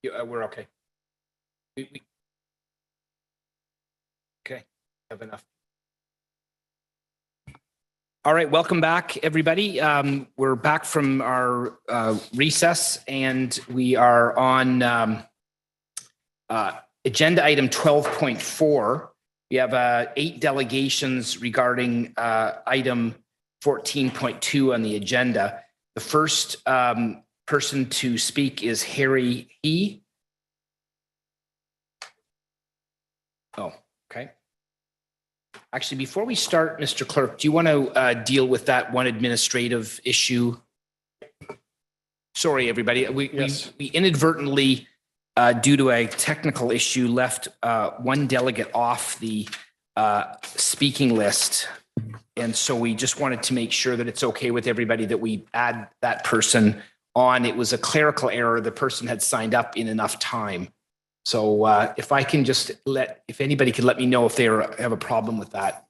We're okay. Okay, have enough. All right, welcome back, everybody. We're back from our recess, and we are on agenda item 12.4. We have 8 delegations regarding item 14.2 on the agenda. The first person to speak is Harry He. Oh, okay. Actually, before we start, Mr. Clerk, do you want to deal with that one administrative issue? Sorry, everybody. We inadvertently, due to a technical issue, left one delegate off the speaking list. And so we just wanted to make sure that it's okay with everybody that we add that person on. It was a clerical error. The person had signed up in enough time. So if I can just if anybody could let me know if they have a problem with that.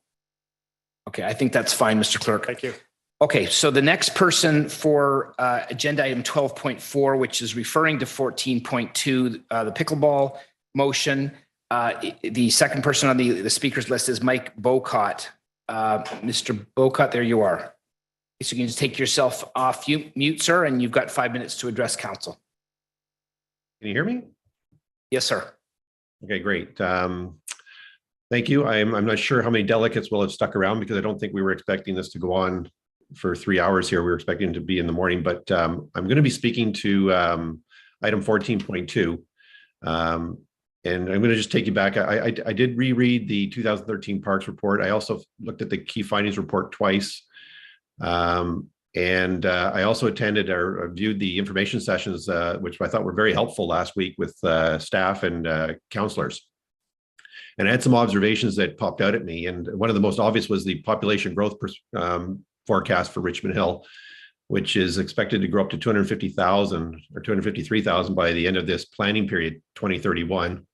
Okay, I think that's fine, Mr. Clerk. Thank you. Okay, so the next person for agenda item 12.4, which is referring to 14.2, the pickleball motion. The second person on the speakers list is Mike Bocott. Mr. Bocott, there you are. So you can just take yourself off mute, sir, and you've got 5 minutes to address council. Can you hear me? Yes, sir. Okay, great. Thank you. I'm not sure how many delegates will have stuck around because I don't think we were expecting this to go on for 3 hours here. We were expecting it to be in the morning, but I'm going to be speaking to item 14.2. And I'm going to just take you back. I did reread the 2013 Parks report. I also looked at the key findings report twice. And I also attended or viewed the information sessions, which I thought were very helpful last week with staff and counselors. And I had some observations that popped out at me. And one of the most obvious was the population growth forecast for Richmond Hill, which is expected to grow up to 250,000 or 253,000 by the end of this planning period, 2031.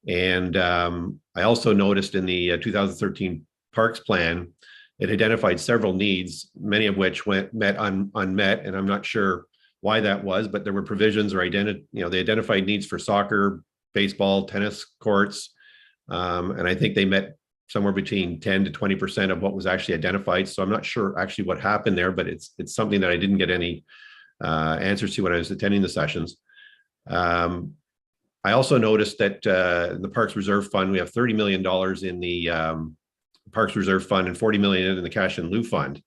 And I also noticed in the 2013 Parks plan, it identified several needs, many of which went unmet, and I'm not sure why that was, but there were provisions or they identified needs for soccer, baseball, tennis courts, and I think they met somewhere between 10 to 20% of what was actually identified. So I'm not sure actually what happened there, but it's something that I didn't get any answers to when I was attending the sessions. I also noticed that in the Parks Reserve Fund, we have $30 million in the Parks Reserve Fund and 40 million in the cash in lieu fund.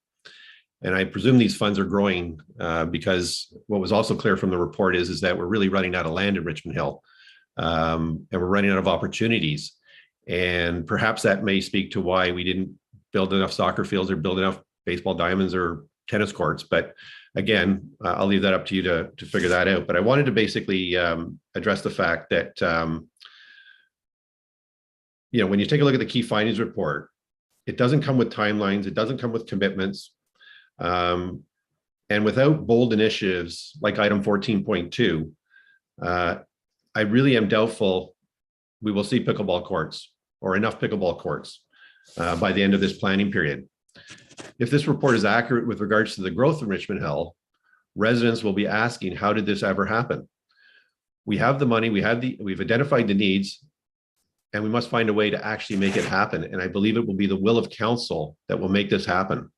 And I presume these funds are growing because what was also clear from the report is that we're really running out of land in Richmond Hill and we're running out of opportunities. And perhaps that may speak to why we didn't build enough soccer fields or build enough baseball diamonds or tennis courts. But again, I'll leave that up to you to figure that out. But I wanted to basically address the fact that, when you take a look at the key findings report, it doesn't come with timelines. It doesn't come with commitments. And without bold initiatives like item 14.2, I really am doubtful we will see pickleball courts or enough pickleball courts by the end of this planning period. If this report is accurate with regards to the growth of Richmond Hill, residents will be asking, how did this ever happen? We have the money, we've identified the needs, and we must find a way to actually make it happen. And I believe it will be the will of council that will make this happen.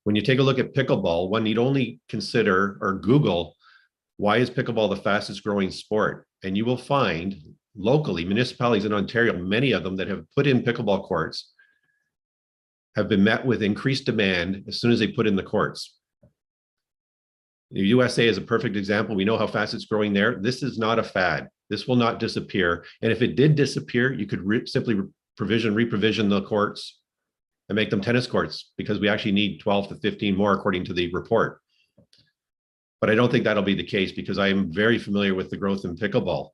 When you take a look at pickleball, one need only consider or Google, why is pickleball the fastest growing sport? And you will find locally, municipalities in Ontario, many of them that have put in pickleball courts have been met with increased demand as soon as they put in the courts. The USA is a perfect example. We know how fast it's growing there. This is not a fad. This will not disappear. And if it did disappear, you could simply reprovision the courts and make them tennis courts, because we actually need 12 to 15 more according to the report. But I don't think that'll be the case because I am very familiar with the growth in pickleball.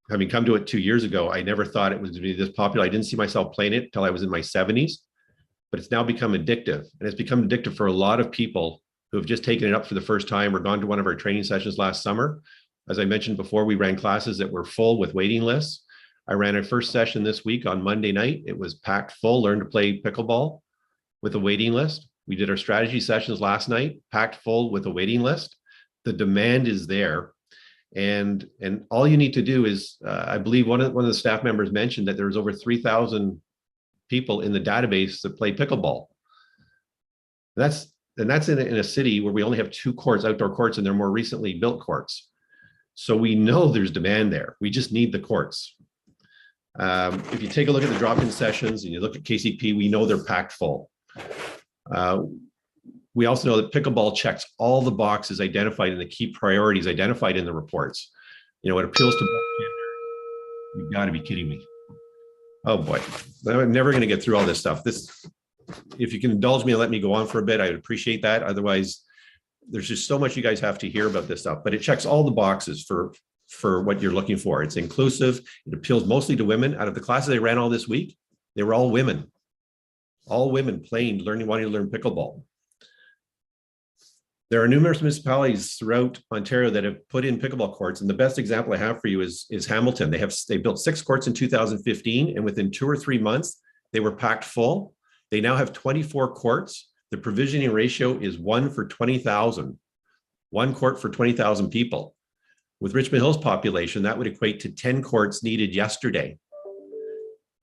Having come to it 2 years ago, I never thought it was to be this popular. I didn't see myself playing it until I was in my 70s, but it's now become addictive. And it's become addictive for a lot of people who have just taken it up for the first time or gone to one of our training sessions last summer. As I mentioned before, we ran classes that were full with waiting lists. I ran our first session this week on Monday night. It was packed full, learn to play pickleball with a waiting list. We did our strategy sessions last night, packed full with a waiting list. The demand is there. And all you need to do is, I believe one of the staff members mentioned that there's over 3,000 people in the database that play pickleball. That's in a city where we only have 2 courts, outdoor courts, and they're more recently built courts. So we know there's demand there. We just need the courts. If you take a look at the drop-in sessions and you look at KCP, we know they're packed full. We also know that pickleball checks all the boxes identified in the key priorities identified in the reports. You know, it appeals to both genders. You've got to be kidding me. Oh boy, I'm never going to get through all this stuff. If you can indulge me and let me go on for a bit, I would appreciate that. Otherwise, there's just so much you guys have to hear about this stuff, but it checks all the boxes for what you're looking for. It's inclusive. It appeals mostly to women. Out of the classes they ran all this week, they were all women playing, wanting to learn pickleball. There are numerous municipalities throughout Ontario that have put in pickleball courts, and the best example I have for you is Hamilton. They built 6 courts in 2015, and within 2 or 3 months, they were packed full. They now have 24 courts. The provisioning ratio is 1 for 20,000, 1 court for 20,000 people. With Richmond Hill's population, that would equate to 10 courts needed yesterday.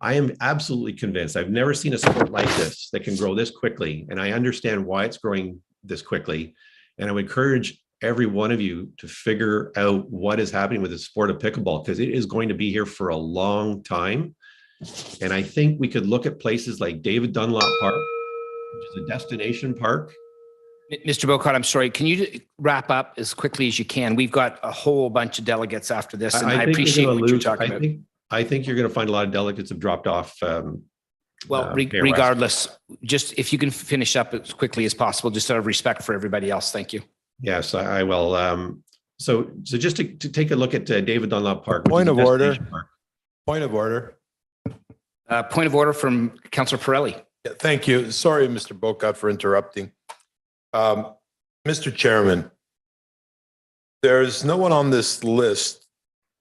I am absolutely convinced. I've never seen a sport like this that can grow this quickly, and I understand why it's growing this quickly. And I would encourage every one of you to figure out what is happening with the sport of pickleball, because it is going to be here for a long time. And I think we could look at places like David Dunlop Park, which is a destination park. Mr. Bocott, I'm sorry. Can you wrap up as quickly as you can? We've got a whole bunch of delegates after this, and I appreciate what you're talking about. I think you're going to find a lot of delegates have dropped off. Well, regardless, just if you can finish up as quickly as possible, just out of respect for everybody else. Thank you. Yes, I will. So just to take a look at David Dunlop Park. Point of order. Point of order. Point of order from Councillor Pirelli. Yeah, thank you. Sorry, Mr. Bocott, for interrupting. Mr. Chairman, there's no one on this list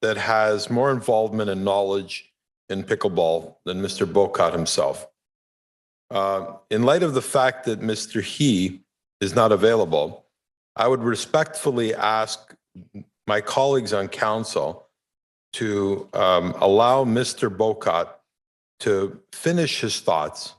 that has more involvement and knowledge in pickleball than Mr. Bocott himself. In light of the fact that Mr. He is not available, I would respectfully ask my colleagues on council to allow Mr. Bocott to finish his thoughts.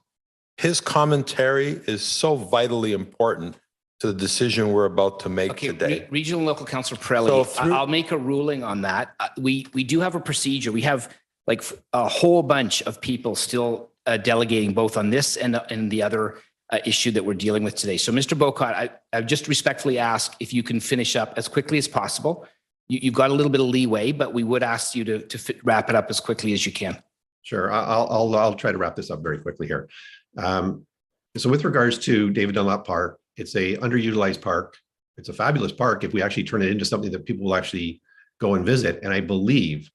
His commentary is so vitally important to the decision we're about to make today. Regional and local Councillor Pirelli, So I'll make a ruling on that. We do have a procedure. We have like a whole bunch of people still delegating both on this and the other issue that we're dealing with today. So Mr. Bocott, I just respectfully ask if you can finish up as quickly as possible. You've got a little bit of leeway, but we would ask you to wrap it up as quickly as you can. Sure, I'll try to wrap this up very quickly here. So with regards to David Dunlop Park, it's a underutilized park. It's a fabulous park if we actually turn it into something that people will actually go and visit. And I believe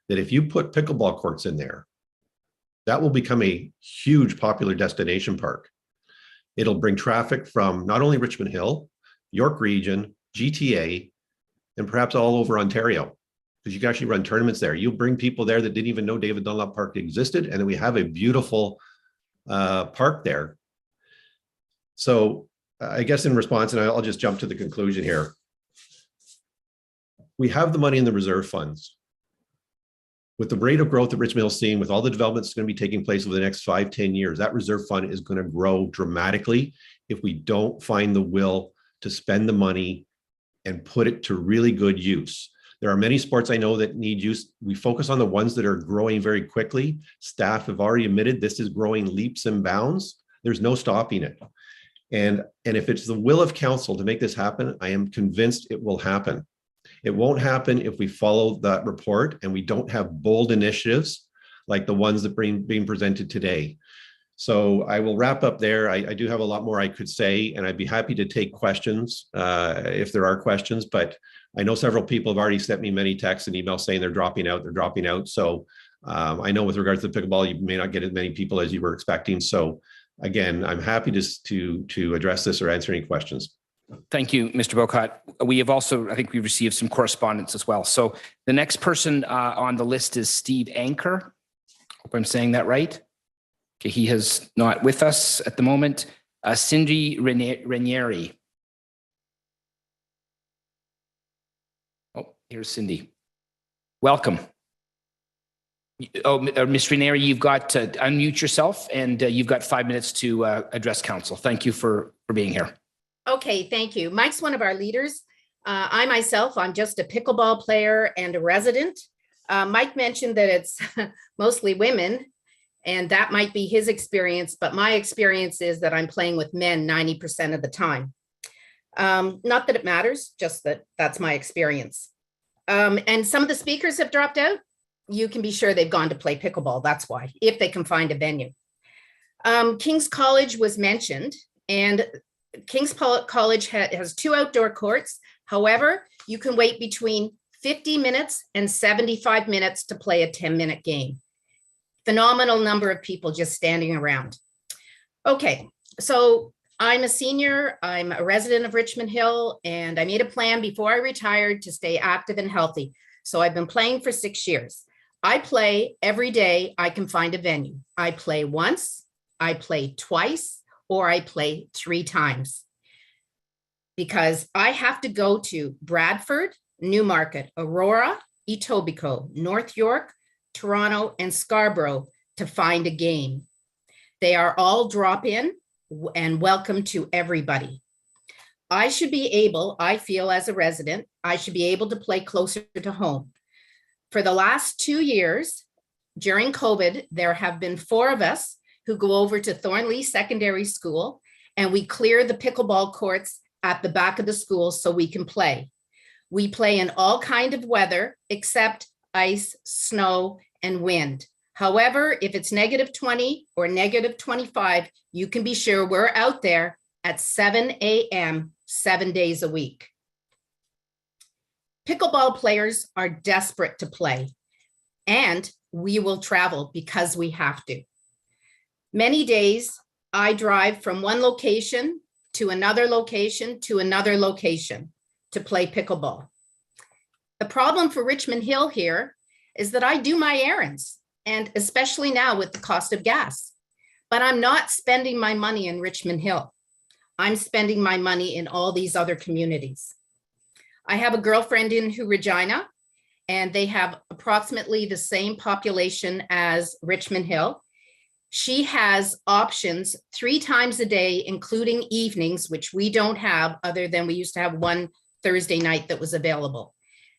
that if you put pickleball courts in there, that will become a huge popular destination park. It'll bring traffic from not only Richmond Hill, York Region, GTA, and perhaps all over Ontario, because you can actually run tournaments there. You'll bring people there that didn't even know David Dunlop Park existed, and then we have a beautiful park there. So I guess in response, and I'll just jump to the conclusion here. We have the money in the reserve funds. With the rate of growth that Richmond Hill is seeing, with all the developments going to be taking place over the next 5-10 years, that reserve fund is going to grow dramatically if we don't find the will to spend the money and put it to really good use. There are many sports I know that need use. We focus on the ones that are growing very quickly. Staff have already admitted this is growing leaps and bounds. There's no stopping it. And if it's the will of council to make this happen, I am convinced it will happen. It won't happen if we follow that report and we don't have bold initiatives like the ones that are being presented today. So I will wrap up there. I do have a lot more I could say, and I'd be happy to take questions if there are questions, but I know several people have already sent me many texts and emails saying they're dropping out. So I know with regards to pickleball, you may not get as many people as you were expecting. So again, I'm happy to address this or answer any questions. Thank you, Mr. Bocott. We have also, I think we received some correspondence as well. So the next person on the list is Steve Anker. Hope I'm saying that right. Okay, he is not with us at the moment. Cindy Ranieri. Oh, Here's Cindy. Welcome. Oh, Ms. Ranieri, you've got to unmute yourself, and you've got 5 minutes to address council. Thank you for being here. Okay, thank you. Mike's one of our leaders. I myself, I'm just a pickleball player and a resident. Mike mentioned that it's mostly women, and that might be his experience, but my experience is that I'm playing with men 90% of the time. Not that it matters, just that that's my experience. And some of the speakers have dropped out. You can be sure they've gone to play pickleball. That's why, if they can find a venue. King's College was mentioned, and King's College has 2 outdoor courts. However, you can wait between 50 minutes and 75 minutes to play a 10-minute game. Phenomenal number of people just standing around. Okay, so I'm a senior, I'm a resident of Richmond Hill, and I made a plan before I retired to stay active and healthy. So I've been playing for 6 years. I play every day I can find a venue. I play once, I play twice, or I play 3 times. Because I have to go to Bradford, Newmarket, Aurora, Etobicoke, North York, Toronto, and Scarborough to find a game. They are all drop-in and welcome to everybody. I should be able, I feel as a resident, I should be able to play closer to home. For the last 2 years, during COVID, there have been 4 of us who go over to Thornley Secondary School, and we clear the pickleball courts at the back of the school so we can play. We play in all kinds of weather except ice, snow, and wind. However, if it's -20 or -25, you can be sure we're out there at 7 a.m. 7 days a week. Pickleball players are desperate to play, and we will travel because we have to. Many days, I drive from one location to another location to another location to play pickleball. The problem for Richmond Hill here is that I do my errands, and especially now with the cost of gas. But I'm not spending my money in Richmond Hill. I'm spending my money in all these other communities. I have a girlfriend in Regina, and they have approximately the same population as Richmond Hill. She has options 3 times a day, including evenings, which we don't have, other than we used to have one Thursday night that was available.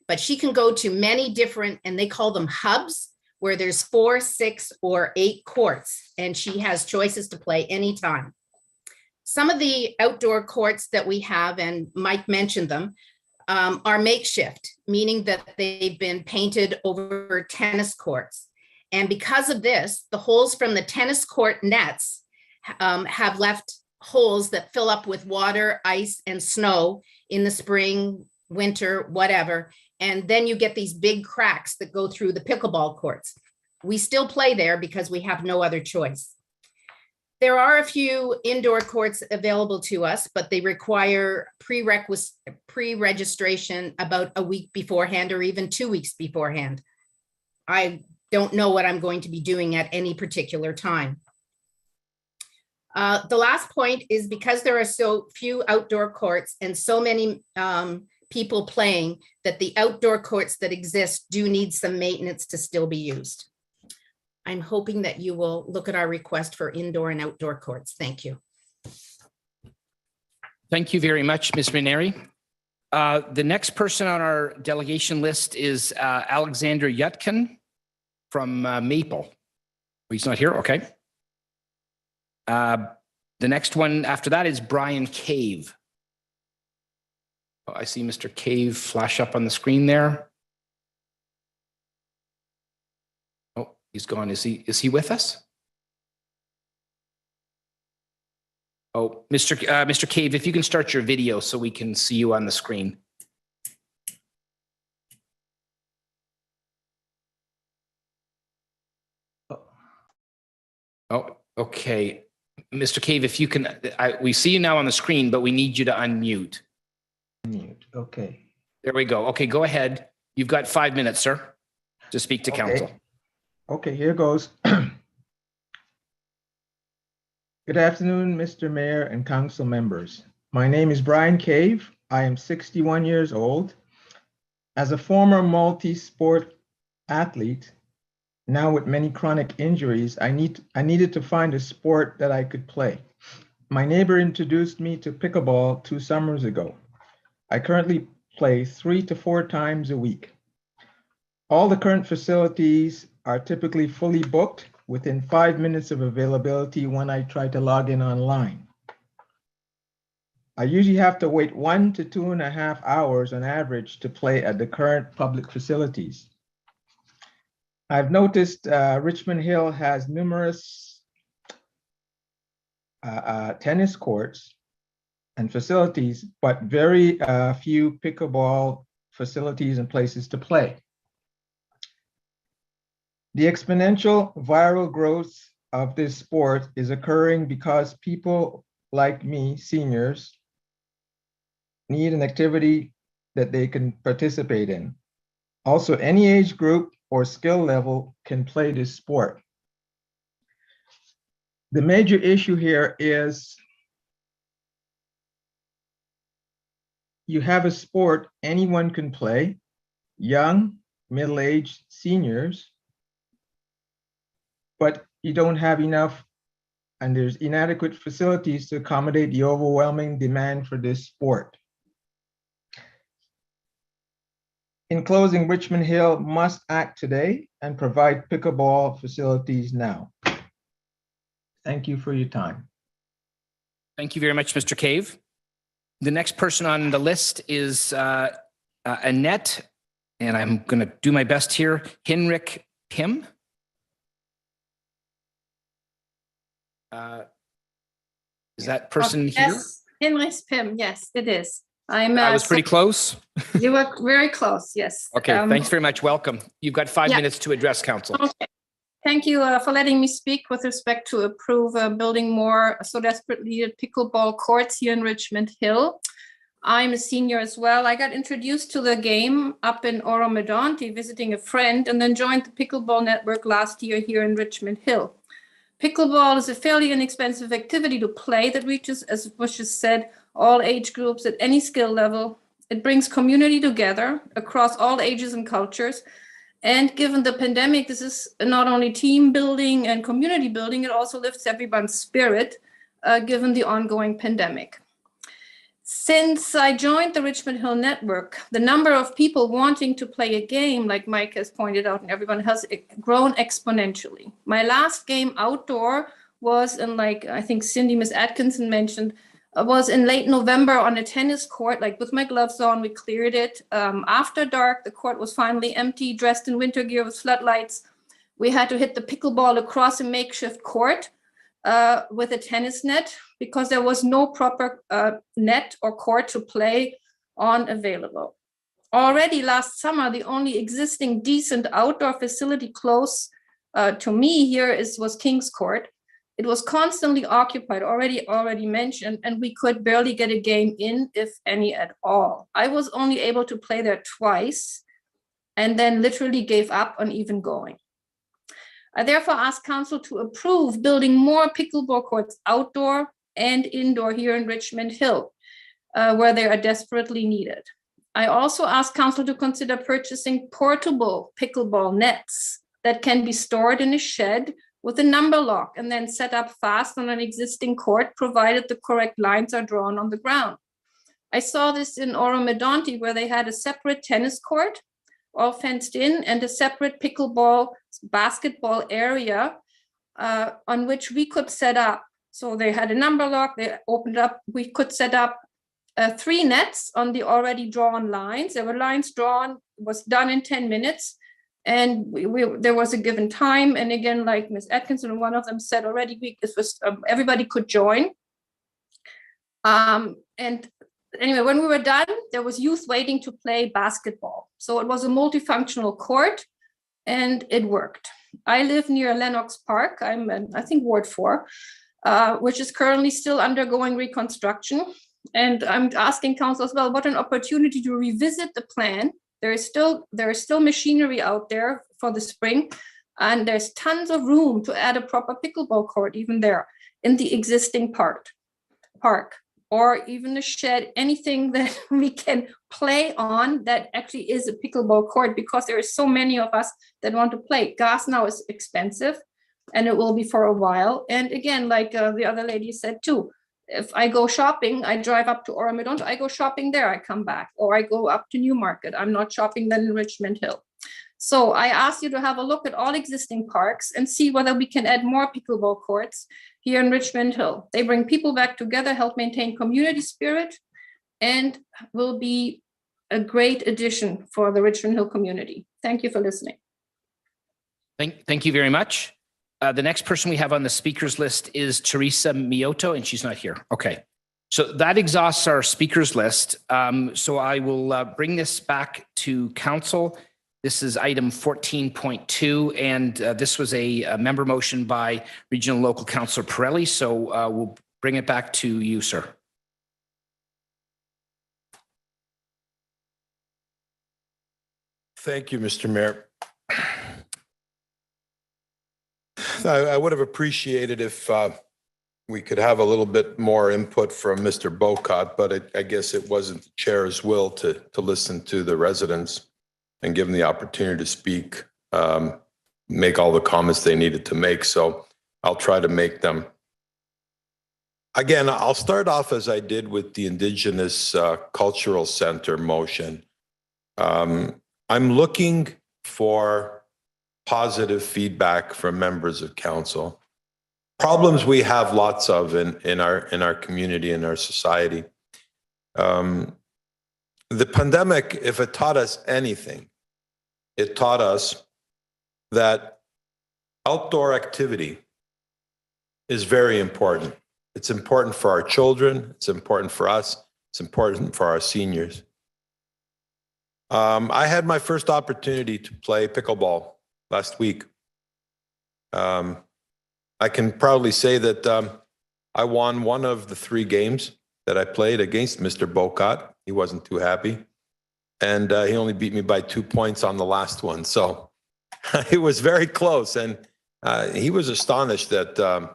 But she can go to many different, and they call them hubs, where there's 4, 6, or 8 courts, and she has choices to play anytime. Some of the outdoor courts that we have, and Mike mentioned them, are makeshift, meaning that they've been painted over tennis courts. And because of this, the holes from the tennis court nets have left holes that fill up with water, ice, and snow in the spring, winter, whatever. And then you get these big cracks that go through the pickleball courts. We still play there because we have no other choice. There are a few indoor courts available to us, but they require pre-registration about a week beforehand or even 2 weeks beforehand. I don't know what I'm going to be doing at any particular time. The last point is because there are so few outdoor courts and so many people playing, that the outdoor courts that exist do need some maintenance to still be used. I'm hoping that you will look at our request for indoor and outdoor courts. Thank you. Thank you very much, Ms. Ranieri. The next person on our delegation list is Alexander Yutkin from Maple. He's not here, okay. The next one after that is Brian Cave. Oh, I see Mr. Cave flash up on the screen there. Oh, he's gone. Is he with us? Oh, Mr. Cave, if you can start your video so we can see you on the screen. Oh, okay. Mr. Cave, if you can, we see you now on the screen, but we need you to unmute. Mute. Okay. There we go. Okay, go ahead. You've got 5 minutes, sir, to speak to council. Okay, here goes. Good afternoon, Mr. Mayor and council members. My name is Brian Cave. I am 61 years old. As a former multi-sport athlete, now with many chronic injuries, I needed to find a sport that I could play. My neighbor introduced me to pickleball 2 summers ago. I currently play 3 to 4 times a week. All the current facilities are typically fully booked within 5 minutes of availability when I try to log in online. I usually have to wait 1 to 2.5 hours on average to play at the current public facilities. I've noticed Richmond Hill has numerous tennis courts and facilities, but very few pickleball facilities and places to play. The exponential viral growth of this sport is occurring because people like me, seniors, need an activity that they can participate in. Also, any age group or skill level can play this sport. The major issue here is you have a sport anyone can play, young, middle-aged, seniors, but you don't have enough, and there's inadequate facilities to accommodate the overwhelming demand for this sport. In closing, Richmond Hill must act today and provide pickleball facilities now. Thank you for your time. Thank you very much, Mr. Cave. The next person on the list is Annette, and I'm going to do my best here. Henrik Pim. Is that person here? Yes, Henrik Pim. Yes, it is. I was pretty close. You were very close. Yes. Okay. Thanks very much. Welcome. You've got 5 minutes to address council. Okay. Thank you for letting me speak with respect to approve building more so desperately needed pickleball courts here in Richmond Hill. I'm a senior as well. I got introduced to the game up in Oro-Medonte visiting a friend, and then joined the pickleball network last year here in Richmond Hill. Pickleball is a fairly inexpensive activity to play that reaches, as was just said, all age groups at any skill level. It brings community together across all ages and cultures. And given the pandemic, this is not only team building and community building, it also lifts everyone's spirit, given the ongoing pandemic. Since I joined the Richmond Hill Network, the number of people wanting to play a game, like Mike has pointed out, and everyone has grown exponentially. My last game outdoor was in, like I think Miss Atkinson mentioned, was in late November on a tennis court, like with my gloves on, we cleared it. After dark, the court was finally empty, dressed in winter gear with floodlights. We had to hit the pickleball across a makeshift court with a tennis net because there was no proper net or court to play on available. Already last summer, the only existing decent outdoor facility close to me here was King's Court. It was constantly occupied, already mentioned, and we could barely get a game in, if any at all. I was only able to play there twice and then literally gave up on even going. I therefore ask council to approve building more pickleball courts outdoor and indoor here in Richmond Hill, where they are desperately needed. I also ask council to consider purchasing portable pickleball nets that can be stored in a shed with a number lock and then set up fast on an existing court, provided the correct lines are drawn on the ground. I saw this in Oro-Medonte, where they had a separate tennis court, all fenced in, and a separate pickleball basketball area on which we could set up. So they had a number lock, they opened up, we could set up 3 nets on the already drawn lines. There were lines drawn, it was done in 10 minutes. And there was a given time. And again, like Ms. Atkinson, one of them said already, everybody could join. And anyway, when we were done, there was youth waiting to play basketball. So it was a multifunctional court and it worked. I live near Lennox Park. I'm in, I think, Ward 4, which is currently still undergoing reconstruction. And I'm asking council as well, what an opportunity to revisit the plan. There is still machinery out there for the spring, and there's tons of room to add a proper pickleball court even there in the existing park. or even a shed, anything that we can play on that actually is a pickleball court, because there are so many of us that want to play. Gas now is expensive, and it will be for a while. And again, like the other lady said too, if I go shopping, I drive up to Oromodonto, I go shopping there, I come back, or I go up to Newmarket. I'm not shopping then in Richmond Hill. So I ask you to have a look at all existing parks and see whether we can add more pickleball courts here in Richmond Hill. They bring people back together, help maintain community spirit, and will be a great addition for the Richmond Hill community. Thank you for listening. Thank you very much. The next person we have on the speakers list is Teresa Mioto, and she's not here. Okay. So that exhausts our speakers list. So I will bring this back to council. This is item 14.2, and this was a member motion by Regional Local Councillor Pirelli. So we'll bring it back to you, sir. Thank you, Mr. Mayor. I would have appreciated if we could have a little bit more input from Mr. Bocott, but I guess it wasn't the chair's will to listen to the residents and give them the opportunity to speak, make all the comments they needed to make. So I'll try to make them. Again, I'll start off as I did with the Indigenous Cultural Center motion. I'm looking for positive feedback from members of council. Problems we have lots of in our community, in our society. The pandemic, if it taught us anything, it taught us that outdoor activity is very important. It's important for our children. It's important for us. It's important for our seniors. I had my first opportunity to play pickleball last week. I can proudly say that I won one of the 3 games that I played against Mr. Bocott. He wasn't too happy. And he only beat me by 2 points on the last one. So it was very close. And he was astonished that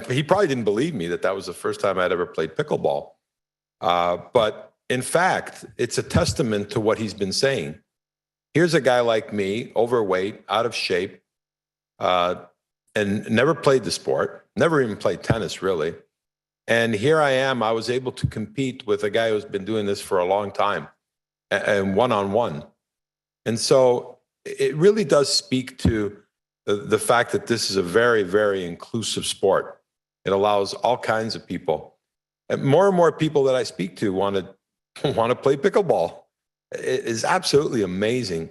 he probably didn't believe me that was the first time I'd ever played pickleball. But in fact, it's a testament to what he's been saying. Here's a guy like me, overweight, out of shape, and never played the sport, never even played tennis, really. And here I am, I was able to compete with a guy who's been doing this for a long time and one-on-one. And so it really does speak to the fact that this is a very, very inclusive sport. It allows all kinds of people. And more people that I speak to want to play pickleball. It is absolutely amazing.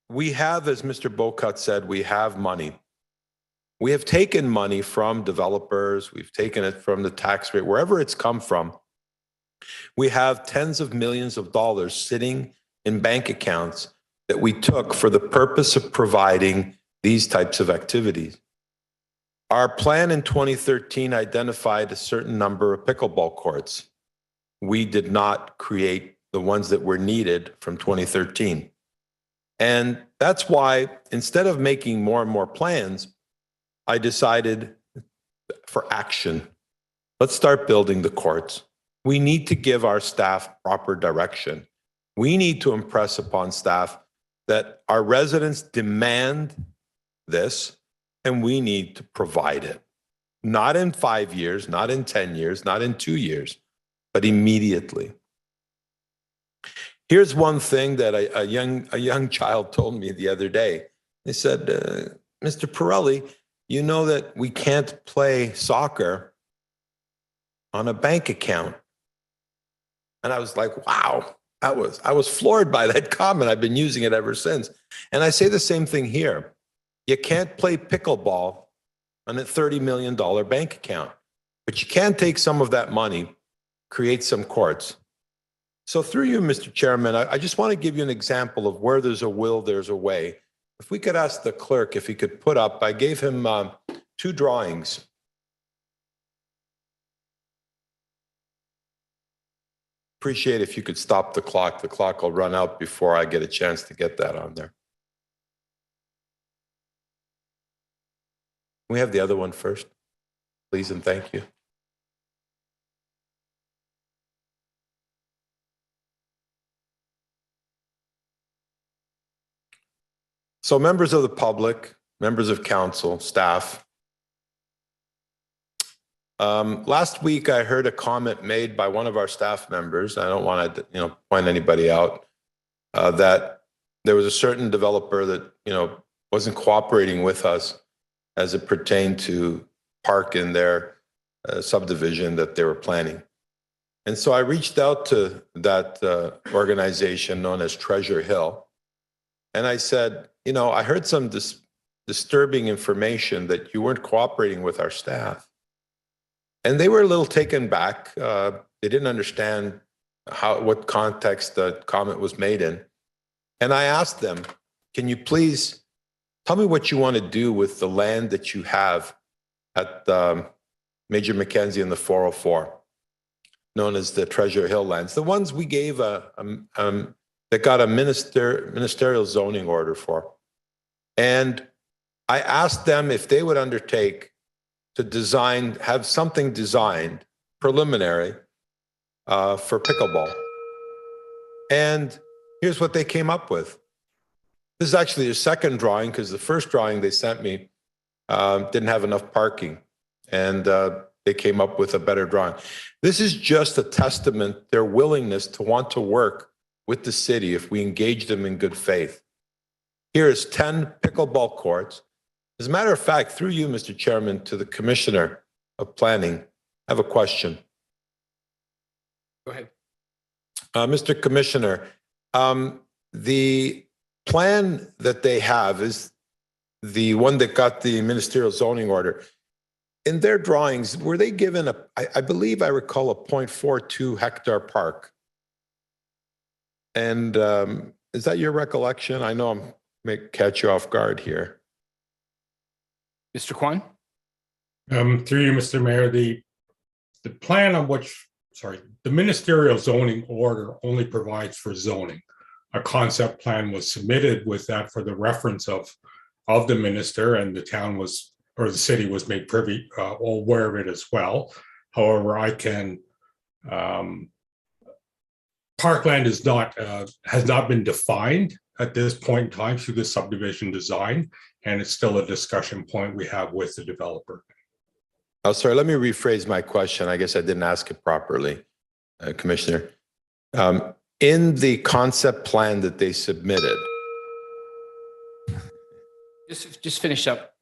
We have, as Mr. Bocott said, we have money. We have taken money from developers. We've taken it from the tax rate, wherever it's come from. We have tens of millions of dollars sitting in bank accounts that we took for the purpose of providing these types of activities. Our plan in 2013 identified a certain number of pickleball courts. We did not create the ones that were needed from 2013. And that's why, instead of making more and more plans, I decided for action. Let's start building the courts. We need to give our staff proper direction. We need to impress upon staff that our residents demand this, and we need to provide it. Not in 5 years, not in 10 years, not in 2 years, but immediately. Here's one thing that a young child told me the other day. They said, Mr. Pirelli, you know that we can't play soccer on a bank account. And I was like, wow, I was floored by that comment. I've been using it ever since. And I say the same thing here. You can't play pickleball on a $30 million bank account, but you can take some of that money, create some courts. So through you, Mr. Chairman, I just want to give you an example of where there's a will, there's a way. If we could ask the clerk if he could put up, I gave him 2 drawings. Appreciate if you could stop the clock. The clock will run out before I get a chance to get that on there. we have the other one first, please, and thank you. So members of the public, members of council, staff, last week I heard a comment made by one of our staff members. I don't want to, point anybody out, that there was a certain developer that, wasn't cooperating with us as it pertained to park in their subdivision that they were planning. And so I reached out to that organization known as Treasure Hill. And I said, I heard some disturbing information that you weren't cooperating with our staff. And they were a little taken back. They didn't understand what context the comment was made in. And I asked them, can you please tell me what you want to do with the land that you have at Major Mackenzie and the 404, known as the Treasure Hill lands, the ones we gave that got a ministerial zoning order for. And I asked them if they would undertake to have something designed, preliminary, for pickleball. And here's what they came up with. This is actually a second drawing, because the first drawing they sent me didn't have enough parking, and they came up with a better drawing. This is just a testament to their willingness to want to work with the city if we engage them in good faith. Here is 10 pickleball courts. As a matter of fact, through you, Mr. Chairman, to the Commissioner of Planning, I have a question. Go ahead. Mr. Commissioner, the plan that they have is the one that got the ministerial zoning order. In their drawings, were they given I believe I recall a 0.42 hectare park? And is that your recollection? I know I may catch you off guard here. Mr. Kwan? Through you, Mr. Mayor, the plan on which, the ministerial zoning order only provides for zoning. A concept plan was submitted with that for the reference of the minister, and the town was, or the city was made privy, aware of it as well. However, parkland has not been defined at this point in time through the subdivision design, and it's still a discussion point we have with the developer. Oh, sorry, let me rephrase my question. I guess I didn't ask it properly, Commissioner. In the concept plan that they submitted, Just finish up,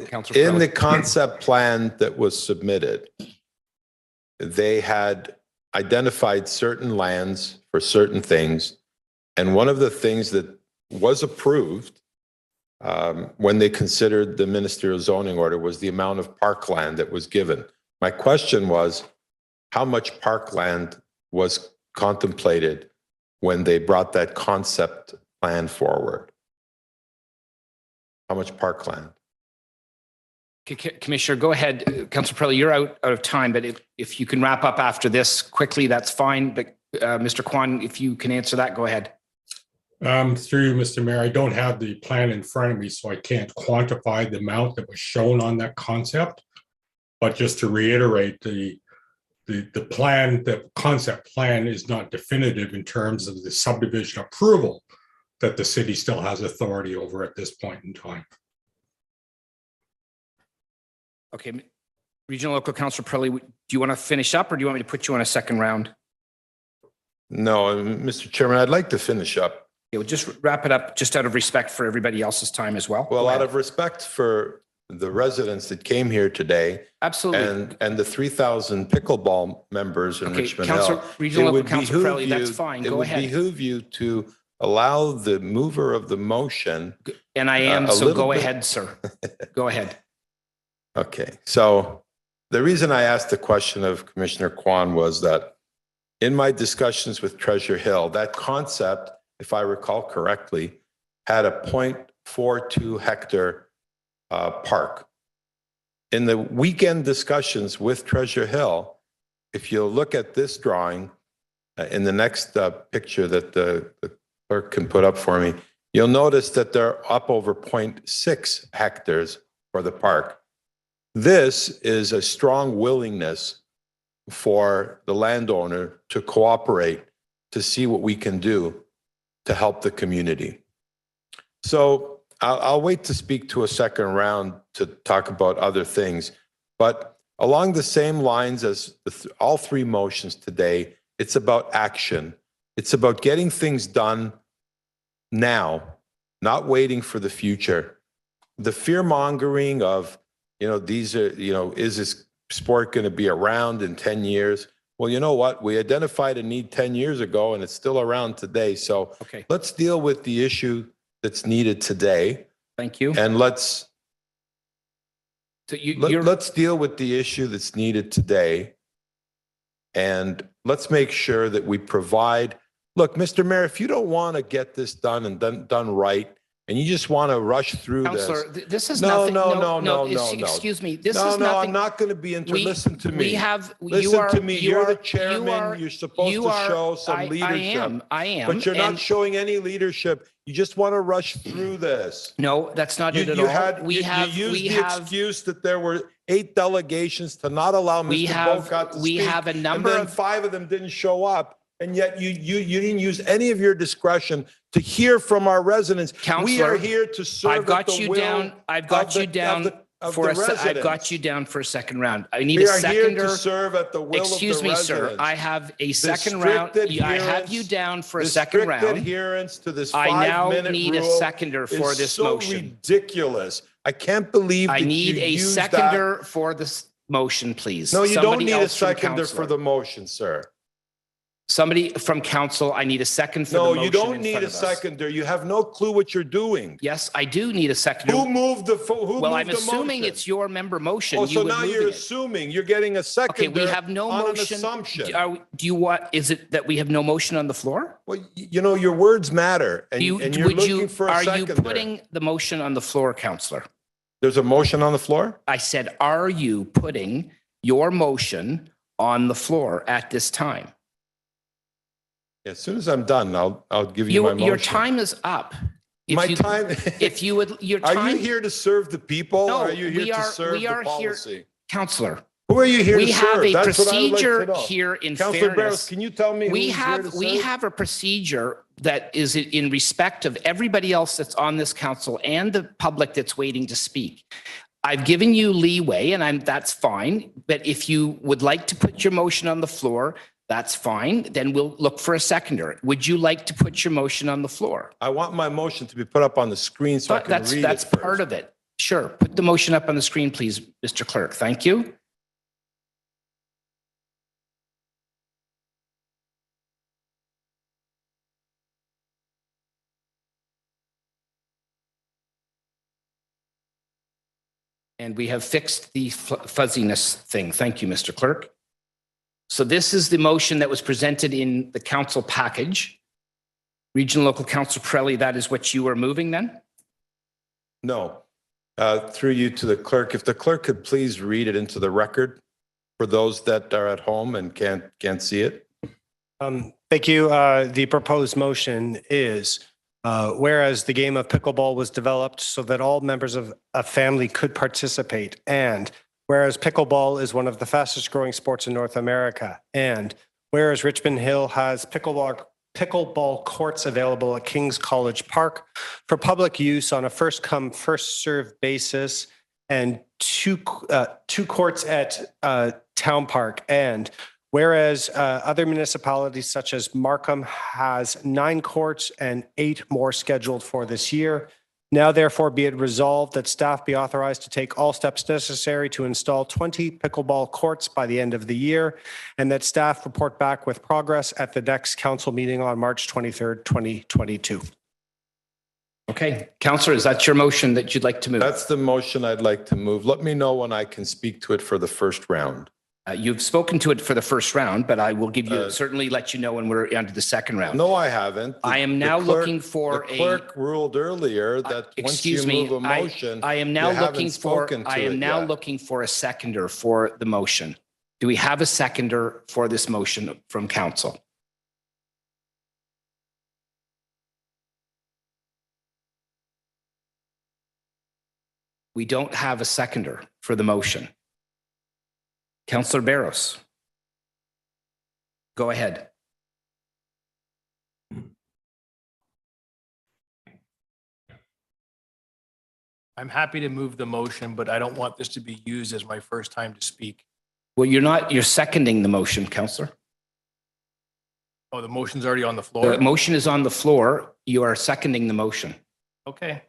Councilor. in the concept plan that was submitted, they had identified certain lands for certain things. And one of the things that was approved when they considered the ministerial zoning order was the amount of parkland that was given. My question was, how much parkland was contemplated when they brought that concept plan forward? How much parkland? Commissioner, go ahead. Councilor Pirelli, you're out of time, but if you can wrap up after this quickly, that's fine. But Mr. Kwan, if you can answer that, go ahead. Through you, Mr. Mayor, I don't have the plan in front of me, so I can't quantify the amount that was shown on that concept. But just to reiterate, the plan, the concept plan is not definitive in terms of the subdivision approval that the city still has authority over at this point in time. Okay, Regional Local Councilor Pirelli, do you want to finish up, or do you want me to put you on a second round? No, Mr. Chairman, I'd like to finish up. Okay, we'll just wrap it up, just out of respect for everybody else's time as well. Well, out of respect for the residents that came here today, absolutely, and the 3,000 pickleball members in Richmond Hill, Regional Local Councilor Pirelli, that's fine. Go ahead. It would behoove you to allow the mover of the motion. And I am, so go ahead, sir. Go ahead. Okay, so the reason I asked the question of Commissioner Kwan was that in my discussions with Treasure Hill, that concept, if I recall correctly, had a 0.42 hectare park. In the weekend discussions with Treasure Hill, if you look at this drawing, in the next picture that the clerk can put up for me, you'll notice that they're up over 0.6 hectares for the park. This is a strong willingness for the landowner to cooperate to see what we can do to help the community. So I'll wait to speak to a second round to talk about other things, but along the same lines as all three motions today, it's about action. It's about getting things done now, not waiting for the future. The fear mongering of, these are, is this sport going to be around in 10 years? Well, you know what? We identified a need 10 years ago and it's still around today. So Okay. let's deal with the issue that's needed today. Thank you. And let's So deal with the issue that's needed today. And let's make sure that we provide. Look, Mr. Mayor, if you don't want to get this done and done right, and you just want to rush through Counselor, this. this is No, nothing. no. Excuse me. This No, is no, nothing. I'm not going to be listen to me. We have. Listen to me. You're the chairman. You're supposed to show some leadership. I am. But you're not showing any leadership. You just want to rush through this. No, that's not it at all. You used the excuse that there were 8 delegations to not allow Mr. Bocott to speak. We have a number and then 5 of them didn't show up. And yet you didn't use any of your discretion to hear from our residents. Counselor, we are here to serve. I've got you down. I've got you down for a second round. I need a seconder. We are here to serve at the will of the residents. Excuse me, sir. I have a second round. I have you down for a second round. Adherence to this 5-minute I now need a seconder for this motion. Ridiculous. I can't believe I need a seconder for this motion, please. No, you don't need a seconder for the motion, sir. Somebody from council, I need a second for the motion. No, you don't need a seconder. You have no clue what you're doing. Yes, I do need a seconder. Who moved the motion? Well, I'm assuming it's your member motion. Oh, so now you're assuming. You're getting a seconder. Okay, we have no motion. Assumption. Do you want, is it that we have no motion on the floor? Well, your words matter, and you're looking for a seconder. Are you putting the motion on the floor, Councillor? There's a motion on the floor? I said, are you putting your motion on the floor at this time? As soon as I'm done, I'll give you my motion. Your time is up. Time. If you would, your time. Are you time. here to serve the people? No, or are you here to serve the policy? Here, Councillor. Who are you here to serve? We have a procedure here in Councillor fairness. Barros, can you tell me we have a procedure that is in respect of everybody else that's on this council and the public that's waiting to speak. I've given you leeway, and that's fine. But if you would like to put your motion on the floor, that's fine. Then we'll look for a seconder. Would you like to put your motion on the floor? I want my motion to be put up on the screen so I can read it. That's part of it. Sure. Put the motion up on the screen, please, Mr. Clerk. Thank you. And we have fixed the fuzziness thing. Thank you, Mr. Clerk. So this is the motion that was presented in the council package. Regional Local Councillor Pirelli, that is what you are moving then? No. Through you to the clerk. If the clerk could please read it into the record for those that are at home and can't see it. Thank you. The proposed motion is whereas the game of pickleball was developed so that all members of a family could participate, and whereas pickleball is one of the fastest growing sports in North America, and whereas Richmond Hill has pickleball courts available at King's College Park for public use on a first come, first served basis, and two courts at Town Park, and whereas other municipalities such as Markham has 9 courts and 8 more scheduled for this year. Now therefore be it resolved that staff be authorized to take all steps necessary to install 20 pickleball courts by the end of the year, and that staff report back with progress at the next council meeting on March 23rd, 2022. Okay, Councillor, is that your motion that you'd like to move? That's the motion I'd like to move. Let me know when I can speak to it for the first round. You've spoken to it for the first round, but I will give you certainly let you know when we're onto the second round. No, I haven't. I am now looking for the clerk ruled earlier that once you move a motion, I am now looking for a seconder for the motion. Do we have a seconder for this motion from council? We don't have a seconder for the motion. Councillor Barros. Go ahead. I'm happy to move the motion, but I don't want this to be used as my first time to speak. Well, you're seconding the motion, Councillor. Oh, the motion's already on the The floor? motion is on the floor. You are seconding the motion. Okay.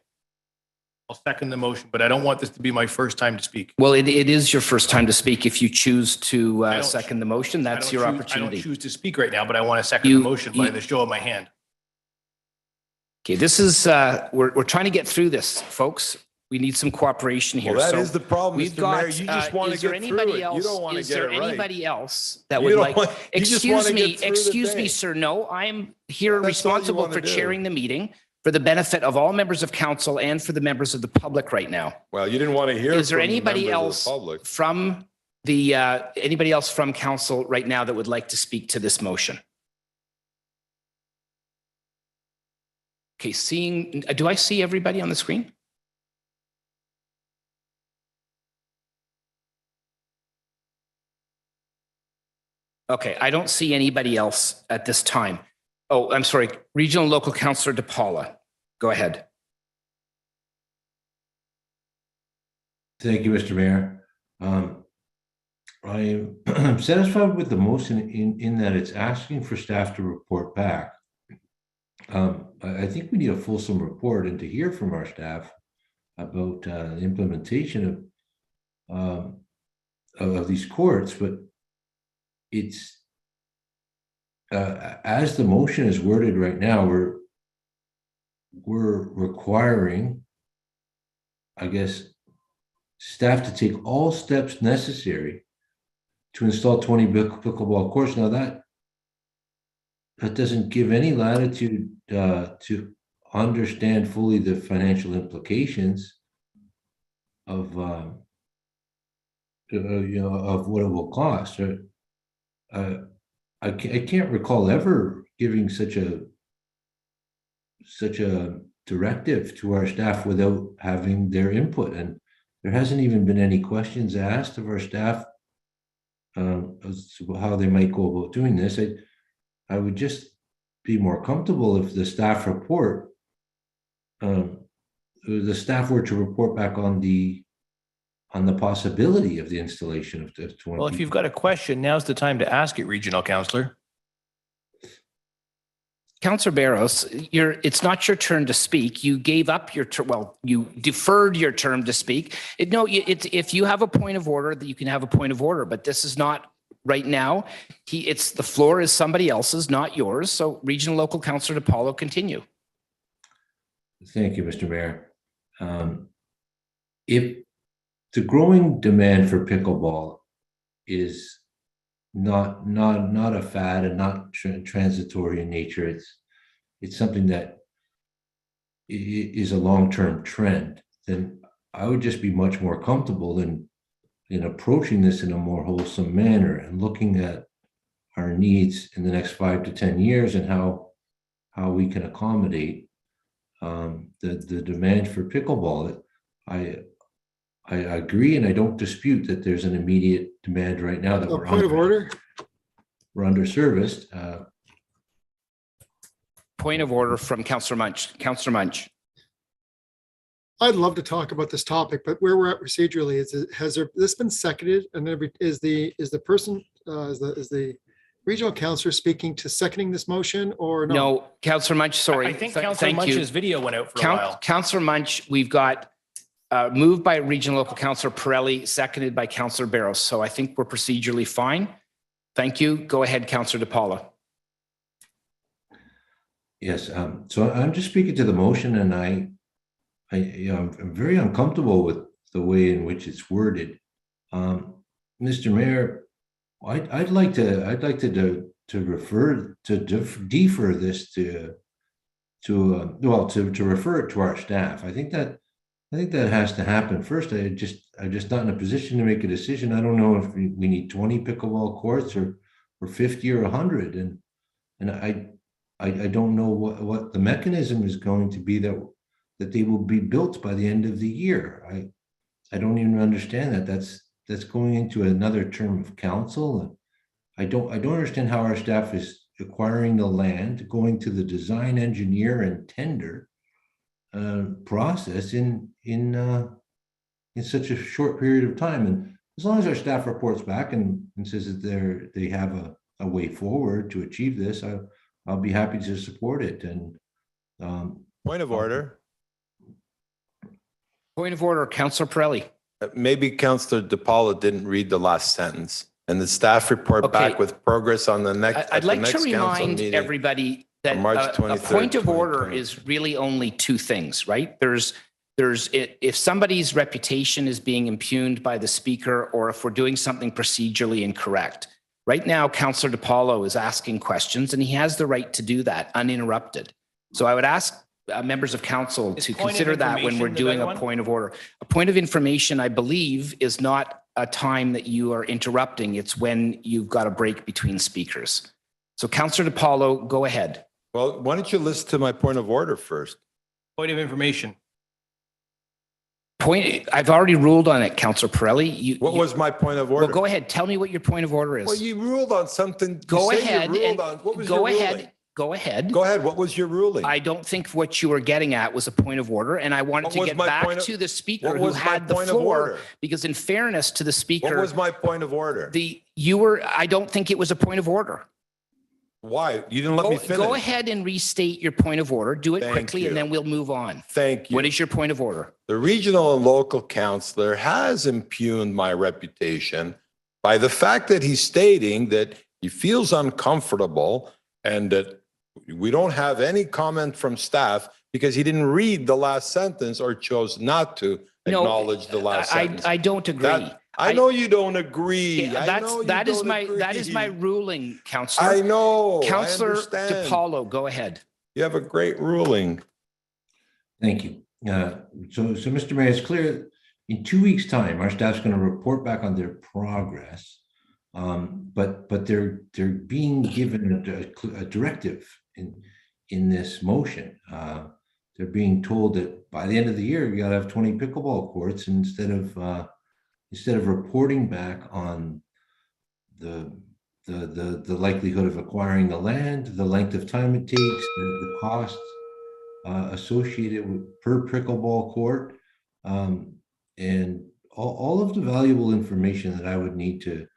I'll second the motion, but I don't want this to be my first time to speak. Well, it is your first time to speak. If you choose to I don't- second the motion, that's I your don't opportunity. choose to speak right now, but I want to second You- the motion by you- the show of my hand. Okay, this is, we're trying to get through this, folks. We need some cooperation here. Well, that So is the problem, we've Mr. got, Mayor. You just want to is there get through anybody it. else? You don't want to Is get there it right. anybody else that You would don't like? want- you just want Excuse to me, get through the excuse me, day. sir. No, I'm here That's all you responsible wanna for do. chairing the meeting for the benefit of all members of council and for the members of the public right now. Well, you didn't want to hear Is there from the anybody members of else the public. from the, anybody else from council right now that would like to speak to this motion? Okay, do I see everybody on the screen? Okay, I don't see anybody else at this time. Oh, I'm sorry, Regional Local Councillor DePaula. Go ahead. Thank you, Mr. Mayor. I'm satisfied with the motion in that it's asking for staff to report back. I think we need a fulsome report and to hear from our staff about the implementation of these courts, but it's as the motion is worded right now, we're requiring, I guess, staff to take all steps necessary to install 20 pickleball courts. Now that doesn't give any latitude to understand fully the financial implications of of what it will cost. I can't recall ever giving such a directive to our staff without having their input, and there hasn't even been any questions asked of our staff as to how they might go about doing this. I would just be more comfortable if the staff report, the staff were to report back on the possibility of the installation of the 20. Well, if you've got a question, now's the time to ask it, Regional Councillor. Councillor Barros, it's not your turn to speak. You gave up your turn. Well, you deferred your term to speak. If you have a point of order, that you can have a point of order, but this is not right now. The floor is somebody else's, not yours. So Regional Local Councillor DePaulo, continue. Thank you, Mr. Mayor. If the growing demand for pickleball is not a fad and not transitory in nature, it's something that is a long-term trend, then I would just be much more comfortable in approaching this in a more wholesome manner and looking at our needs in the next 5 to 10 years and how we can accommodate the demand for pickleball. I agree, and I don't dispute that there's an immediate demand right now that we're point of order. We're underserviced. Point of order from Councillor Munch. Councillor Munch. I'd love to talk about this topic, but where we're at procedurally has this been seconded? And then is the regional councillor speaking to seconding this motion or no? No, Councillor Munch, sorry. I think Councillor Thank you. Munch's video went out for a while. Councillor Munch, we've got moved by Regional Local Councillor Pirelli, seconded by Councillor Barros. So I think we're procedurally fine. Thank you. Go ahead, Councillor DePaula. Yes, so I'm just speaking to the motion, and I'm very uncomfortable with the way in which it's worded. Mr. Mayor, I'd like to refer to defer this to refer it to our staff. I think that has to happen first. I'm just not in a position to make a decision. I don't know if we need 20 pickleball courts or 50 or 100, and I don't know what the mechanism is going to be that they will be built by the end of the year. I don't even understand that. That's going into another term of council. I don't understand how our staff is acquiring the land, going to the design engineer and tender process in such a short period of time. And as long as our staff reports back and says that they have a way forward to achieve this, I'll be happy to support it. And Point of order. Point of order, Councillor Pirelli. Maybe Councillor DiPaolo didn't read the last sentence, and the staff report back Okay. with progress on the next. I'd like to remind everybody that March a 23rd, point of order 2020. is really only two things, right? If somebody's reputation is being impugned by the speaker, or if we're doing something procedurally incorrect. Right now, Councillor DiPaolo is asking questions, and he has the right to do that uninterrupted. So I would ask members of council to consider that when we're doing a point of order. A point of information, I believe, is not a time that you are interrupting. It's when you've got a break between speakers. So Councillor DiPaolo, go ahead. Well, why don't you listen to my point of order first? Point of information. I've already ruled on it, Councillor Pirelli. What was my point of order? Well, go ahead. Tell me what your point of order is. Well, you ruled on something. Go You say you ahead. ruled on- What was Go your ahead. ruling? Go ahead. Go ahead. What was your ruling? I don't think what you were getting at was a point of order, and I wanted What to was get my back point of- to the speaker what who was my had the point of floor, order? because in fairness to the What speaker, was my point of order? I don't think it was a point of order. Why? You didn't let me finish. Go ahead and restate your point of order. Do it Thank quickly, you. and then we'll move on. Thank you. What is your point of order? The regional and local councillor has impugned my reputation by the fact that he's stating that he feels uncomfortable and that we don't have any comment from staff because he didn't read the last sentence or chose not to acknowledge the last sentence. I don't agree. I know you don't agree. That is my ruling, Councillor. I know. Councillor I understand. DiPaolo, go ahead. You have a great ruling. thank you. So Mr. Mayor, it's clear in 2 weeks' time, our staff's going to report back on their progress. But they're being given a directive in this motion. They're being told that by the end of the year, you got to have 20 pickleball courts instead of reporting back on the likelihood of acquiring the land, the length of time it takes, the costs associated with per pickleball court, and all of the valuable information that I would need to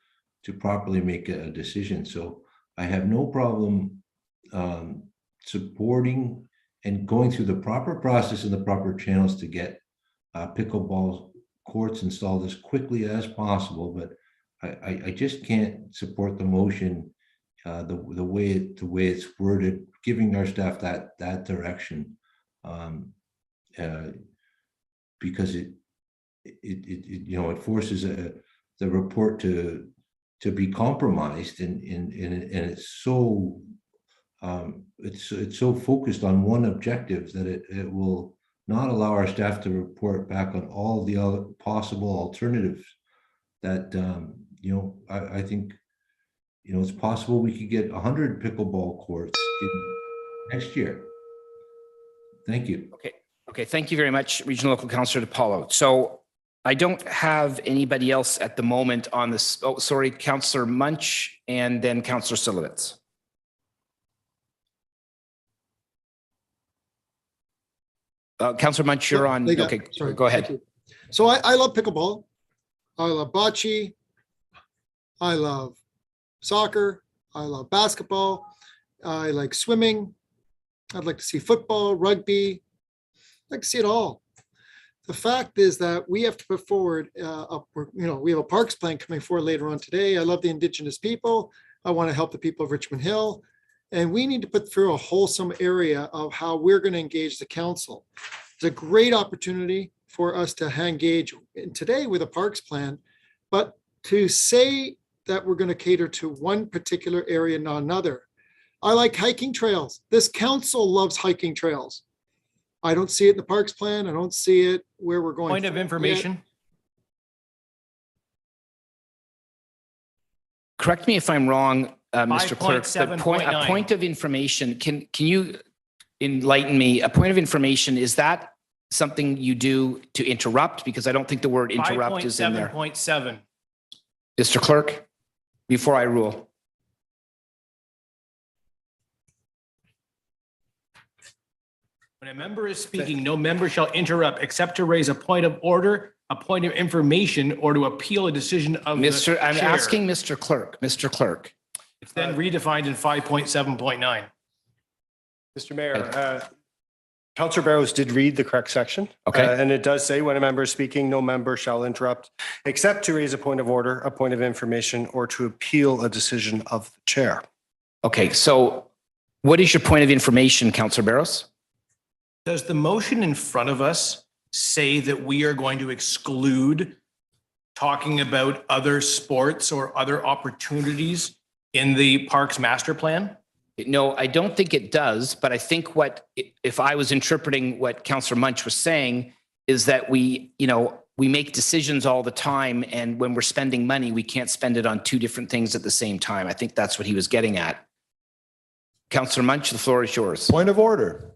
properly make a decision. So I have no problem supporting and going through the proper process and the proper channels to get pickleball courts installed as quickly as possible. But I just can't support the motion the way it's worded, giving our staff that direction, because it forces the report to be compromised, and it's so focused on one objective that it will not allow our staff to report back on all the other possible alternatives that I think it's possible we could get 100 pickleball courts next year. Thank you. Okay. Thank you very much, Regional Local Councillor DiPaolo. So I don't have anybody else at the moment on this. Oh, sorry, Councillor Munch and then Councillor Silovitz. Councillor Munch, you're on. Okay, Sorry, go ahead. thank you. So I love pickleball. I love bocce. I love soccer. I love basketball. I like swimming. I'd like to see football, rugby. I'd like to see it all. The fact is that we have to put forward, we have a parks plan coming forward later on today. I love the Indigenous people. I want to help the people of Richmond Hill. And we need to put through a wholesome area of how we're going to engage the council. It's a great opportunity for us to engage today with a parks plan, but to say that we're going to cater to one particular area, not another. I like hiking trails. This council loves hiking trails. I don't see it in the parks plan. I don't see it where we're going. Point of information. Correct me if I'm wrong, Mr. Clerk, but a 5.7.9. point of information, can you enlighten me? A point of information, is that something you do to interrupt? Because I don't think the word interrupt is in there. 5.7.7. Mr. Clerk, before I rule. When a member is speaking, no member shall interrupt except to raise a point of order, a point of information, or to appeal a decision of the Mr. I'm chair. asking Mr. Clerk. It's then redefined in 5.7.9. Mr. Mayor, Councillor Barrows did read the correct section. Okay. And it does say when a member is speaking, no member shall interrupt except to raise a point of order, a point of information, or to appeal a decision of the chair. Okay, so what is your point of information, Councillor Barrows? Does the motion in front of us say that we are going to exclude talking about other sports or other opportunities in the Parks Master Plan? No, I don't think it does, but I think if I was interpreting what Councillor Munch was saying, is that we make decisions all the time, and when we're spending money, we can't spend it on two different things at the same time. I think that's what he was getting at. Councillor Munch, the floor is yours. Point of order.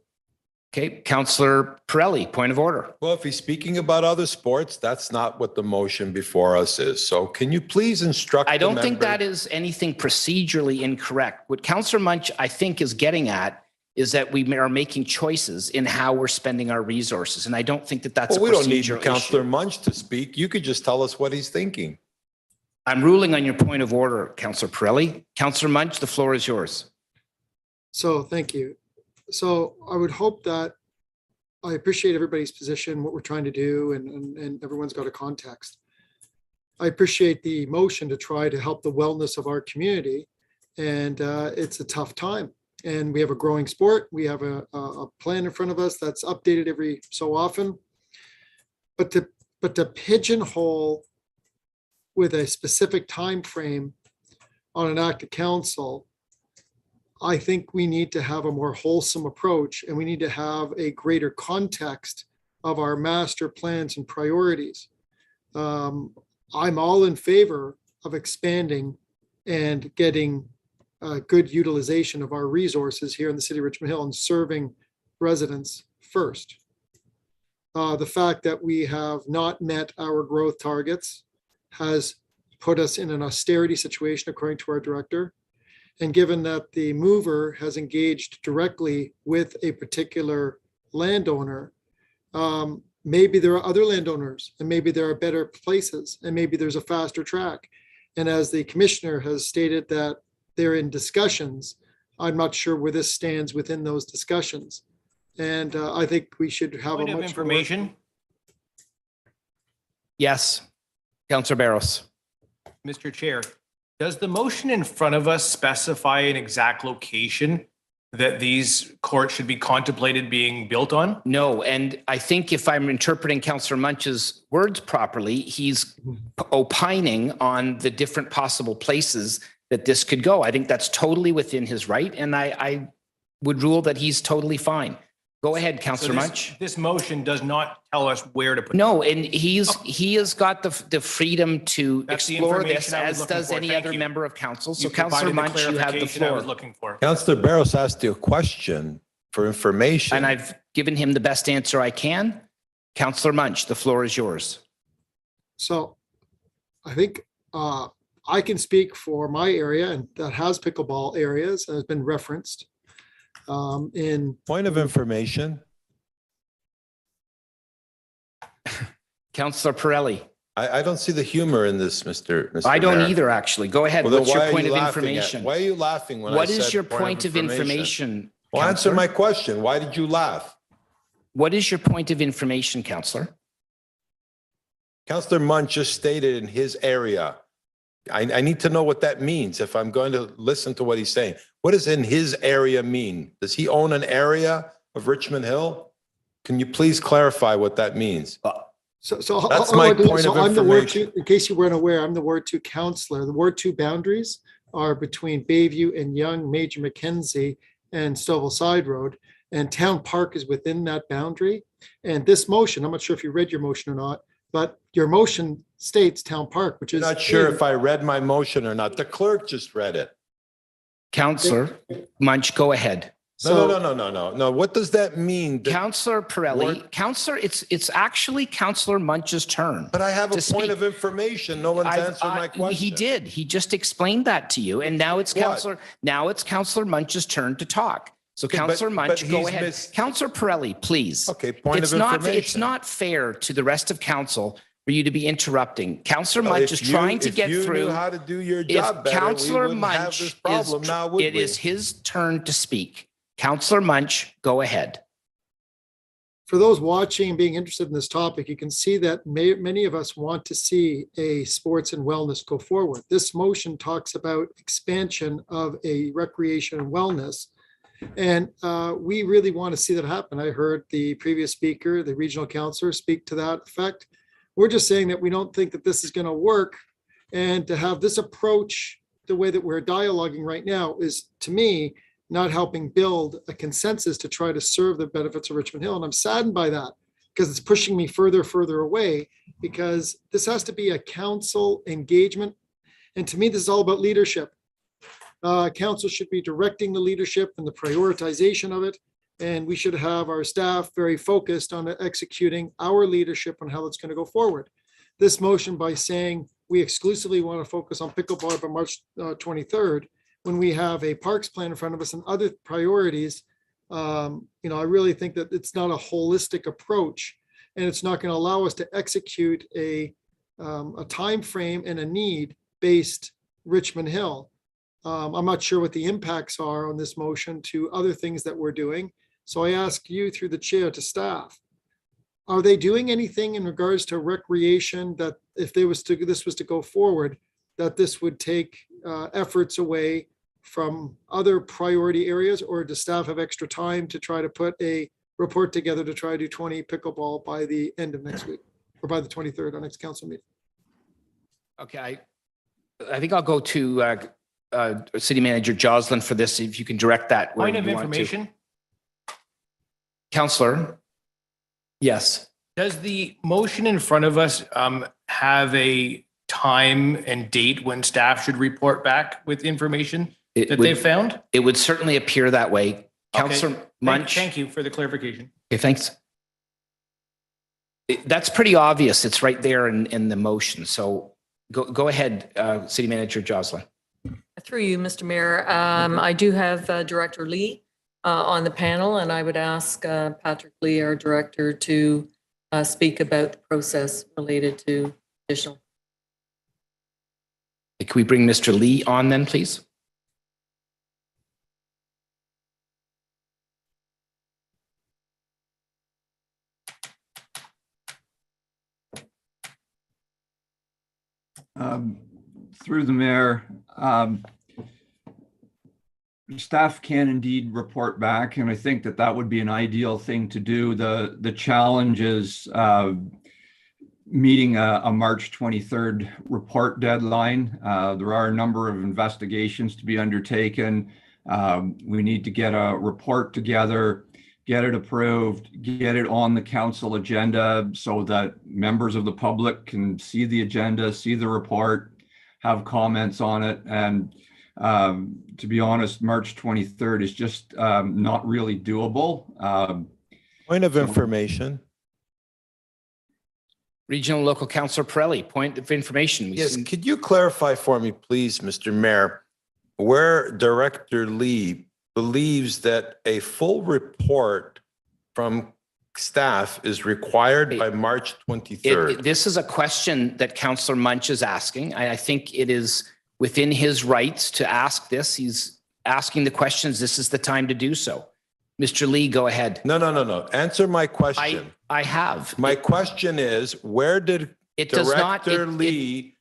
Okay, Councillor Pirelli, point of order. Well, if he's speaking about other sports, that's not what the motion before us is. So can you please instruct I the don't think member- that is anything procedurally incorrect. What Councillor Munch, I think, is getting at is that we are making choices in how we're spending our resources. And I don't think that that's Well, we a don't need procedural Councillor issue. Munch to speak. You could just tell us what he's thinking. I'm ruling on your point of order, Councillor Pirelli. Councillor Munch, the floor is yours. So thank you. So I would hope that I appreciate everybody's position, what we're trying to do, and everyone's got a context. I appreciate the motion to try to help the wellness of our community. And it's a tough time. And we have a growing sport. We have a plan in front of us that's updated every so often. But to pigeonhole with a specific time frame on an act of council, I think we need to have a more wholesome approach, and we need to have a greater context of our master plans and priorities. I'm all in favor of expanding and getting good utilization of our resources here in the city of Richmond Hill and serving residents first. The fact that we have not met our growth targets has put us in an austerity situation, according to our director. And given that the mover has engaged directly with a particular landowner, maybe there are other landowners, and maybe there are better places, and maybe there's a faster track. And as the commissioner has stated that they're in discussions, I'm not sure where this stands within those discussions. And I think we should have Point a of much information, Yes, Councillor Barrows. Mr. Chair. Does the motion in front of us specify an exact location that these courts should be contemplated being built on? No, and I think if I'm interpreting Councillor Munch's words properly, he's opining on the different possible places that this could go. I think that's totally within his right, and I would rule that he's totally fine. Go ahead, Councillor Munch. This motion does not tell us where to put. No, and he has got the freedom to That's the explore this, information I was as looking does for. any Thank other you. member of council. So You provided Councillor the Munch, you have the clarification I was floor. looking for. Councillor Barrows asked you a question for information. And I've given him the best answer I can. Councillor Munch, the floor is yours. So I think I can speak for my area, and that has pickleball areas, has been referenced in Point of information. Councillor Pirelli. I don't see the humor in this, Mr. I don't Mayor. either, actually. Go ahead. Well, then What's why your are point you of laughing at- information? Why are you laughing when I What said is your point of information? Well, answer Councillor? my question. Why did you laugh? What is your point of information, Councillor? Councillor Munch just stated in his area. I need to know what that means if I'm going to listen to what he's saying. What does in his area mean? Does he own an area of Richmond Hill? Can you please clarify what that means? So That's my point of I'm the Ward information. 2, in case you weren't aware, I'm the Ward 2 counselor. The Ward 2 boundaries are between Bayview and Young, Major Mackenzie, and Stovall Side Road. And Town Park is within that boundary. And this motion, I'm not sure if you read your motion or not, but your motion states Town Park, which I'm is. not sure if I read my motion or not. The clerk just read it. Councillor Munch, go ahead. No. What does that mean? Councillor Pirelli, What? Councillor, it's actually Councillor Munch's turn. But I have a to speak. point of information. No one's answered my question. He did. He just explained that to you. And now it's Councillor Munch's turn to talk. So Okay, Councillor Munch, but go he's ahead. missed- Councillor Pirelli, please. Okay, point It's of not, information. it's not fair to the rest of council for you to be interrupting. Councillor Well, Munch if is trying to if get you through. knew how to do your If job better, we Councillor wouldn't have Munch this problem now, would it we? is his turn to speak. Councillor Munch, go ahead. For those watching and being interested in this topic, you can see that many of us want to see a sports and wellness go forward. This motion talks about expansion of a recreation and wellness. And we really want to see that happen. I heard the previous speaker, the regional councillor, speak to that effect. We're just saying that we don't think that this is going to work. And to have this approach, the way that we're dialoguing right now, is, to me, not helping build a consensus to try to serve the benefits of Richmond Hill. And I'm saddened by that because it's pushing me further away, because this has to be a council engagement. And to me, this is all about leadership. Council should be directing the leadership and the prioritization of it. And we should have our staff very focused on executing our leadership on how it's going to go forward. This motion, by saying we exclusively want to focus on pickleball by March 23rd, when we have a parks plan in front of us and other priorities, I really think that it's not a holistic approach, and it's not going to allow us to execute a time frame and a need-based Richmond Hill. I'm not sure what the impacts are on this motion to other things that we're doing. So I ask you through the chair to staff, are they doing anything in regards to recreation that if this was to go forward, that this would take efforts away from other priority areas, or does staff have extra time to try to put a report together to try to do 20 pickleball by the end of next week, or by the 23rd, our next council meeting? Okay, I think I'll go to City Manager Jocelyn for this, if you can direct that. where Point of you want to. information, Councillor? Yes. does the motion in front of us have a time and date when staff should report back with information that they've found? It would certainly appear that way. Councillor Munch? Thank you for the clarification. Okay, thanks. That's pretty obvious. It's right there in the motion. So go ahead, City Manager Jocelyn. Through you, Mr. Mayor, I do have Director Lee on the panel, and I would ask Patrick Lee, our director, to speak about the process related to additional. Can we bring Mr. Lee on then, please? Through the mayor, staff can indeed report back, and I think that would be an ideal thing to do. The challenge is meeting a March 23rd report deadline. There are a number of investigations to be undertaken. We need to get a report together, get it approved, get it on the council agenda so that members of the public can see the agenda, see the report, have comments on it. And to be honest, March 23rd is just not really doable. Point of information. Regional Local Councillor Pirelli, point of information. Yes, could you clarify for me, please, Mr. Mayor, where Director Lee believes that a full report from staff is required by March 23rd? This is a question that Councillor Munch is asking. I think it is within his rights to ask this. He's asking the questions. This is the time to do so. Mr. Lee, go ahead. No. Answer my question. I have. My question is, where did Director Lee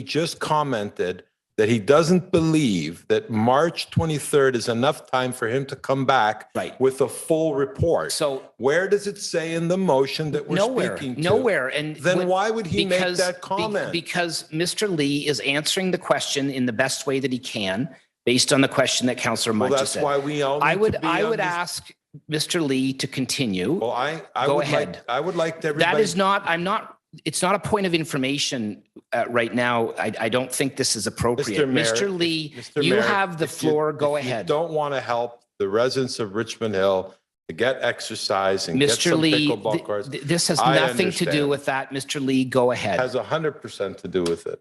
just commented that he doesn't believe that March 23rd is enough time for him to come back with a full report. So where does it say in the motion that we're speaking to? Nowhere. And then why would he make that comment? Because Mr. Lee is answering the question in the best way that he can, based on the question that Councillor Munch has said. Well, that's why we all need I would ask Mr. Lee to continue. Well, Go ahead. I would like everybody. That is not, I'm not it's not a point of information right now. I don't think this is appropriate. Mayor, Mr. Lee, Mr. you Mayor, have the if you- floor. Go if you ahead. don't want to help the residents of Richmond Hill to get exercise and get Mr. some Lee, pickleball courts, this has I nothing to do understand. with that. Mr. Lee, go ahead. has 100% to do with it.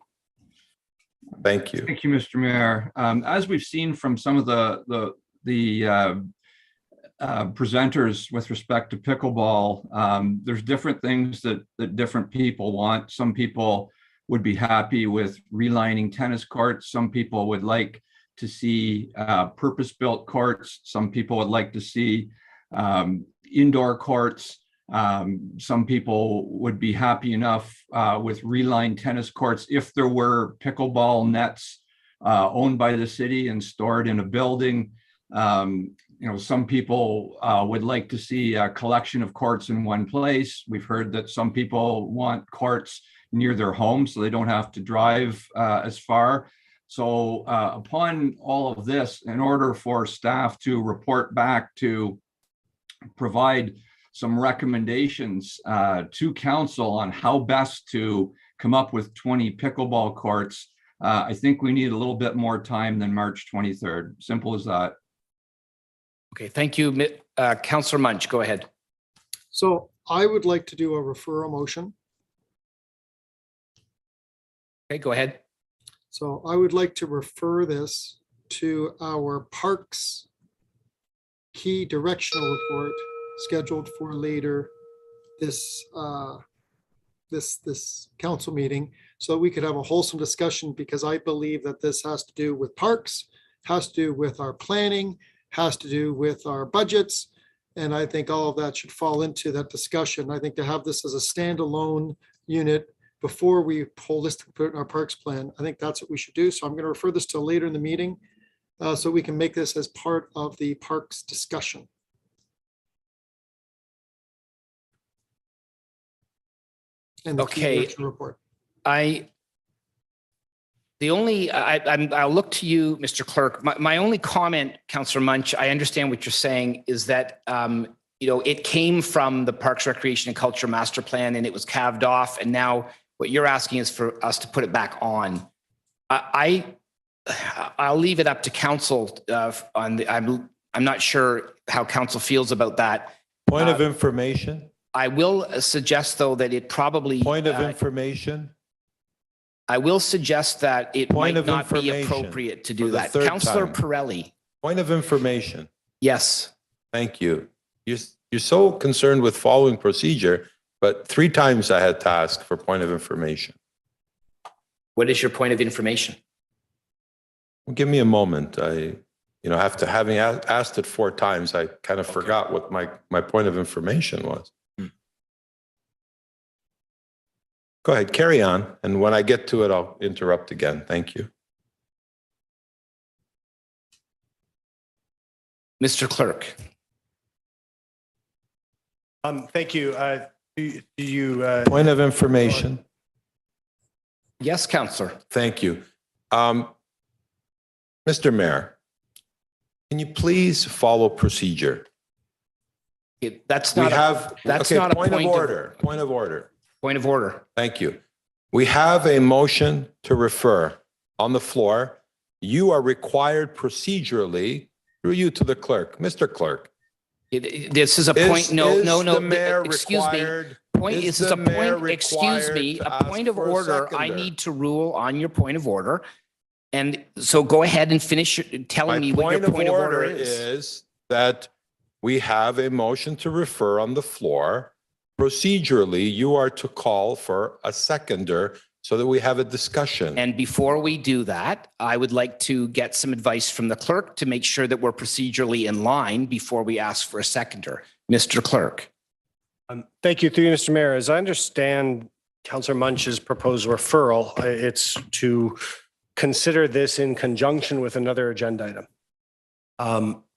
Thank you. Thank you, Mr. Mayor. As we've seen from some of the presenters with respect to pickleball, there's different things that different people want. Some people would be happy with relining tennis courts. Some people would like to see purpose-built courts. Some people would like to see indoor courts. Some people would be happy enough with relined tennis courts if there were pickleball nets owned by the city and stored in a building. Some people would like to see a collection of courts in one place. We've heard that some people want courts near their home so they don't have to drive as far. So upon all of this, in order for staff to report back to provide some recommendations to council on how best to come up with 20 pickleball courts, I think we need a little bit more time than March 23rd. Simple as that. Okay, thank you. Councillor Munch, go ahead. So I would like to do a referral motion. Okay, go ahead. So I would like to refer this to our Parks Key Directional Report scheduled for later this council meeting, so we could have a wholesome discussion, because I believe that this has to do with parks, has to do with our planning, has to do with our budgets. And I think all of that should fall into that discussion. I think to have this as a standalone unit before we holistically put it in our parks plan, I think that's what we should do. So I'm going to refer this to later in the meeting so we can make this as part of the parks discussion. And the key Okay. direction report. I'll look to you, Mr. Clerk. My only comment, Councillor Munch, I understand what you're saying, is that it came from the Parks, Recreation and Culture Master Plan, and it was calved off, and now what you're asking is for us to put it back on. I'll leave it up to council. I'm not sure how council feels about that. Point of information. I will suggest, though, that it probably. Point of information. I will suggest that it Point might of not be information appropriate to for do the that. third Councillor time. Pirelli. Point of information. Yes. Thank you. You're so concerned with following procedure, but 3 times I had to ask for point of information. What is your point of information? Well, give me a moment. After having asked it 4 times, I kind of forgot what my point of information was. Go ahead, carry on. And when I get to it, I'll interrupt again. Thank you. Mr. Clerk. Thank you. Point of information. Yes, Councillor. Thank you. Mr. Mayor, can you please follow procedure? That's not a point of order. Point of order. Point of order. Thank you. We have a motion to refer on the floor. You are required procedurally through you to the clerk. Mr. Clerk. This is a point. No. Excuse me. This is a point. Excuse me. A point of order. I need to rule on your point of order. And so go ahead and finish telling me what your point of order is that we have a motion to refer on the floor. Procedurally, you are to call for a seconder so that we have a discussion. And before we do that, I would like to get some advice from the clerk to make sure that we're procedurally in line before we ask for a seconder. Mr. Clerk. Thank you, through you, Mr. Mayor. As I understand Councillor Munch's proposed referral, it's to consider this in conjunction with another agenda item.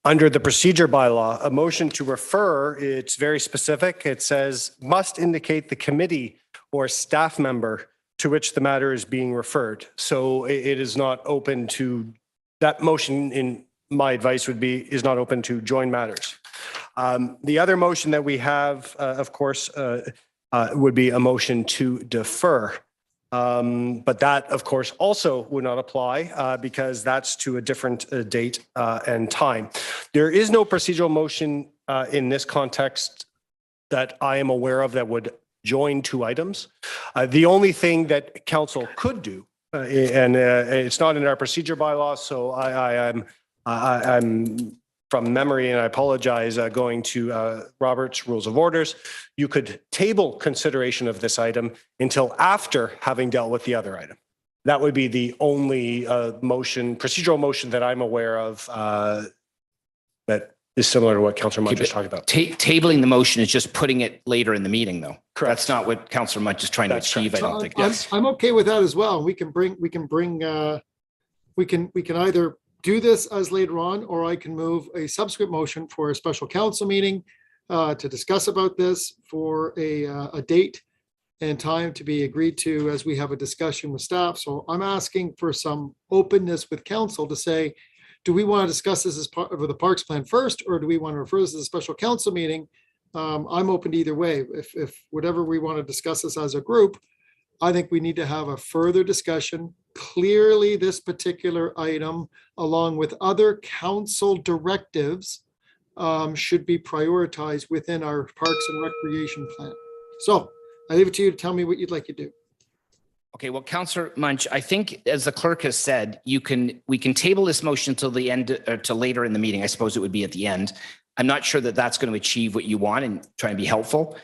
Under the procedure bylaw, a motion to refer, it's very specific. It says must indicate the committee or staff member to which the matter is being referred. So it is not open to, that motion, in my advice would be, is not open to joint matters. The other motion that we have, of course, would be a motion to defer. But that, of course, also would not apply because that's to a different date and time. There is no procedural motion in this context that I am aware of that would join two items. The only thing that council could do, and it's not in our procedure bylaw, so I'm from memory, and I apologize, going to Robert's Rules of Orders, you could table consideration of this item until after having dealt with the other item. That would be the only procedural motion that I'm aware of that is similar to what Councillor Munch is talking about. Tabling the motion is just putting it later in the meeting, though. Correct. That's not what Councillor Munch is trying to achieve, I don't think. I'm okay with that as well. We can either do this as later on, or I can move a subsequent motion for a special council meeting to discuss about this for a date and time to be agreed to as we have a discussion with staff. So I'm asking for some openness with council to say, do we want to discuss this as part of the parks plan first, or do we want to refer this as a special council meeting? I'm open to either way. If whatever we want to discuss this as a group, I think we need to have a further discussion. Clearly, this particular item, along with other council directives, should be prioritized within our Parks and Recreation plan. So I leave it to you to tell me what you'd like to do. Okay, well, Councillor Munch, I think as the clerk has said, we can table this motion till the end, or till later in the meeting. I suppose it would be at the end. I'm not sure that that's going to achieve what you want and try and be helpful.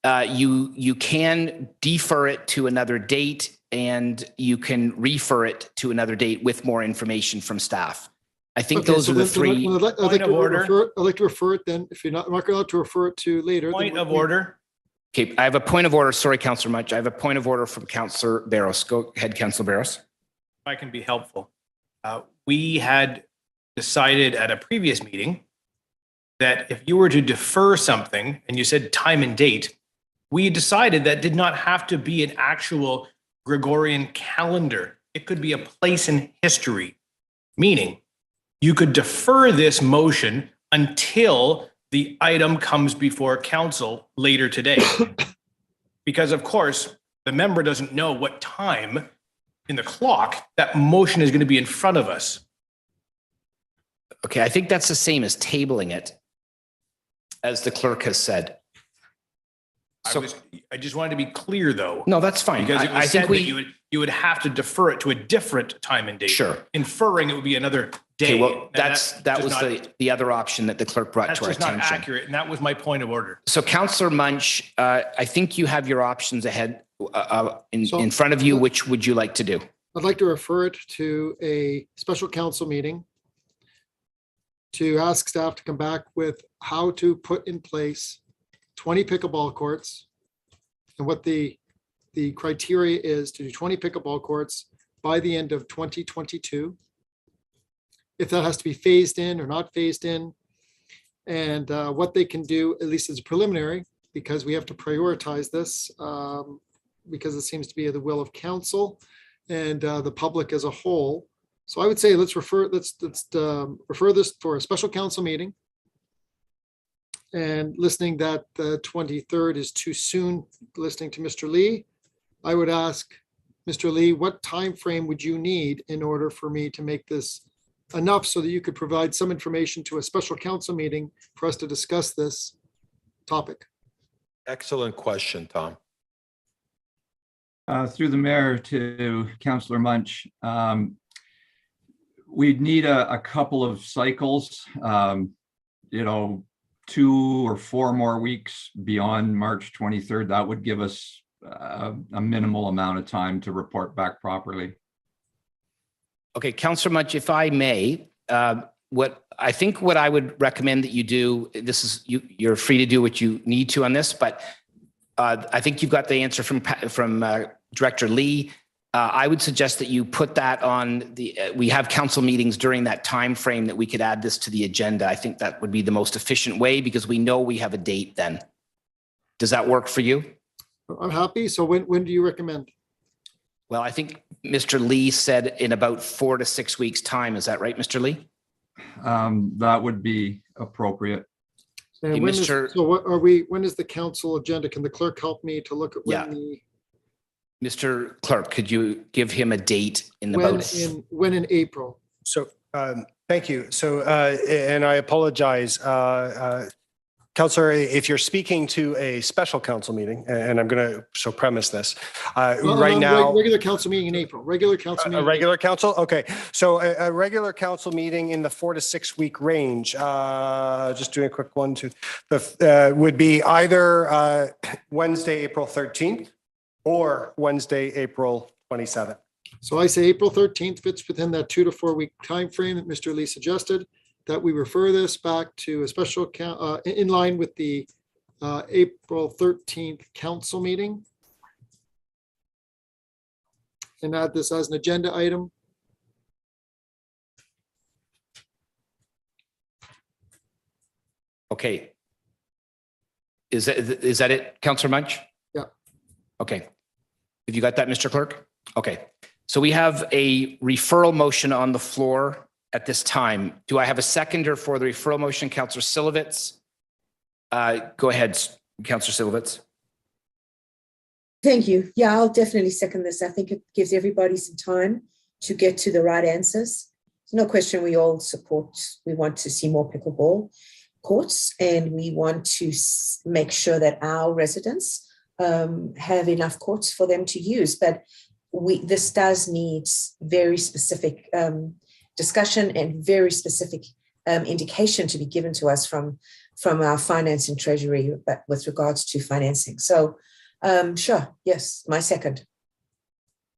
You can defer it to another date, and you can refer it to another date with more information from staff. I think Okay, those so are the then- three. I'd like to refer it then, if you're not allowed to refer it to later. Point of order. Okay, I have a point of order. Sorry, Councillor Munch. I have a point of order from Councillor Barros. Go ahead, Councillor Barros. If I can be helpful. We had decided at a previous meeting that if you were to defer something and you said time and date, we decided that did not have to be an actual Gregorian calendar. It could be a place in history, meaning you could defer this motion until the item comes before council later today. Because of course, the member doesn't know what time in the clock that motion is going to be in front of us. Okay, I think that's the same as tabling it, as the clerk has said. So I just wanted to be clear though. no, that's fine. Because it was I said think that you would have to defer it to a different time and date. Sure. Inferring it would be another day. Okay, well, And that just was not- the other option that the clerk brought That's to our just not attention. accurate, and that was my point of order. So Councillor Munch, I think you have your options ahead So- in front of you. Which would you like to do? I'd like to refer it to a special council meeting to ask staff to come back with how to put in place 20 pickleball courts and what the criteria is to do 20 pickleball courts by the end of 2022. If that has to be phased in or not phased in, and what they can do, at least as a preliminary, because we have to prioritize this, because it seems to be the will of council and the public as a whole. So I would say let's refer this for a special council meeting. And listening that the 23rd is too soon, listening to Mr. Lee, I would ask Mr. Lee, what time frame would you need in order for me to make this enough so that you could provide some information to a special council meeting for us to discuss this topic? Excellent question, Tom. Through the mayor to Councillor Munch, we'd need a couple of cycles, 2 or 4 more weeks beyond March 23rd. That would give us a minimal amount of time to report back properly. Okay, Councillor Munch, if I may, what I would recommend that you do, this is you're free to do what you need to on this, but I think you've got the answer from Director Lee. I would suggest that you put that on we have council meetings during that time frame that we could add this to the agenda. I think that would be the most efficient way because we know we have a date then. Does that work for you? I'm happy. So when do you recommend? Well, I think Mr. Lee said in about 4 to 6 weeks' time. Is that right, Mr. Lee? That would be appropriate. And Hey, when is, Mr. so what are we, when is the council agenda? Can the clerk help me to look at Yeah. when the, Mr. Clerk, could you give him a date in when about? in April? So, thank you. So, and I apologize, Councillor, if you're speaking to a special council meeting, and I'm going to so premise this, right now. Regular council meeting in April, regular council A meeting. regular council? Okay. So a regular council meeting in the 4 to 6 week range, just doing a quick one, two, would be either Wednesday, April 13th or Wednesday, April 27th. So I say April 13th fits within that 2 to 4 week time frame that Mr. Lee suggested, that we refer this back to a special count in line with the April 13th council meeting. And add this as an agenda item. Okay. Is that it, Councillor Munch? Yeah. Okay. Have you got that, Mr. Clerk? Okay. So we have a referral motion on the floor at this time. Do I have a seconder for the referral motion? Councillor Silovitz? Go ahead, Councillor Silovitz. Thank you. Yeah, I'll definitely second this. I think it gives everybody some time to get to the right answers. There's no question we all support, we want to see more pickleball courts, and we want to make sure that our residents have enough courts for them to use. But this does need very specific discussion and very specific indication to be given to us from our finance and treasury with regards to financing. So sure, yes, my second.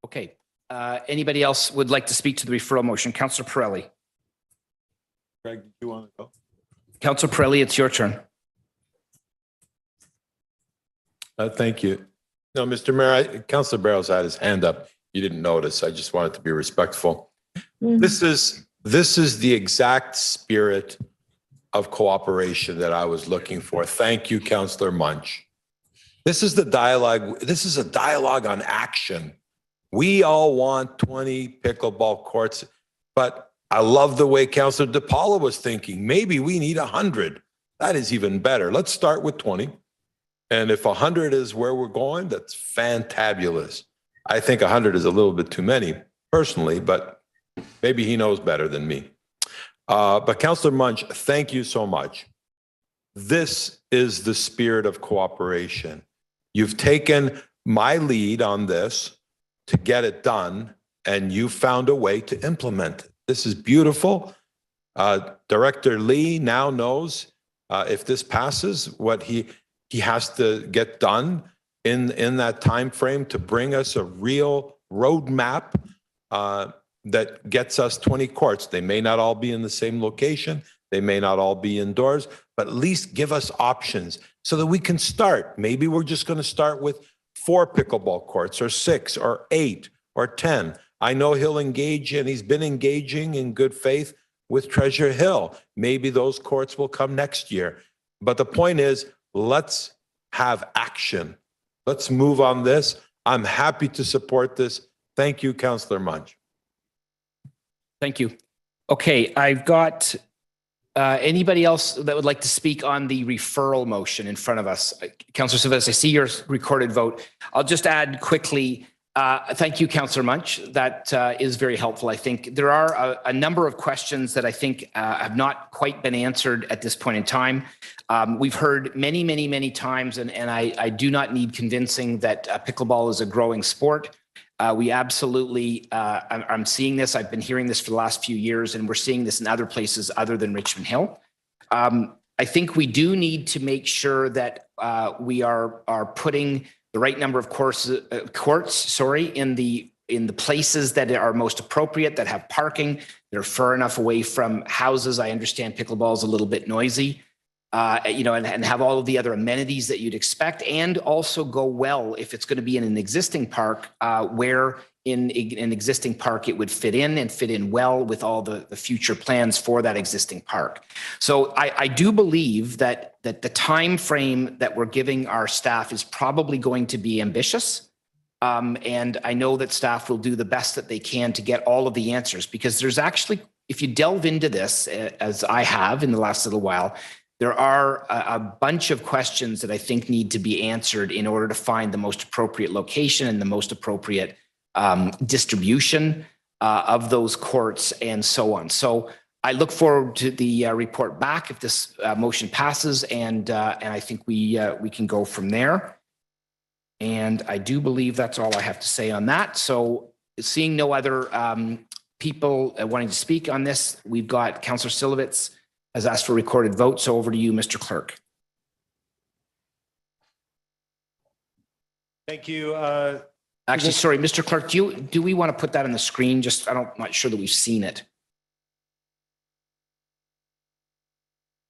Okay. Anybody else would like to speak to the referral motion? Councillor Pirelli. Greg, do you want to go? Councillor Pirelli, it's your turn. Thank you. No, Mr. Mayor, Councillor Barrows had his hand up. You didn't notice. I just wanted to be respectful. This is the exact spirit of cooperation that I was looking for. Thank you, Councillor Munch. This is the dialogue. This is a dialogue on action. We all want 20 pickleball courts, but I love the way Councillor DePaula was thinking. Maybe we need 100. That is even better. Let's start with 20. And if 100 is where we're going, that's fantabulous. I think 100 is a little bit too many personally, but maybe he knows better than me. But Councillor Munch, thank you so much. This is the spirit of cooperation. You've taken my lead on this to get it done, and you found a way to implement it. This is beautiful. Director Lee now knows if this passes what he has to get done in that time frame to bring us a real roadmap that gets us 20 courts. They may not all be in the same location. They may not all be indoors, but at least give us options so that we can start. Maybe we're just going to start with 4 pickleball courts or 6 or 8 or 10. I know he'll engage, and he's been engaging in good faith with Treasure Hill. Maybe those courts will come next year. But the point is, let's have action. Let's move on this. I'm happy to support this. Thank you, Councillor Munch. Thank you. Okay, I've got anybody else that would like to speak on the referral motion in front of us? Councillor Silvestre, I see your recorded vote. I'll just add quickly, thank you, Councillor Munch. That is very helpful. I think there are a number of questions that I think have not quite been answered at this point in time. We've heard many times, and I do not need convincing that pickleball is a growing sport. We absolutely, I'm seeing this. I've been hearing this for the last few years, and we're seeing this in other places other than Richmond Hill. I think we do need to make sure that we are putting the right number of courts, in the places that are most appropriate, that have parking, that are far enough away from houses. I understand pickleball is a little bit noisy. And have all of the other amenities that you'd expect, and also go well if it's going to be in an existing park, where in an existing park it would fit in well with all the future plans for that existing park. So I do believe that the time frame that we're giving our staff is probably going to be ambitious. And I know that staff will do the best that they can to get all of the answers, because there's actually, if you delve into this, as I have in the last little while, there are a bunch of questions that I think need to be answered in order to find the most appropriate location and the most appropriate distribution of those courts and so on. So I look forward to the report back if this motion passes, and I think we can go from there. And I do believe that's all I have to say on that. So seeing no other people wanting to speak on this, we've got Councillor Silovitz has asked for recorded vote. So over to you, Mr. Clerk. Thank you. Actually, sorry, Mr. Clerk, do we want to put that on the screen? Just, I'm not sure that we've seen it.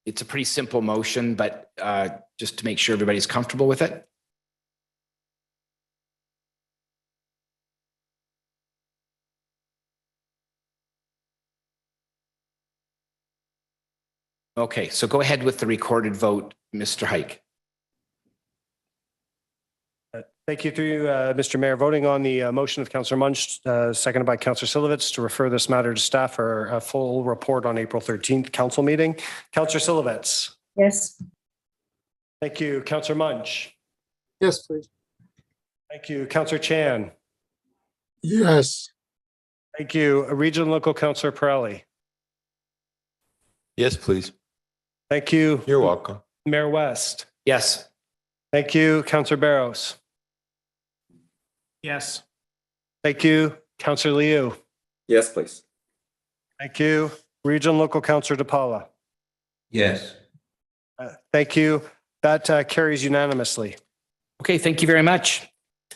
It's a pretty simple motion, but just to make sure everybody's comfortable with it. Okay, so go ahead with the recorded vote, Mr. Hike. Thank you through you, Mr. Mayor. Voting on the motion of Councillor Munch, seconded by Councillor Silovitz, to refer this matter to staff for a full report on April 13th council meeting. Councillor Silovitz. Yes. Thank you. Councillor Munch. Yes, please. Thank you. Councillor Chan. Yes. Thank you. Regional Local Councillor Pirelli. Yes, please. Thank you. You're welcome. Mayor West. Yes. Thank you. Councillor Barros. Yes. Thank you. Councillor Liu. Yes, please. Thank you. Regional Local Councillor DePaula. Yes. Thank you. That carries unanimously. Okay, thank you very much.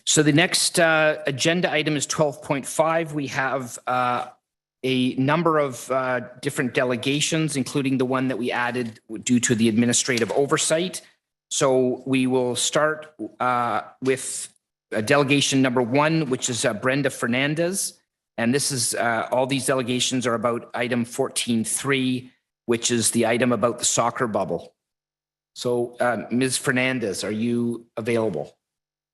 So the next agenda item is 12.5. We have a number of different delegations, including the one that we added due to the administrative oversight. So we will start with delegation number 1, which is Brenda Fernandez. And this is all these delegations are about item 14.3, which is the item about the soccer bubble. So Ms. Fernandez, are you available?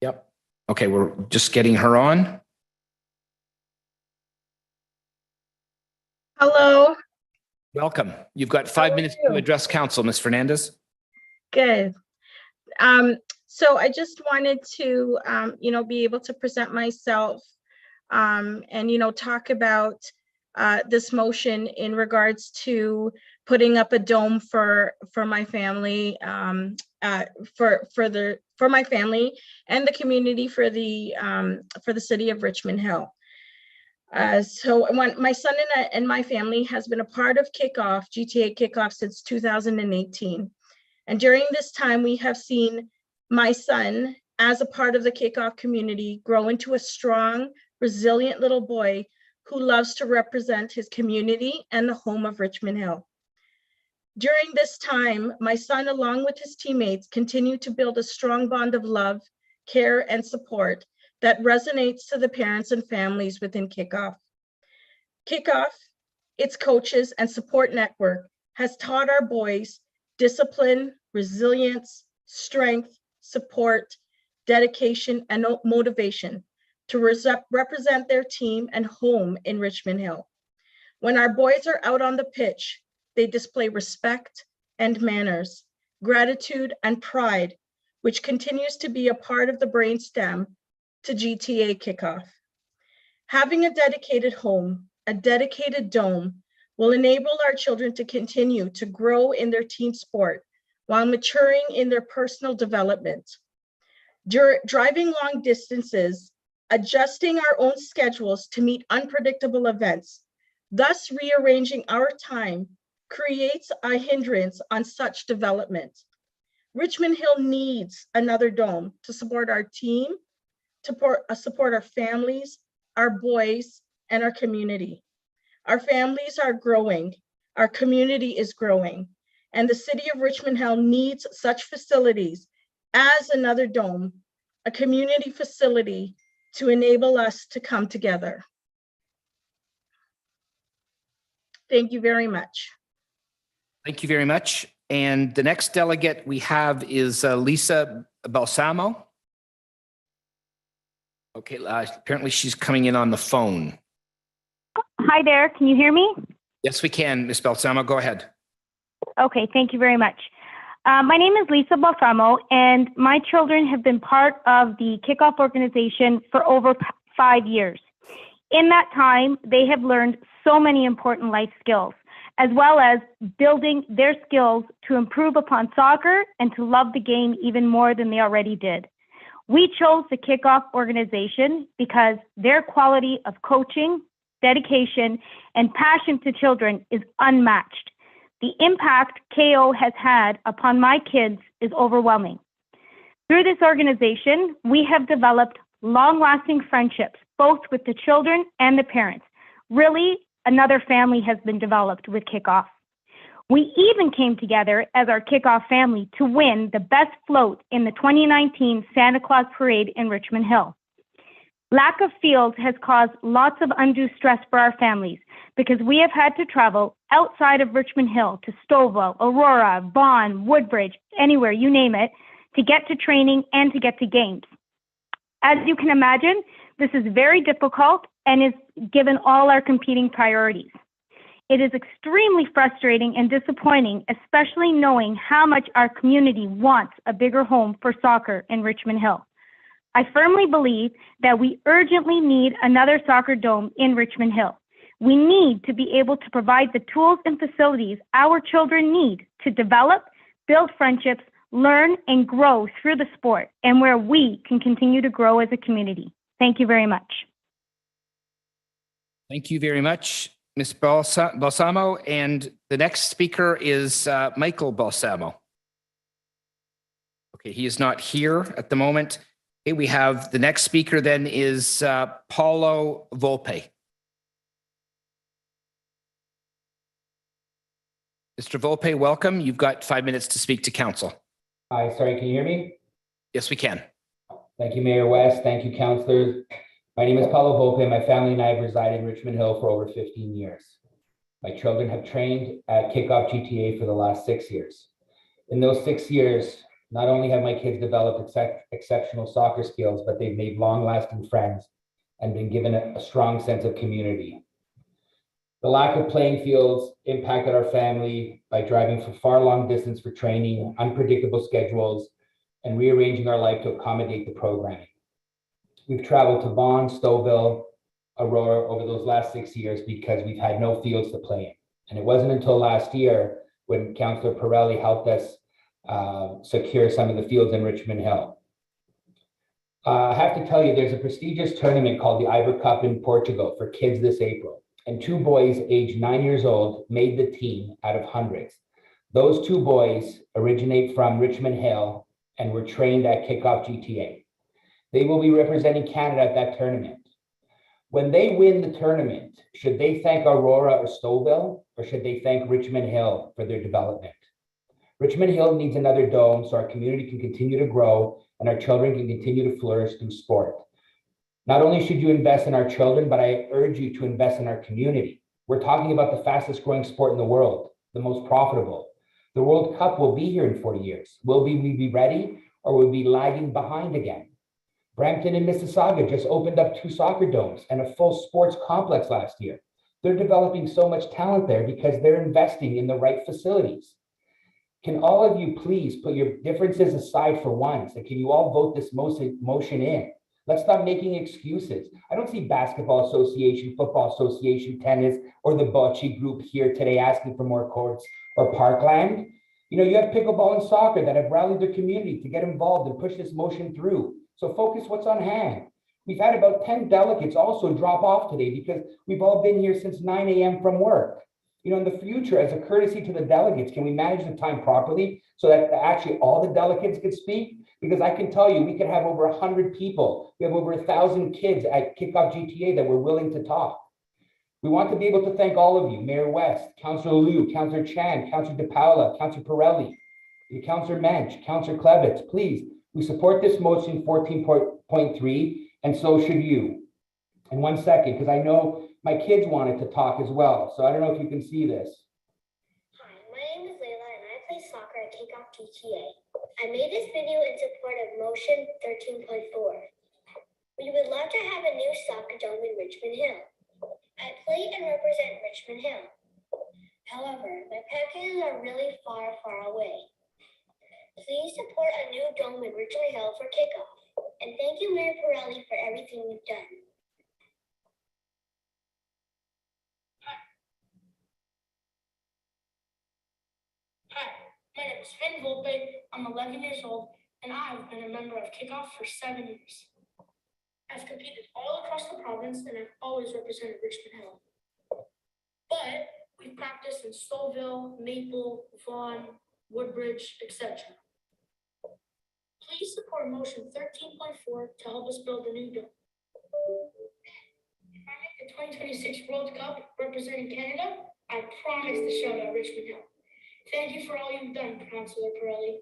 Yep. Okay, we're just getting her on. Hello. Welcome. You've got 5 minutes to address council, Ms. Fernandez. Good. So I just wanted to, be able to present myself and, talk about this motion in regards to putting up a dome for my family, for my family and the community for the city of Richmond Hill. So when my son and my family has been a part of GTA Kickoff since 2018. And during this time, we have seen my son, as a part of the Kickoff community, grow into a strong, resilient little boy who loves to represent his community and the home of Richmond Hill. During this time, my son, along with his teammates, continued to build a strong bond of love, care, and support that resonates to the parents and families within Kickoff. Kickoff, its coaches and support network, has taught our boys discipline, resilience, strength, support, dedication, and motivation to represent their team and home in Richmond Hill. When our boys are out on the pitch, they display respect and manners, gratitude and pride, which continues to be a part of the brainstem to GTA Kickoff. Having a dedicated home, a dedicated dome, will enable our children to continue to grow in their team sport while maturing in their personal development. Driving long distances, adjusting our own schedules to meet unpredictable events, thus rearranging our time, creates a hindrance on such development. Richmond Hill needs another dome to support our team, to support our families, our boys, and our community. Our families are growing, our community is growing, and the city of Richmond Hill needs such facilities as another dome, a community facility to enable us to come together. Thank you very much. Thank you very much. And the next delegate we have is Lisa Balsamo. Okay, apparently she's coming in on the phone. Hi there, can you hear me? Yes, we can, Ms. Balsamo, go ahead. Okay, thank you very much. My name is Lisa Balsamo, and my children have been part of the Kickoff organization for over 5 years. In that time, they have learned so many important life skills, as well as building their skills to improve upon soccer and to love the game even more than they already did. We chose the Kickoff organization because their quality of coaching, dedication, and passion to children is unmatched. The impact KO has had upon my kids is overwhelming. Through this organization, we have developed long-lasting friendships, both with the children and the parents. Really, another family has been developed with Kickoff. We even came together as our Kickoff family to win the best float in the 2019 Santa Claus Parade in Richmond Hill. Lack of fields has caused lots of undue stress for our families because we have had to travel outside of Richmond Hill to Stouffville, Aurora, Vaughan, Woodbridge, anywhere, you name it, to get to training and to get to games. As you can imagine, this is very difficult and is given all our competing priorities. It is extremely frustrating and disappointing, especially knowing how much our community wants a bigger home for soccer in Richmond Hill. I firmly believe that we urgently need another soccer dome in Richmond Hill. We need to be able to provide the tools and facilities our children need to develop, build friendships, learn, and grow through the sport, and where we can continue to grow as a community. Thank you very much. Thank you very much, Ms. Balsamo. And the next speaker is Michael Balsamo. Okay, he is not here at the moment. Okay, we have the next speaker then is Paulo Volpe. Mr. Volpe, welcome. You've got 5 minutes to speak to council. Hi, sorry, can you hear me? Yes, we can. Thank you, Mayor West. Thank you, councillors. My name is Paulo Volpe. My family and I have resided in Richmond Hill for over 15 years. My children have trained at Kickoff GTA for the last 6 years. In those 6 years, not only have my kids developed exceptional soccer skills, but they've made long-lasting friends and been given a strong sense of community. The lack of playing fields impacted our family by driving for far long distance for training, unpredictable schedules, and rearranging our life to accommodate the programming. We've traveled to Vaughan, Stouffville, Aurora over those last 6 years because we've had no fields to play in. And it wasn't until last year when Councillor Pirelli helped us secure some of the fields in Richmond Hill. I have to tell you, there's a prestigious tournament called the Ivory Cup in Portugal for kids this April. And 2 boys aged 9 years old made the team out of hundreds. Those 2 boys originate from Richmond Hill and were trained at Kickoff GTA. They will be representing Canada at that tournament. When they win the tournament, should they thank Aurora or Stouffville, or should they thank Richmond Hill for their development? Richmond Hill needs another dome so our community can continue to grow and our children can continue to flourish through sport. Not only should you invest in our children, but I urge you to invest in our community. We're talking about the fastest growing sport in the world, the most profitable. The World Cup will be here in 40 years. Will we be ready, or will we be lagging behind again? Brampton and Mississauga just opened up 2 soccer domes and a full sports complex last year. They're developing so much talent there because they're investing in the right facilities. Can all of you please put your differences aside for once, and can you all vote this motion in? Let's stop making excuses. I don't see Basketball Association, Football Association, tennis, or the bocce group here today asking for more courts or parkland. You know, you have pickleball and soccer that have rallied their community to get involved and push this motion through. So focus what's on hand. We've had about 10 delegates also drop off today because we've all been here since 9 a.m. from work. You know, in the future, as a courtesy to the delegates, can we manage the time properly so that actually all the delegates could speak? Because I can tell you, we could have over 100 people. We have over 1,000 kids at Kickoff GTA that were willing to talk. We want to be able to thank all of you, Mayor West, Councillor Liu, Councillor Chan, Councillor DePaula, Councillor Pirelli, Councillor Mensch, Councillor Klevitz. Please, we support this motion 14.3, and so should you. And 1 second, because I know my kids wanted to talk as well. So I don't know if you can see this. Hi, my name is Layla and I play soccer at Kickoff GTA. I made this video in support of motion 13.4. We would love to have a new soccer dome in Richmond Hill. I play and represent Richmond Hill. However, my packages are really far away. Please support a new dome in Richmond Hill for kickoff. And thank you, Mayor Pirelli, for everything you've done. Hi, my name is Finn Volpe. I'm 11 years old, and I've been a member of Kickoff for 7 years. I've competed all across the province, and I've always represented Richmond Hill. But we've practiced in Stouffville, Maple, Vaughan, Woodbridge, etc. Please support motion 13.4 to help us build a new dome. If I make the 2026 World Cup representing Canada, I promise to shout out Richmond Hill. Thank you for all you've done, Councillor Pirelli.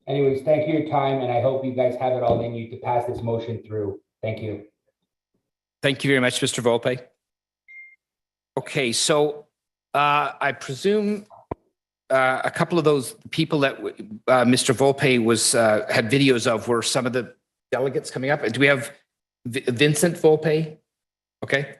Anyways, thank you for your time, and I hope you guys have it all in you to pass this motion through. Thank you. Thank you very much, Mr. Volpe. Okay, so I presume a couple of those people that Mr. Volpe was had videos of were some of the delegates coming up. Do we have Vincent Volpe? Okay.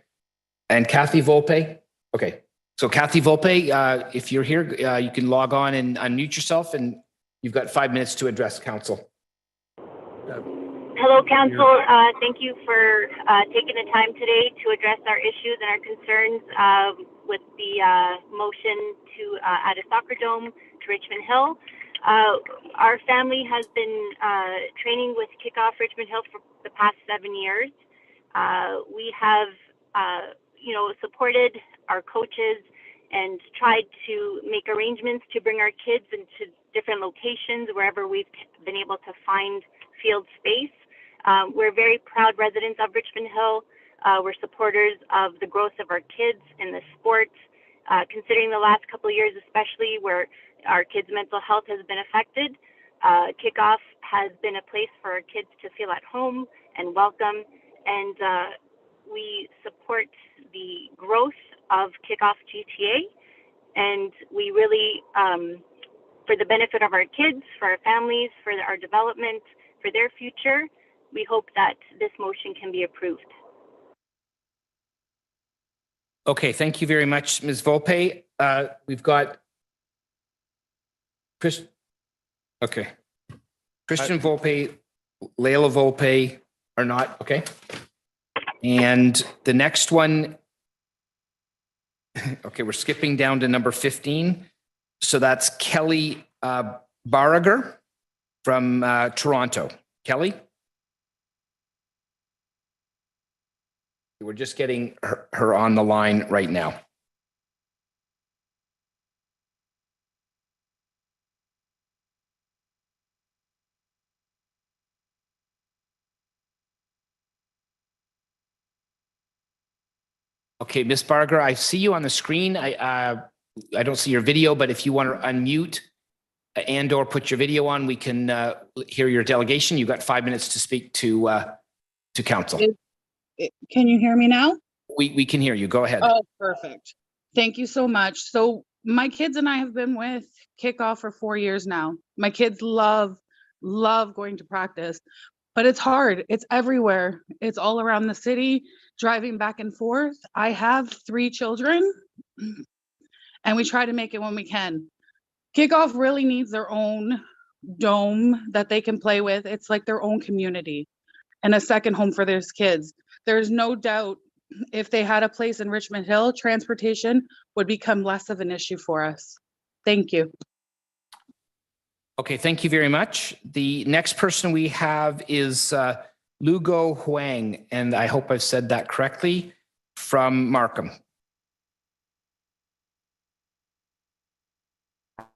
And Kathy Volpe? Okay. So Kathy Volpe, if you're here, you can log on and unmute yourself, and you've got 5 minutes to address council. Hello, Council. Thank you for taking the time today to address our issues and our concerns with the motion to add a soccer dome to Richmond Hill. Our family has been training with Kickoff Richmond Hill for the past 7 years. We have, supported our coaches and tried to make arrangements to bring our kids into different locations wherever we've been able to find field space. We're very proud residents of Richmond Hill. We're supporters of the growth of our kids in the sports, considering the last couple of years, especially where our kids' mental health has been affected. Kickoff has been a place for our kids to feel at home and welcome, and we support the growth of Kickoff GTA, and we really, for the benefit of our kids, for our families, for our development, for their future, we hope that this motion can be approved. Okay, thank you very much, Ms. Volpe. We've got Christian Volpe, Leila Volpe are not, okay. And the next one, okay, we're skipping down to number 15. So that's Kelly Barriger from Toronto. Kelly? We're just getting her on the line right now. Okay, Ms. Barger, I see you on the screen. I don't see your video, but if you want to unmute and or put your video on, we can hear your delegation. You've got 5 minutes to speak to council. Can you hear me now? We can hear you. Go ahead. Oh, perfect. Thank you so much. So my kids and I have been with Kickoff for 4 years now. My kids love going to practice, but it's hard. It's everywhere. It's all around the city, driving back and forth. I have 3 children and we try to make it when we can. Kickoff really needs their own dome that they can play with. It's like their own community and a second home for their kids. There's no doubt if they had a place in Richmond Hill, transportation would become less of an issue for us. Thank you. Okay, thank you very much. The next person we have is Lugo Huang, and I hope I've said that correctly, from Markham.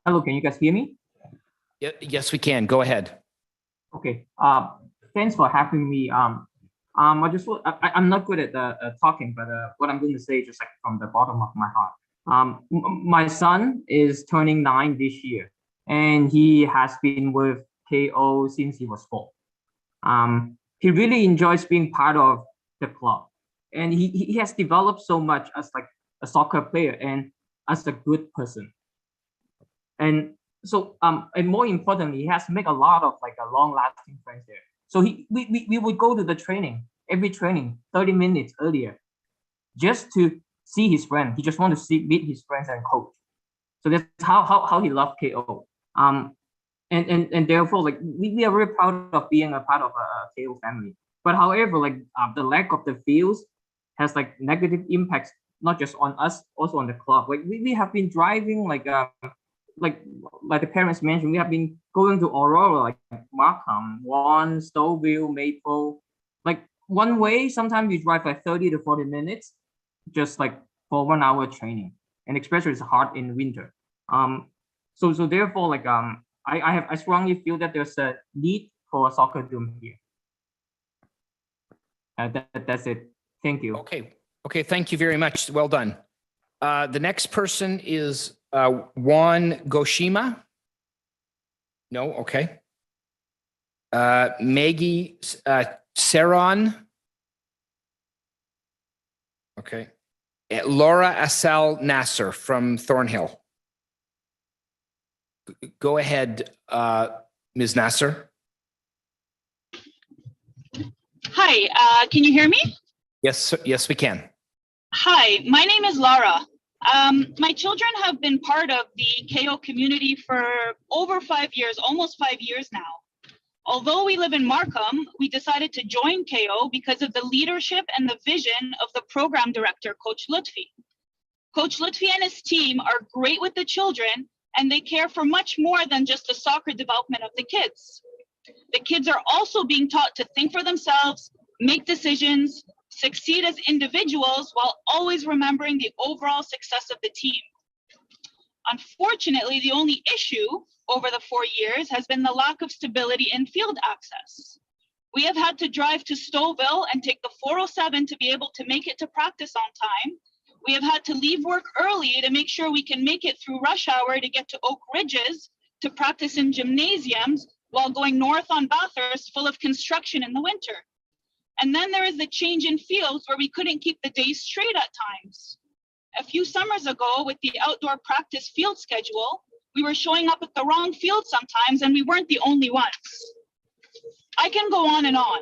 Hello, can you guys hear me? Yes, we can. Go ahead. Okay. Thanks for having me. I'm not good at talking, but what I'm going to say just like from the bottom of my heart. My son is turning 9 this year, and he has been with KO since he was 4. He really enjoys being part of the club, and he has developed so much as like a soccer player and as a good person. And so, and more importantly, he has made a lot of like a long-lasting friends there. So we would go to the training, every training, 30 minutes earlier, just to see his friend. He just want to meet his friends and coach. So that's how he loved KO. And therefore, like we are very proud of being a part of a KO family. But however, like the lack of the fields has like negative impacts, not just on us, also on the club. Like we have been driving like the parents mentioned, we have been going to Aurora, like Markham, Vaughan, Stouffville, Maple, like one way. Sometimes you drive like 30 to 40 minutes, just like for 1 hour training, and especially it's hard in winter. So therefore, like I strongly feel that there's a need for a soccer dome here. That's it. Thank you. Okay. Thank you very much. Well done. The next person is Juan Goshima. No. Okay. Maggie Saron. Okay. Laura Asal Nasser from Thornhill. Go ahead, Ms. Nasser. Hi, can you hear me? Yes, we can. Hi, my name is Laura. My children have been part of the KO community for over 5 years, almost 5 years now. Although we live in Markham, we decided to join KO because of the leadership and the vision of the program director, Coach Lutfi. Coach Lutfi and his team are great with the children, and they care for much more than just the soccer development of the kids. The kids are also being taught to think for themselves, make decisions, succeed as individuals while always remembering the overall success of the team. Unfortunately, the only issue over the 4 years has been the lack of stability in field access. We have had to drive to Stouffville and take the 407 to be able to make it to practice on time. We have had to leave work early to make sure we can make it through rush hour to get to Oak Ridges to practice in gymnasiums while going north on Bathurst full of construction in the winter. And then there is the change in fields where we couldn't keep the days straight at times. A few summers ago with the outdoor practice field schedule, we were showing up at the wrong field sometimes, and we weren't the only ones. I can go on and on,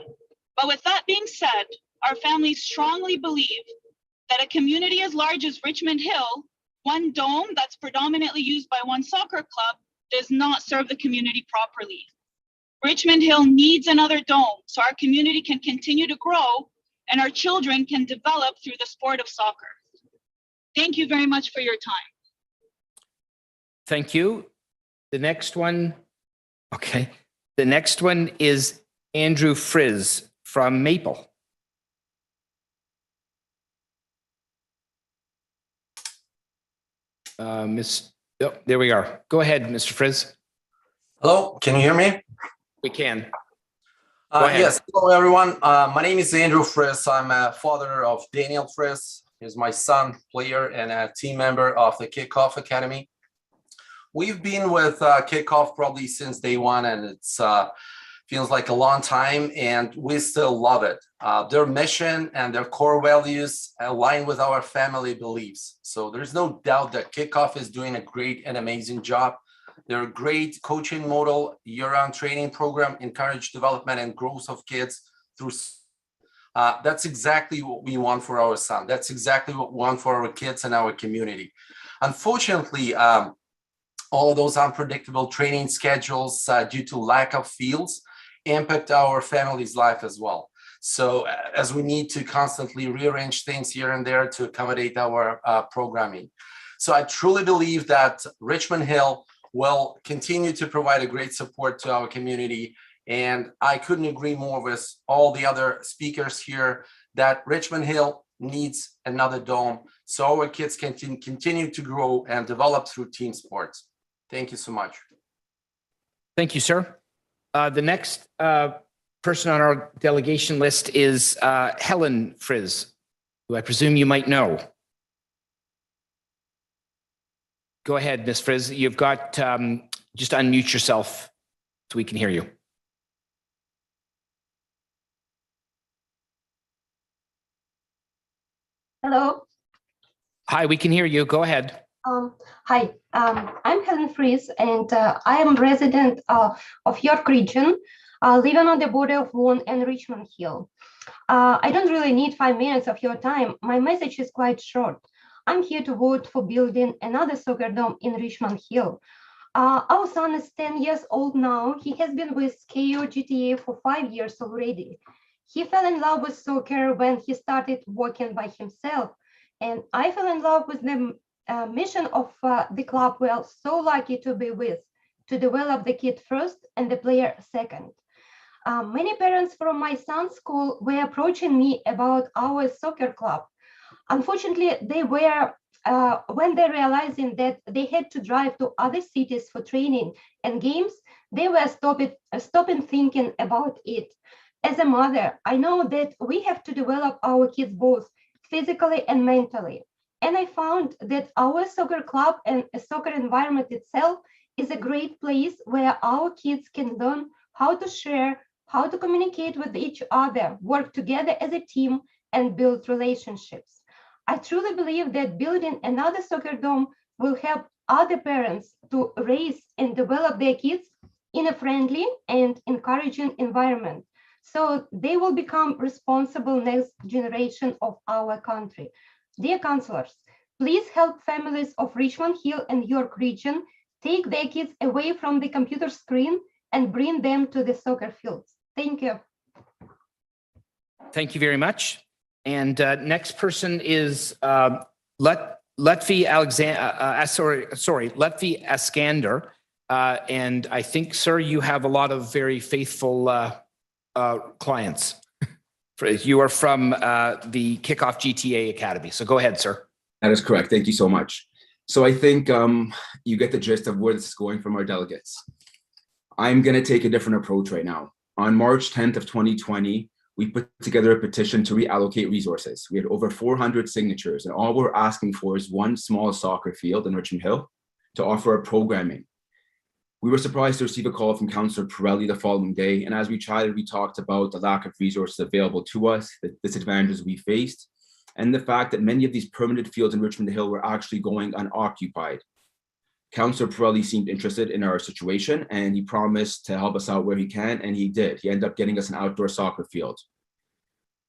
but with that being said, our family strongly believe that a community as large as Richmond Hill, one dome that's predominantly used by one soccer club, does not serve the community properly. Richmond Hill needs another dome so our community can continue to grow and our children can develop through the sport of soccer. Thank you very much for your time. Thank you. The next one. Okay. The next one is Andrew Frizz from Maple. There we are. Go ahead, Mr. Frizz. Hello, can you hear me? We can. Yes, hello everyone. My name is Andrew Frizz. I'm a father of Daniel Frizz. He's my son, player, and a team member of the Kickoff Academy. We've been with Kickoff probably since day one, and it's feels like a long time, and we still love it. Their mission and their core values align with our family beliefs. So there's no doubt that Kickoff is doing a great and amazing job. They're a great coaching model, year-round training program, encourage development and growth of kids through. That's exactly what we want for our son. That's exactly what we want for our kids and our community. Unfortunately, all of those unpredictable training schedules due to lack of fields impact our family's life as well. So as we need to constantly rearrange things here and there to accommodate our programming. So I truly believe that Richmond Hill will continue to provide a great support to our community. And I couldn't agree more with all the other speakers here that Richmond Hill needs another dome so our kids can continue to grow and develop through team sports. Thank you so much. Thank you, sir. The next person on our delegation list is Helen Frizz, who I presume you might know. Go ahead, Ms. Frizz. You've got, just unmute yourself so we can hear you. Hello. Hi, we can hear you. Go ahead. Hi, I'm Helen Frizz, and I am resident of York Region, living on the border of Vaughan and Richmond Hill. I don't really need 5 minutes of your time. My message is quite short. I'm here to vote for building another soccer dome in Richmond Hill. Our son is 10 years old now. He has been with KO GTA for 5 years already. He fell in love with soccer when he started working by himself. And I fell in love with the mission of the club we are so lucky to be with, to develop the kid first and the player second. Many parents from my son's school were approaching me about our soccer club. Unfortunately, they were, when they realizing that they had to drive to other cities for training and games, they were stopping thinking about it. As a mother, I know that we have to develop our kids both physically and mentally. And I found that our soccer club and a soccer environment itself is a great place where our kids can learn how to share, how to communicate with each other, work together as a team, and build relationships. I truly believe that building another soccer dome will help other parents to raise and develop their kids in a friendly and encouraging environment, so they will become responsible next generation of our country. Dear councillors, please help families of Richmond Hill and York region take their kids away from the computer screen and bring them to the soccer fields. Thank you. Thank you very much. And next person is Lutfi Askander. And I think, sir, you have a lot of very faithful clients. You are from the Kickoff GTA Academy. So go ahead, sir. That is correct. Thank you so much. So I think you get the gist of where this is going from our delegates. I'm going to take a different approach right now. On March 10th of 2020, we put together a petition to reallocate resources. We had over 400 signatures, and all we're asking for is one small soccer field in Richmond Hill to offer our programming. We were surprised to receive a call from Councillor Pirelli the following day, and as we chatted, we talked about the lack of resources available to us, the disadvantages we faced, and the fact that many of these permanent fields in Richmond Hill were actually going unoccupied. Councillor Pirelli seemed interested in our situation, and he promised to help us out where he can, and he did. He ended up getting us an outdoor soccer field.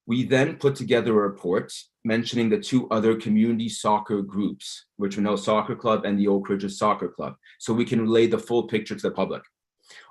We then put together a report mentioning the two other community soccer groups, Richmond Hill Soccer Club and the Oak Ridges Soccer Club, so we can relay the full picture to the public.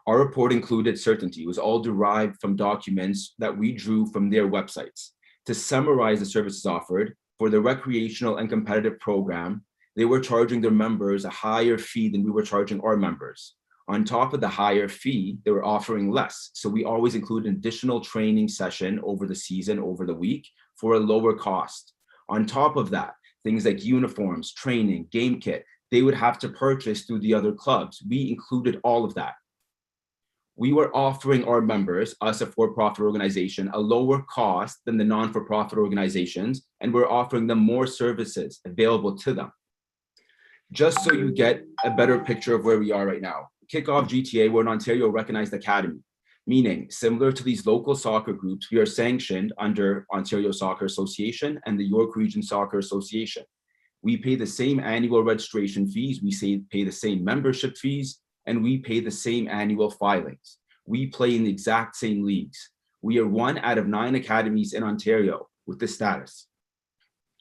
Our report included certainty. It was all derived from documents that we drew from their websites. To summarize the services offered, for the recreational and competitive program, they were charging their members a higher fee than we were charging our members. On top of the higher fee, they were offering less. So we always include an additional training session over the season, over the week, for a lower cost. On top of that, things like uniforms, training, game kit, they would have to purchase through the other clubs. We included all of that. We were offering our members, us a for-profit organization, a lower cost than the non-for-profit organizations, and we're offering them more services available to them. Just so you get a better picture of where we are right now. Kickoff GTA, we're an Ontario recognized academy, meaning similar to these local soccer groups, we are sanctioned under Ontario Soccer Association and the York Region Soccer Association. We pay the same annual registration fees, pay the same membership fees, and we pay the same annual filings. We play in the exact same leagues. We are 1 out of 9 academies in Ontario with this status.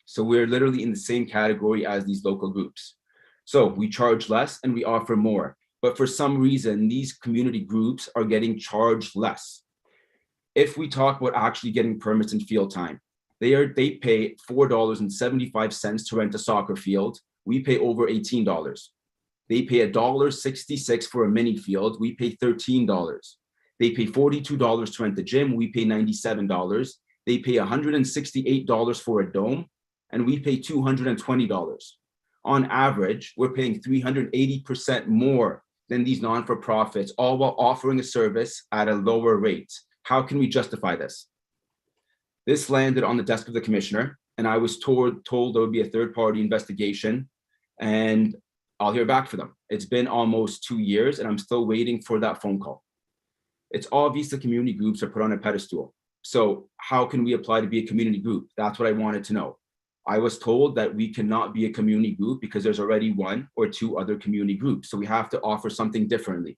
So we're literally in the same category as these local groups. So we charge less and we offer more. But for some reason, these community groups are getting charged less. If we talk about actually getting permits and field time, they pay $4.75 to rent a soccer field. We pay over $18. They pay $1.66 for a mini field. We pay $13. They pay $42 to rent the gym. We pay $97. They pay $168 for a dome, and we pay $220. On average, we're paying 380% more than these non-for-profits, all while offering a service at a lower rate. How can we justify this? This landed on the desk of the commissioner, and I was told there would be a third-party investigation, and I'll hear back from them. It's been almost 2 years, and I'm still waiting for that phone call. It's obvious the community groups are put on a pedestal. So how can we apply to be a community group? That's what I wanted to know. I was told that we cannot be a community group because there's already 1 or 2 other community groups. So we have to offer something differently.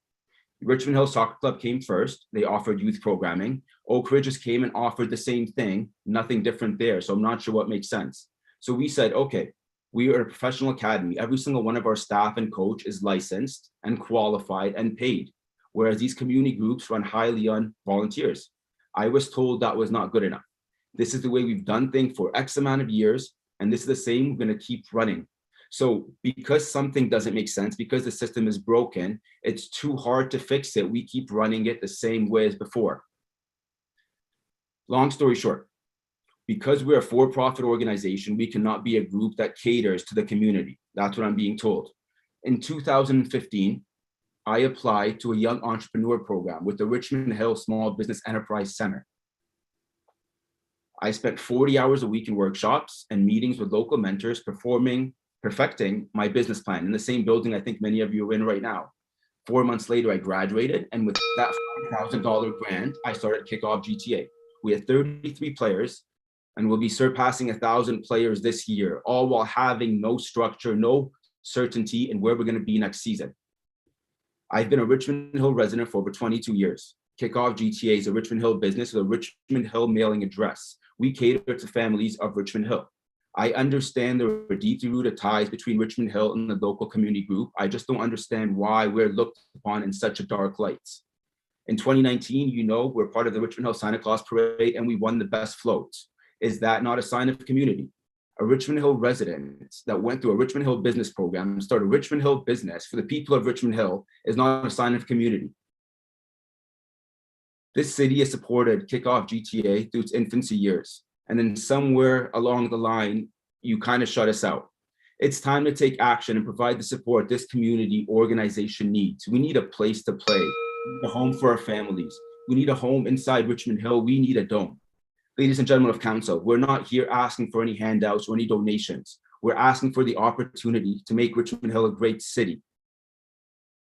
Richmond Hill Soccer Club came first. They offered youth programming. Oak Ridges came and offered the same thing, nothing different there. So I'm not sure what makes sense. So we said, okay, We are a professional academy. Every single one of our staff and coach is licensed and qualified and paid, whereas these community groups run highly on volunteers. I was told that was not good enough. This is the way we've done things for X amount of years, and this is the same we're going to keep running. So because something doesn't make sense, because the system is broken, it's too hard to fix it. We keep running it the same way as before. Long story short, because we're a for-profit organization, we cannot be a group that caters to the community. That's what I'm being told. In 2015, I applied to a young entrepreneur program with the Richmond Hill Small Business Enterprise Center. I spent 40 hours a week in workshops and meetings with local mentors, perfecting my business plan in the same building I think many of you are in right now. 4 months later, I graduated, and with that $5,000 grant, I started Kickoff GTA. We had 33 players, and we'll be surpassing 1,000 players this year, all while having no structure, no certainty in where we're going to be next season. I've been a Richmond Hill resident for over 22 years. Kickoff GTA is a Richmond Hill business with a Richmond Hill mailing address. We cater to families of Richmond Hill. I understand there are deeply rooted ties between Richmond Hill and the local community group. I just don't understand why we're looked upon in such a dark light. In 2019, you know, we're part of the Richmond Hill Santa Claus Parade and we won the best float. Is that not a sign of community? A Richmond Hill resident that went through a Richmond Hill business program, started a Richmond Hill business for the people of Richmond Hill is not a sign of community. This city has supported Kickoff GTA through its infancy years. And then somewhere along the line, you kind of shut us out. It's time to take action and provide the support this community organization needs. We need a place to play, a home for our families. We need a home inside Richmond Hill. We need a dome. Ladies and gentlemen of council, we're not here asking for any handouts or any donations. We're asking for the opportunity to make Richmond Hill a great city.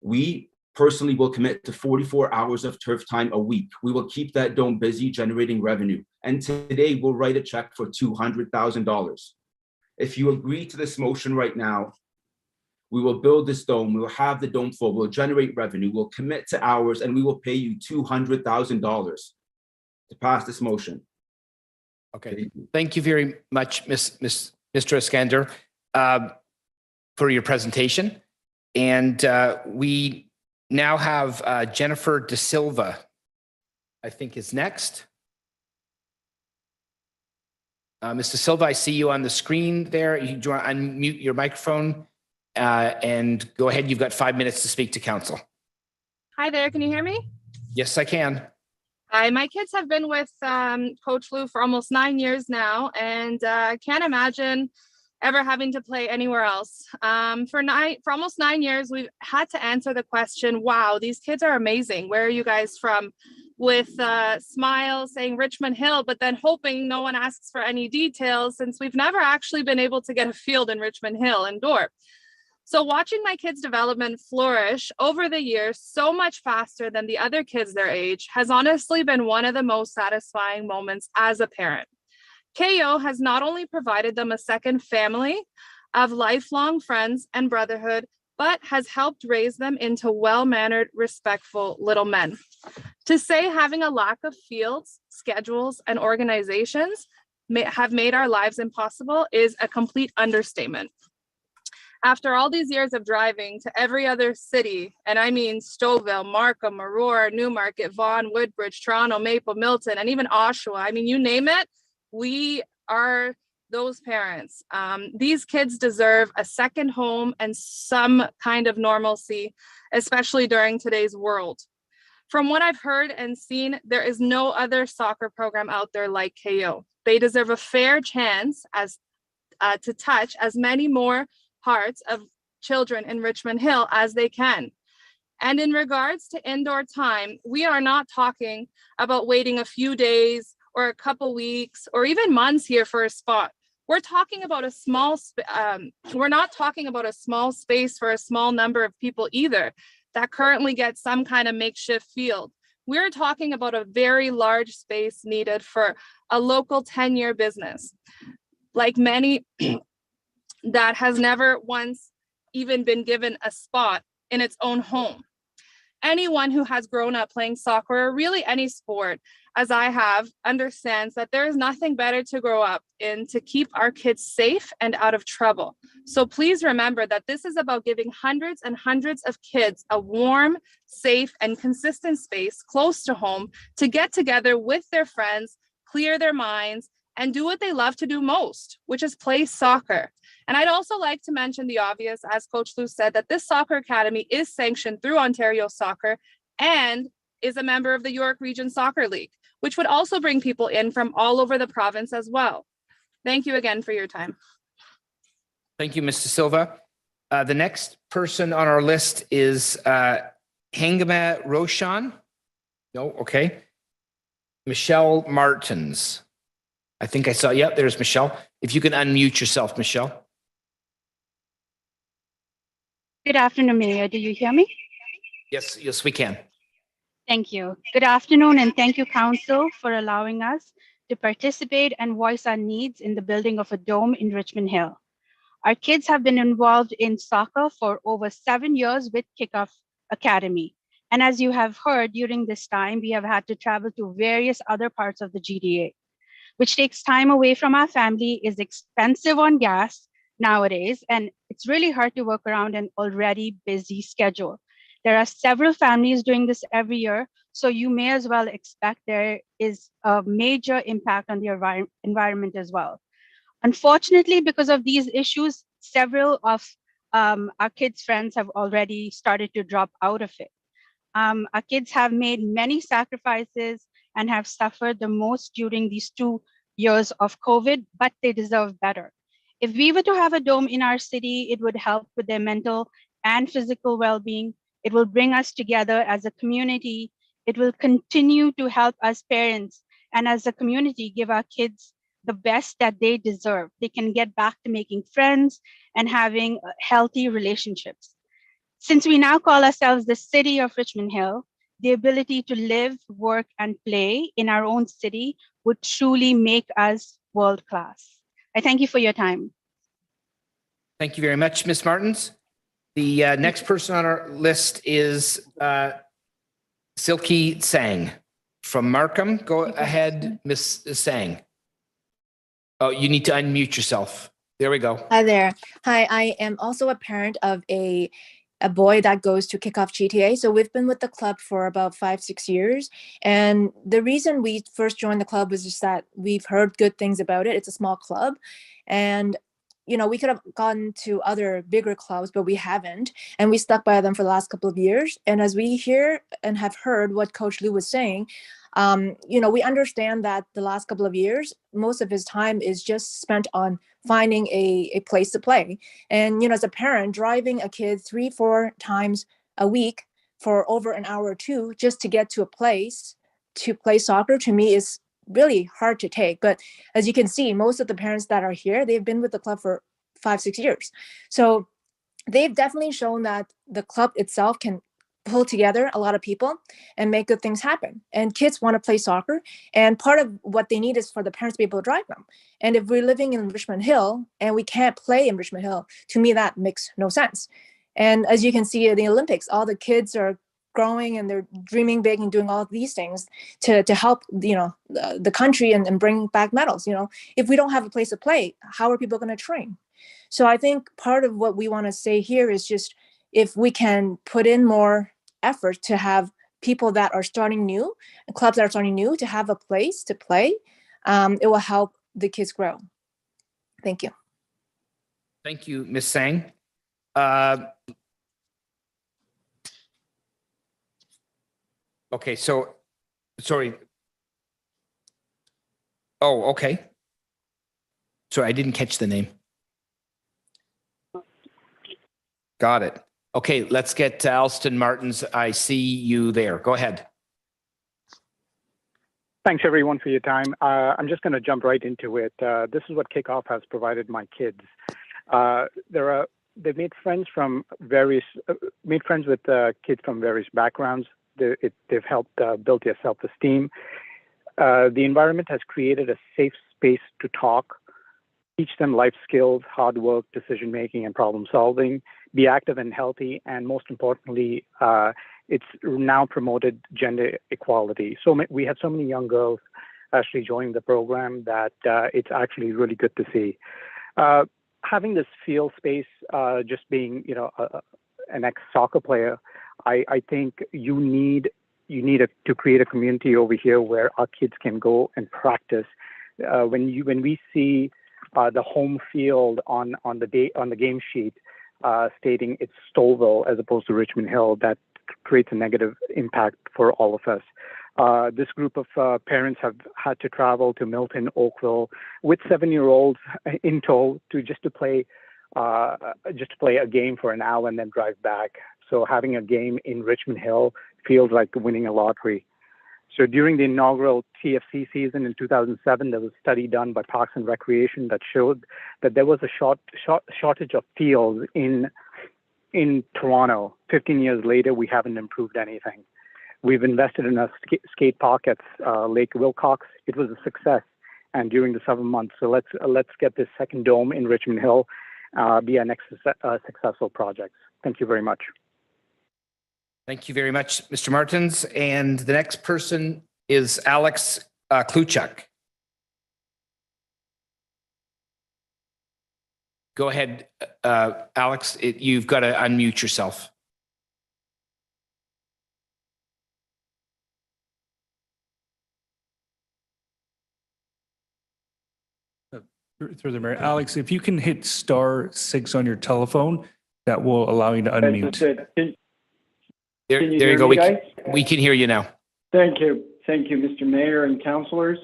We personally will commit to 44 hours of turf time a week. We will keep that dome busy generating revenue. And today we'll write a check for $200,000. If you agree to this motion right now, we will build this dome. We will have the dome full. We'll generate revenue. We'll commit to hours and we will pay you $200,000 to pass this motion. Okay. Thank you very much, Mr. Iskander, for your presentation. And we now have Jennifer De Silva, I think is next. Mr. Silva, I see you on the screen there. You do want to unmute your microphone and go ahead. You've got 5 minutes to speak to council. Hi there, can you hear me? Yes, I can. Hi, my kids have been with Coach Lou for almost 9 years now, and can't imagine ever having to play anywhere else. For almost 9 years, we've had to answer the question, wow, these kids are amazing. Where are you guys from? With smiles saying Richmond Hill, but then hoping no one asks for any details since we've never actually been able to get a field in Richmond Hill indoor. So watching my kids' development flourish over the years so much faster than the other kids their age has honestly been one of the most satisfying moments as a parent. KO has not only provided them a second family of lifelong friends and brotherhood, but has helped raise them into well-mannered, respectful little men. To say having a lack of fields, schedules, and organizations have made our lives impossible is a complete understatement. After all these years of driving to every other city, and I mean Stouffville, Markham, Aurora, Newmarket, Vaughan, Woodbridge, Toronto, Maple, Milton, and even Oshawa, I mean, you name it, we are those parents. These kids deserve a second home and some kind of normalcy, especially during today's world. From what I've heard and seen, there is no other soccer program out there like KO. They deserve a fair chance to touch as many more hearts of children in Richmond Hill as they can. And in regards to indoor time, we are not talking about waiting a few days or a couple weeks or even months here for a spot. We're talking about a small, we're not talking about a small space for a small number of people either that currently get some kind of makeshift field. We're talking about a very large space needed for a local 10-year business, like many that has never once even been given a spot in its own home. Anyone who has grown up playing soccer or really any sport, as I have, understands that there is nothing better to grow up in to keep our kids safe and out of trouble. So please remember that this is about giving hundreds and hundreds of kids a warm, safe, and consistent space close to home to get together with their friends, clear their minds, and do what they love to do most, which is play soccer. And I'd also like to mention the obvious, as Coach Lou said, that this soccer academy is sanctioned through Ontario Soccer and is a member of the York Region Soccer League, which would also bring people in from all over the province as well. Thank you again for your time. Thank you, Mr. Silva. The next person on our list is Hangama Roshan. No, okay. Michelle Martins. I think I saw, yep, there's Michelle. If you can unmute yourself, Michelle. Good afternoon, Mayor. Do you hear me? Yes, yes, we can. Thank you. Good afternoon, and thank you, Council, for allowing us to participate and voice our needs in the building of a dome in Richmond Hill. Our kids have been involved in soccer for over 7 years with Kickoff Academy. And as you have heard, during this time, we have had to travel to various other parts of the GTA, which takes time away from our family, is expensive on gas nowadays, and it's really hard to work around an already busy schedule. There are several families doing this every year, so you may as well expect there is a major impact on the environment as well. Unfortunately, because of these issues, several of our kids' friends have already started to drop out of it. Our kids have made many sacrifices and have suffered the most during these 2 years of COVID, but they deserve better. If we were to have a dome in our city, it would help with their mental and physical well-being. It will bring us together as a community. It will continue to help us parents and as a community give our kids the best that they deserve. They can get back to making friends and having healthy relationships. Since we now call ourselves the city of Richmond Hill, the ability to live, work, and play in our own city would truly make us world-class. I thank you for your time. Thank you very much, Ms. Martins. The next person on our list is Silky Sang from Markham. Go ahead, Ms. Sang. Oh, you need to unmute yourself. There we go. Hi there. Hi, I am also a parent of a boy that goes to Kickoff GTA. So we've been with the club for about 5-6 years. And the reason we first joined the club was just that we've heard good things about it. It's a small club. And, you know, we could have gone to other bigger clubs, but we haven't. And we stuck by them for the last couple of years. And as we hear and have heard what Coach Lou was saying, you know, we understand that the last couple of years, most of his time is just spent on finding a place to play. And, you know, as a parent, driving a kid 3-4 times a week for over an hour or two just to get to a place to play soccer, to me is really hard to take. But as you can see, most of the parents that are here, they've been with the club for 5-6 years. So they've definitely shown that the club itself can pull together a lot of people and make good things happen. And kids want to play soccer. And part of what they need is for the parents to be able to drive them. And if we're living in Richmond Hill and we can't play in Richmond Hill, to me, that makes no sense. And as you can see at the Olympics, all the kids are growing and they're dreaming big and doing all of these things to help, you know, the country and bring back medals. You know, if we don't have a place to play, how are people going to train? So I think part of what we want to say here is just, if we can put in more effort to have people that are starting new, clubs that are starting new, to have a place to play, it will help the kids grow. Thank you. Thank you, Ms. Sang. Okay, so, sorry. Oh, okay. Sorry, I didn't catch the name. Got it. Okay, let's get Alston Martins. I see you there. Go ahead. Thanks, everyone, for your time. I'm just going to jump right into it. This is what Kickoff has provided my kids. They've made friends from various, made friends with kids from various backgrounds. They've helped build their self-esteem. The environment has created a safe space to talk, teach them life skills, hard work, decision-making, and problem-solving, be active and healthy, and most importantly, it's now promoted gender equality. So we have so many young girls actually joining the program that it's actually really good to see. Having this field space, just being, an ex-soccer player, I think you need to create a community over here where our kids can go and practice. When we see the home field on the game sheet stating it's Stouffville as opposed to Richmond Hill, that creates a negative impact for all of us. This group of parents have had to travel to Milton, Oakville, with 7-year-olds in tow just to play a game for an hour and then drive back. So having a game in Richmond Hill feels like winning a lottery. So during the inaugural TFC season in 2007, there was a study done by Parks and Recreation that showed that there was a shortage of fields in Toronto. 15 years later, we haven't improved anything. We've invested in a skate park at Lake Wilcox. It was a success, and during the summer months. So let's get this second dome in Richmond Hill be our next successful project. Thank you very much. Thank you very much, Mr. Martins. And the next person is Alex Kluchuk. Go ahead, Alex. You've got to unmute yourself. Through the mayor, Alex, if you can hit *6 on your telephone, that will allow you to unmute. There you go. We can hear you now. Thank you. Thank you, Mr. Mayor and councilors.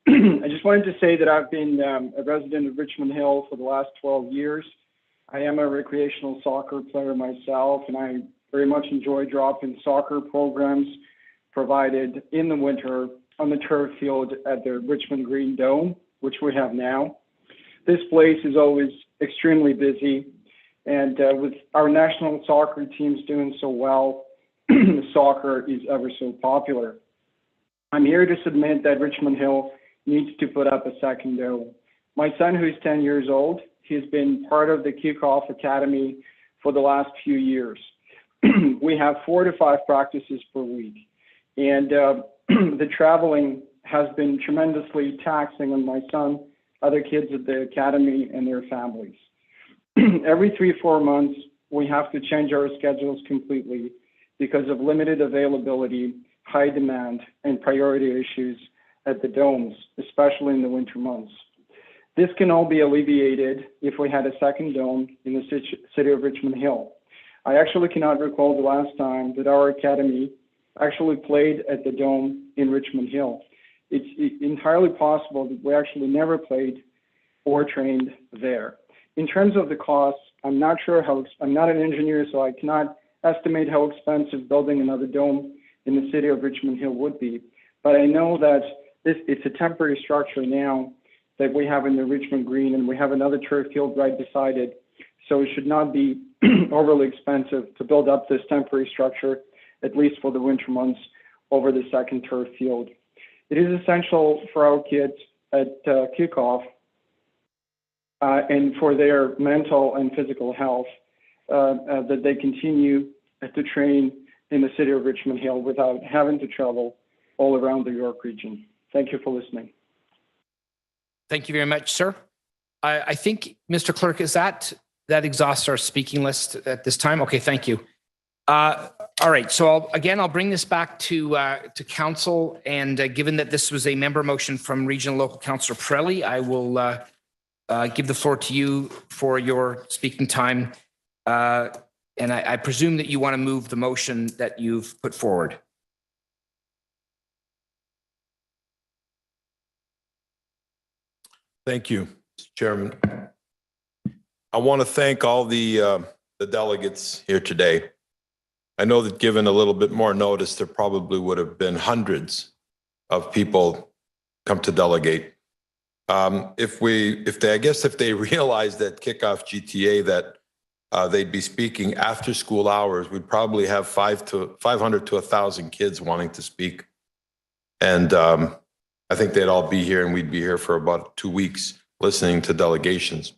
I just wanted to say that I've been a resident of Richmond Hill for the last 12 years. I am a recreational soccer player myself, and I very much enjoy drop-in soccer programs provided in the winter on the turf field at the Richmond Green Dome, which we have now. This place is always extremely busy, and with our national soccer teams doing so well, soccer is ever so popular. I'm here to submit that Richmond Hill needs to put up a second dome. My son, who's 10 years old, he's been part of the Kickoff Academy for the last few years. We have 4 to 5 practices per week, and the traveling has been tremendously taxing on my son, other kids at the academy, and their families. Every 3-4 months, we have to change our schedules completely because of limited availability, high demand, and priority issues at the domes, especially in the winter months. This can all be alleviated if we had a second dome in the city of Richmond Hill. I actually cannot recall the last time that our academy actually played at the dome in Richmond Hill. It's entirely possible that we actually never played or trained there. In terms of the costs, I'm not an engineer, so I cannot estimate how expensive building another dome in the city of Richmond Hill would be. But I know that it's a temporary structure now that we have in the Richmond Green, and we have another turf field right beside it. So it should not be overly expensive to build up this temporary structure, at least for the winter months, over the second turf field. It is essential for our kids at kickoff and for their mental and physical health that they continue to train in the city of Richmond Hill without having to travel all around the York region. Thank you for listening. Thank you very much, sir. I think, Mr. Clerk, is that exhausts our speaking list at this time? Okay, thank you. All right, so I'll bring this back to council, and given that this was a member motion from Regional Local Councillor Pirelli, I will give the floor to you for your speaking time. And I presume that you want to move the motion that you've put forward. Thank you, Mr. Chairman. I want to thank all the delegates here today. I know that given a little bit more notice, there probably would have been hundreds of people come to delegate. If they realized that Kickoff GTA that they'd be speaking after school hours, we'd probably have 500 to 1,000 kids wanting to speak. And I think they'd all be here, and we'd be here for about 2 weeks listening to delegations.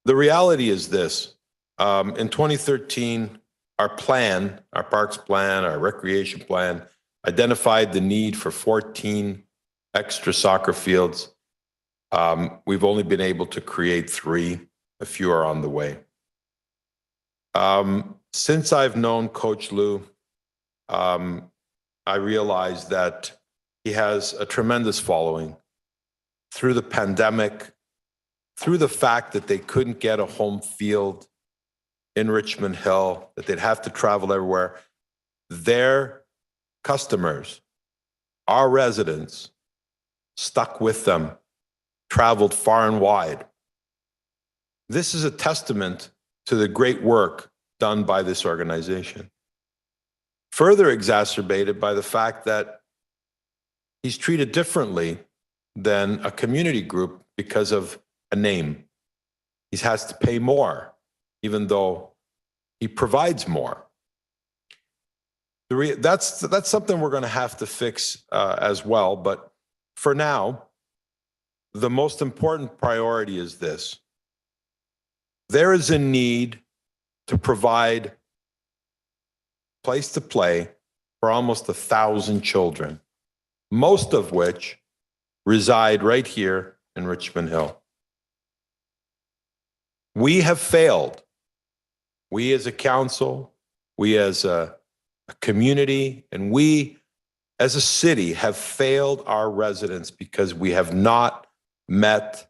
The reality is this. In 2013, our plan, our parks plan, our recreation plan, identified the need for 14 extra soccer fields. We've only been able to create 3. A few are on the way. Since I've known Coach Lou, I realized that he has a tremendous following. Through the pandemic, through the fact that they couldn't get a home field in Richmond Hill, that they'd have to travel everywhere, their customers, our residents, stuck with them, traveled far and wide. This is a testament to the great work done by this organization. Further exacerbated by the fact that he's treated differently than a community group because of a name. He has to pay more, even though he provides more. That's something we're going to have to fix as well. But for now, the most important priority is this. There is a need to provide place to play for almost 1,000 children, most of which reside right here in Richmond Hill. We have failed. We as a council, we as a community, and we as a city have failed our residents because we have not met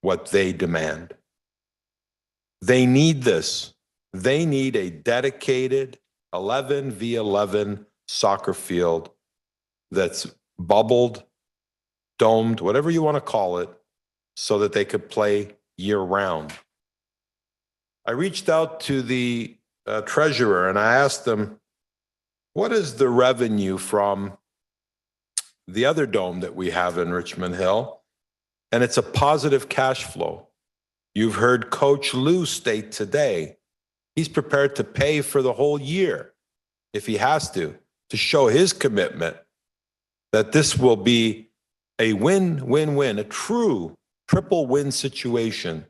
what they demand. They need this. They need a dedicated 11v11 soccer field that's bubbled, domed, whatever you want to call it, so that they could play year-round. I reached out to the treasurer and I asked them, what is the revenue from the other dome that we have in Richmond Hill? And it's a positive cash flow. You've heard Coach Lou state today, he's prepared to pay for the whole year if he has to show his commitment that this will be a win-win-win, a true triple win situation.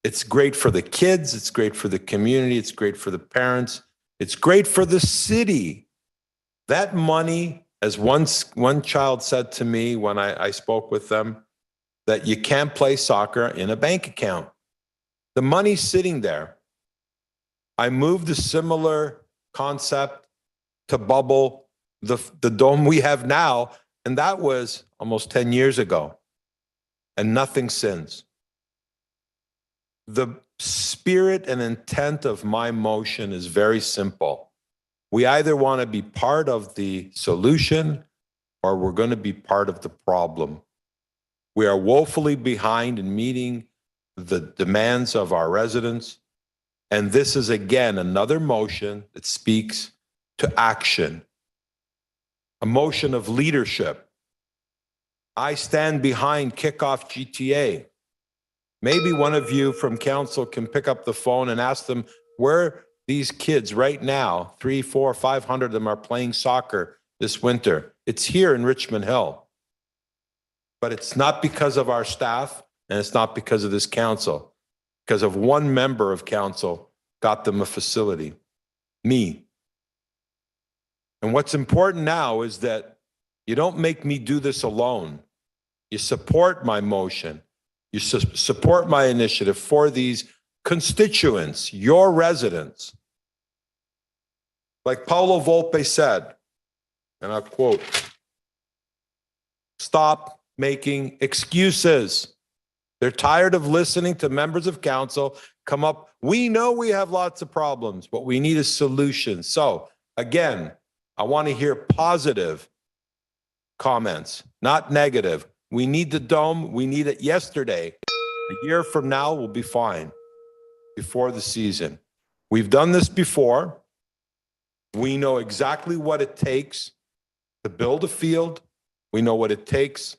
It's great for the kids, it's great for the community, it's great for the parents, it's great for the city. That money, as one child said to me when I spoke with them, that you can't play soccer in a bank account. The money's sitting there. I moved a similar concept to bubble the dome we have now, and that was almost 10 years ago, and nothing since. The spirit and intent of my motion is very simple. We either want to be part of the solution or we're going to be part of the problem. We are woefully behind in meeting the demands of our residents. And this is, again, another motion that speaks to action, a motion of leadership. I stand behind Kickoff GTA. Maybe one of you from council can pick up the phone and ask them where these kids right now, 300, 400, 500 of them are playing soccer this winter. It's here in Richmond Hill. But it's not because of our staff, and it's not because of this council, because of one member of council got them a facility, me. And what's important now is that you don't make me do this alone. You support my motion. You support my initiative for these constituents, your residents. Like Paulo Volpe said, and I'll quote, stop making excuses. They're tired of listening to members of council come up. We know we have lots of problems, but we need a solution. So again, I want to hear positive comments, not negative. We need the dome. We need it yesterday. A year from now, we'll be fine before the season. We've done this before. We know exactly what it takes to build a field. We know what it takes.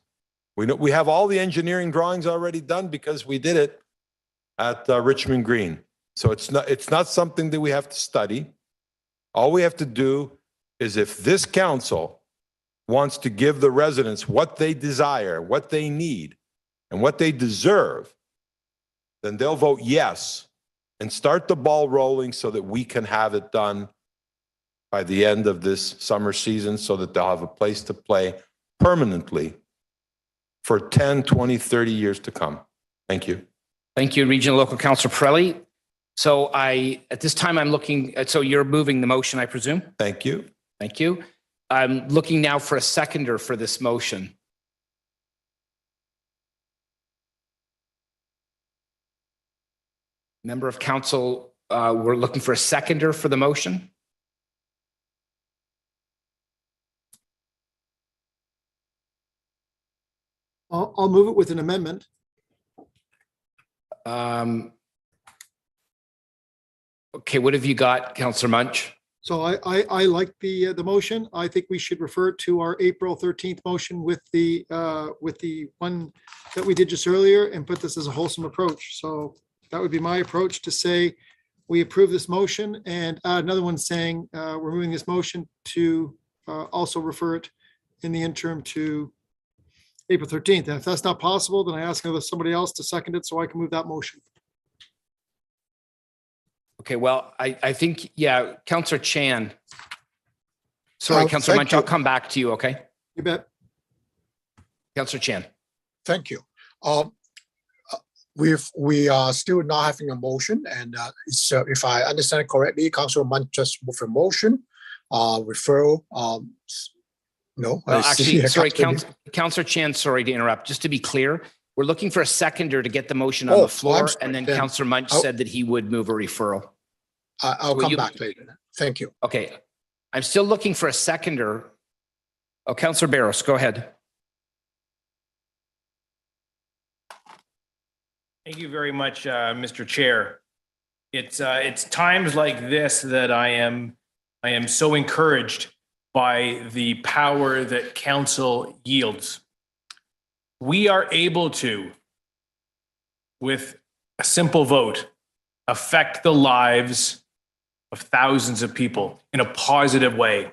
We have all the engineering drawings already done because we did it at Richmond Green. So it's not something that we have to study. All we have to do is, if this council wants to give the residents what they desire, what they need, and what they deserve, then they'll vote yes and start the ball rolling so that we can have it done by the end of this summer season so that they'll have a place to play permanently for 10, 20, 30 years to come. Thank you. Thank you, Regional Local Councillor Pirelli. So at this time, I'm looking, so you're moving the motion, I presume? Thank you. Thank you. I'm looking now for a seconder for this motion. Member of Council, we're looking for a seconder for the motion. I'll move it with an amendment. Okay, what have you got, Councillor Munch? So I like the motion. I think we should refer to our April 13th motion with the one that we did just earlier and put this as a wholesome approach. So that would be my approach, to say we approve this motion and add another one saying we're moving this motion to also refer it in the interim to April 13th. And if that's not possible, then I ask somebody else to second it so I can move that motion. Okay, well, I think, yeah, Councillor Chan. Sorry, Councillor Munch, I'll come back to you, okay? You bet. Councillor Chan. Thank you. We are still not having a motion, and so if I understand correctly, Councillor Munch just moved a motion, referral. No, well, actually, sorry, Councillor Chan, sorry to interrupt. Just to be clear, we're looking for a seconder to get the motion on the floor, and then Councillor Munch said that he would move a referral. I'll come back later. Thank you. Okay, I'm still looking for a seconder. Oh, Councillor Barros, go ahead. Thank you very much, Mr. Chair. It's times like this that I am so encouraged by the power that council yields. We are able to, with a simple vote, affect the lives of thousands of people in a positive way.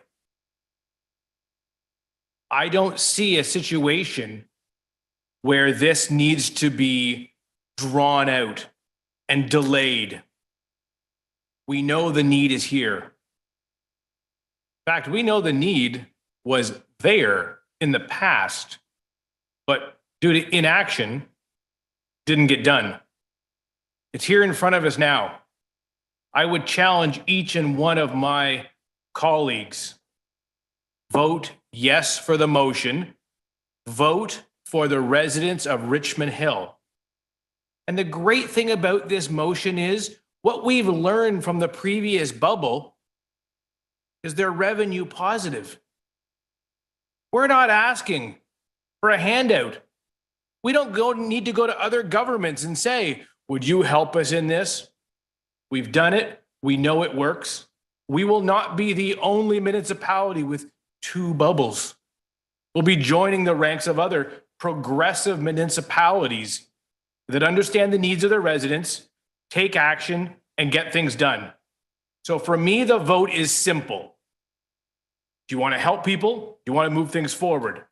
I don't see a situation where this needs to be drawn out and delayed. We know the need is here. In fact, we know the need was there in the past, but due to inaction, didn't get done. It's here in front of us now. I would challenge each and one of my colleagues, vote yes for the motion, vote for the residents of Richmond Hill. And the great thing about this motion is what we've learned from the previous bubble is they're revenue positive. We're not asking for a handout. We don't need to go to other governments and say, would you help us in this? We've done it. We know it works. We will not be the only municipality with 2 bubbles. We'll be joining the ranks of other progressive municipalities that understand the needs of their residents, take action, and get things done. So for me, the vote is simple. Do you want to help people? Do you want to move things forward?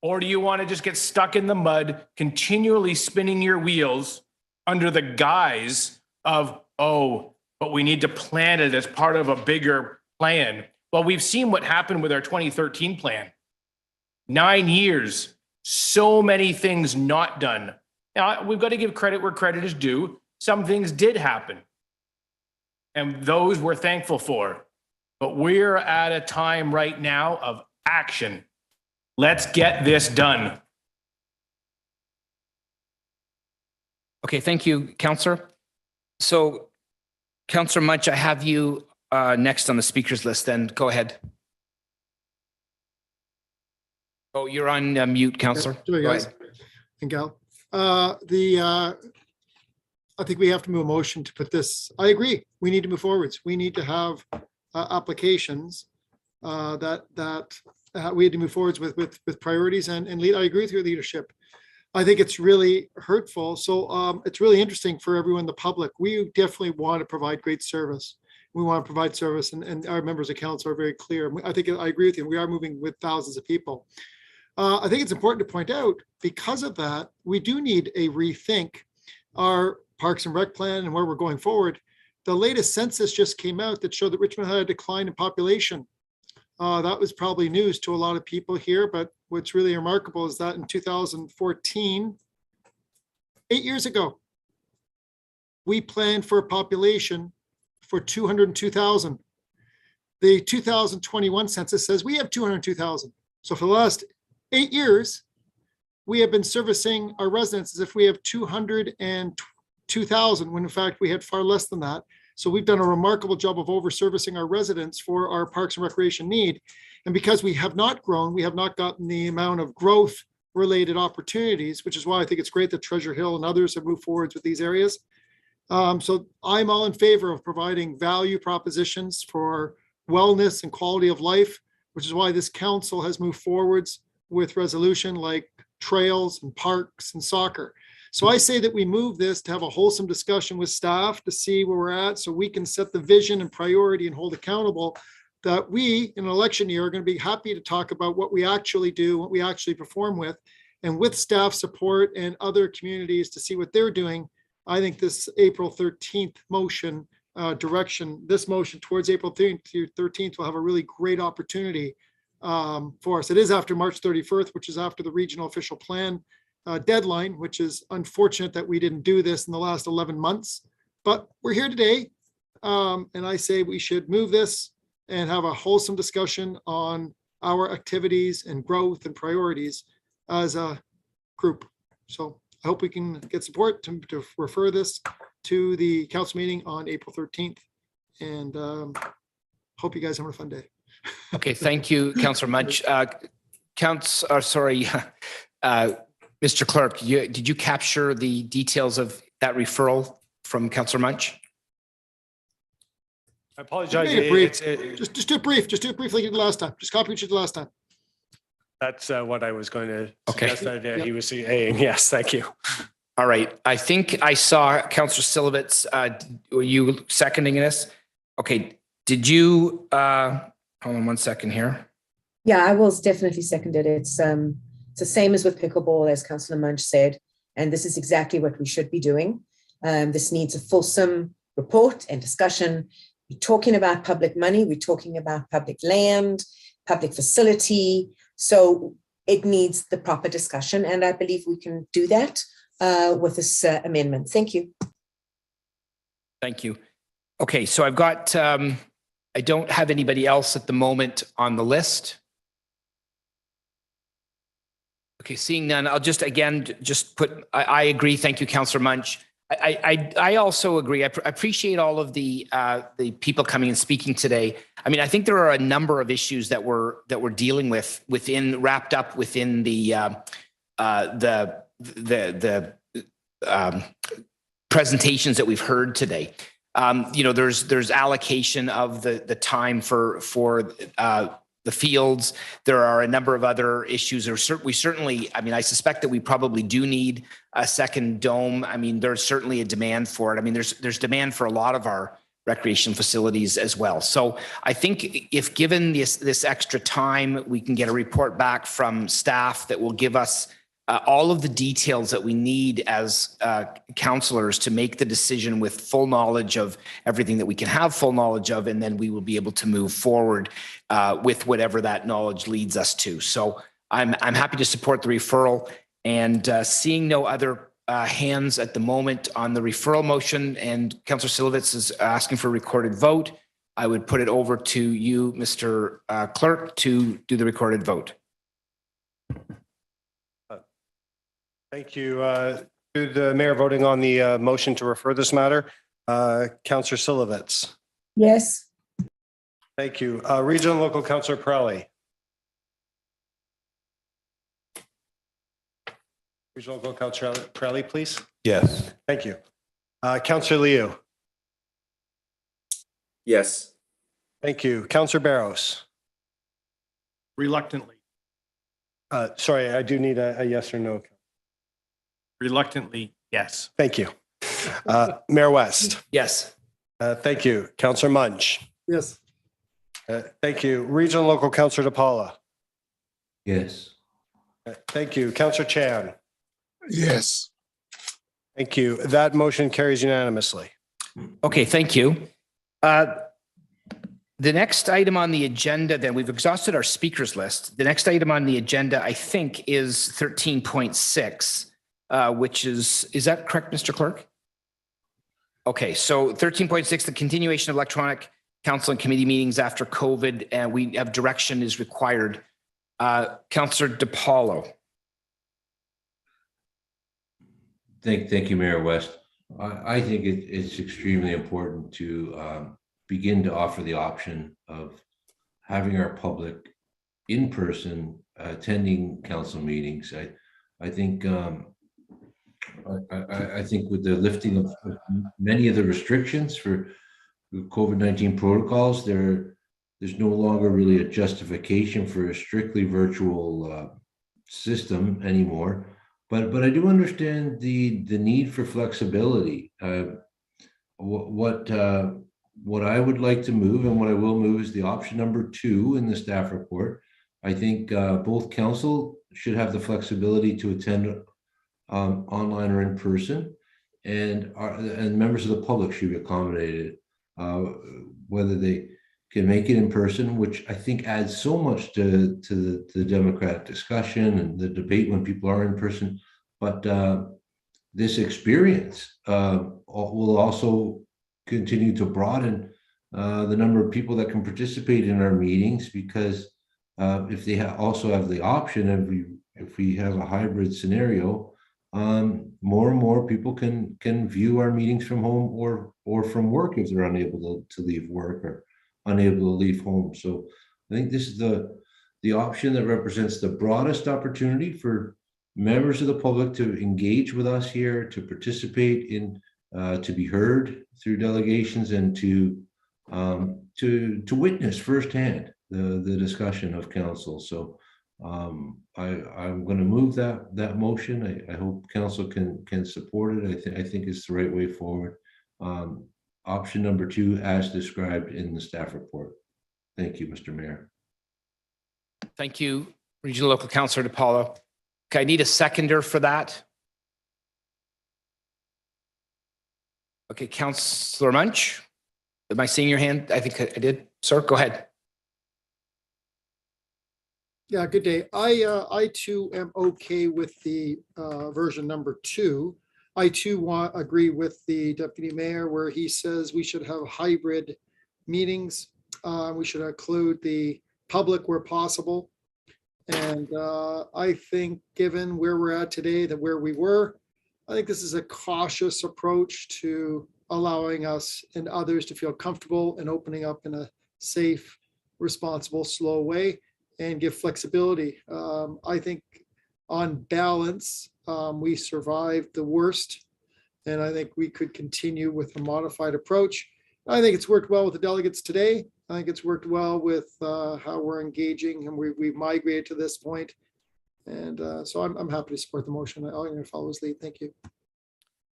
Or do you want to just get stuck in the mud, continually spinning your wheels under the guise of, oh, but we need to plan it as part of a bigger plan? Well, we've seen what happened with our 2013 plan. 9 years, so many things not done. Now, we've got to give credit where credit is due. Some things did happen, and those we're thankful for. But we're at a time right now of action. Let's get this done. Okay, thank you, Councillor. So, Councillor Munch, I have you next on the speakers list, then go ahead. Oh, you're on mute, Councillor. Go ahead. And Gal. I think we have to move a motion to put this. I agree. We need to move forwards. We need to have applications that we had to move forwards with priorities and lead. I agree with your leadership. I think it's really hurtful. So it's really interesting for everyone, the public. We definitely want to provide great service. We want to provide service, and our members of council are very clear. I think I agree with you. We are moving with thousands of people. I think it's important to point out, because of that, we do need a rethink. Our Parks and Rec plan and where we're going forward, the latest census just came out that showed that Richmond had a decline in population. That was probably news to a lot of people here, but what's really remarkable is that in 2014, 8 years ago, we planned for a population for 202,000. The 2021 census says we have 202,000. So for the last 8 years, we have been servicing our residents as if we have 202,000, when in fact we had far less than that. So we've done a remarkable job of over-servicing our residents for our parks and recreation need. And because we have not grown, we have not gotten the amount of growth-related opportunities, which is why I think it's great that Treasure Hill and others have moved forward with these areas. So I'm all in favor of providing value propositions for wellness and quality of life, which is why this council has moved forwards with resolution like trails and parks and soccer. So I say that we move this to have a wholesome discussion with staff to see where we're at, so we can set the vision and priority and hold accountable that we in an election year are going to be happy to talk about what we actually do, what we actually perform with, and with staff support and other communities to see what they're doing. I think this April 13th motion direction, this motion towards April 13th will have a really great opportunity for us. It is after March 31st, which is after the regional official plan deadline, which is unfortunate that we didn't do this in the last 11 months, but we're here today. And I say we should move this and have a wholesome discussion on our activities and growth and priorities as a group. So I hope we can get support to refer this to the council meeting on April 13th. And hope you guys have a fun day. Okay, thank you, Councillor Munch. Mr. Clerk, did you capture the details of that referral from Councillor Munch? I apologize. Just do it brief. Just do it brief like you did last time. Just copy what you did last time. That's what I was going to suggest that Yep. he was saying. Yes, thank you. All right. I think I saw Councillor Silovitz. Were you seconding this? Okay. Did you, hold on one second here. Yeah, I will definitely second it. It's the same as with pickleball, as Councillor Munch said, and this is exactly what we should be doing. This needs a fulsome report and discussion. We're talking about public money, we're talking about public land, public facility, so it needs the proper discussion, and I believe we can do that with this amendment. Thank you. Thank you. Okay, so I've got, I don't have anybody else at the moment on the list. Okay, seeing none, I'll just again, just put, I agree. Thank you, Councillor Munch. I also agree. I appreciate all of the people coming and speaking today. I mean, I think there are a number of issues that we're dealing with wrapped up within the presentations that we've heard today. You know, there's allocation of the time for the fields. There are a number of other issues. We certainly, I mean, I suspect that we probably do need a second dome. I mean, there's certainly a demand for it. I mean, there's demand for a lot of our recreation facilities as well. So I think if given this extra time, we can get a report back from staff that will give us all of the details that we need as councillors to make the decision with full knowledge of everything that we can have full knowledge of, and then we will be able to move forward with whatever that knowledge leads us to. So I'm happy to support the referral, and seeing no other hands at the moment on the referral motion, and Councillor Silovitz is asking for a recorded vote, I would put it over to you, Mr. Clerk, to do the recorded vote. Thank you. To the mayor voting on the motion to refer this matter, Councillor Silovitz. Yes. Thank you. Regional and Local Councillor Pirelli. Regional and Local Councillor Pirelli, please. Yes. Thank you. Councillor Liu. Yes. Thank you. Councillor Barros. Reluctantly. Sorry, I do need a yes or no. Reluctantly, yes. Thank you. Mayor West. Yes. Thank you. Councillor Munch. Yes. Thank you. Regional and Local Councillor DePaula. Yes. Thank you. Councillor Chan. Yes. Thank you. That motion carries unanimously. Okay, thank you. The next item on the agenda, then we've exhausted our speakers list. The next item on the agenda, I think, is 13.6, which is that correct, Mr. Clerk? Okay, so 13.6, the continuation of electronic council and committee meetings after COVID, and we have direction is required. Councillor DiPaolo. Thank you, Mayor West. I think it's extremely important to begin to offer the option of having our public in person attending council meetings. I think with the lifting of many of the restrictions for COVID-19 protocols, there's no longer really a justification for a strictly virtual system anymore. But I do understand the need for flexibility. What I would like to move and what I will move is the option number 2 in the staff report. I think both council should have the flexibility to attend online or in person, and members of the public should be accommodated, whether they can make it in person, which I think adds so much to the democratic discussion and the debate when people are in person. But this experience will also continue to broaden the number of people that can participate in our meetings, because if they also have the option, if we have a hybrid scenario, more and more people can view our meetings from home or from work if they're unable to leave work or unable to leave home. So I think this is the option that represents the broadest opportunity for members of the public to engage with us here, to participate in, to be heard through delegations, and to witness firsthand the discussion of council. So I'm going to move that motion. I hope council can support it. I think it's the right way forward. Option number 2, as described in the staff report. Thank you, Mr. Mayor. Thank you, Regional Local Councillor DiPaolo. Okay, I need a seconder for that. Okay, Councillor Munch, am I seeing your hand? I think I did. Sir, go ahead. Yeah, good day. I too am okay with the version number 2. I too agree with the Deputy Mayor where he says we should have hybrid meetings. We should include the public where possible. And I think given where we're at today, that where we were, I think this is a cautious approach to allowing us and others to feel comfortable and opening up in a safe, responsible, slow way and give flexibility. I think on balance, we survived the worst, and I think we could continue with a modified approach. I think it's worked well with the delegates today. I think it's worked well with how we're engaging, and we've migrated to this point. And so I'm happy to support the motion. I'm going to follow his lead. Thank you.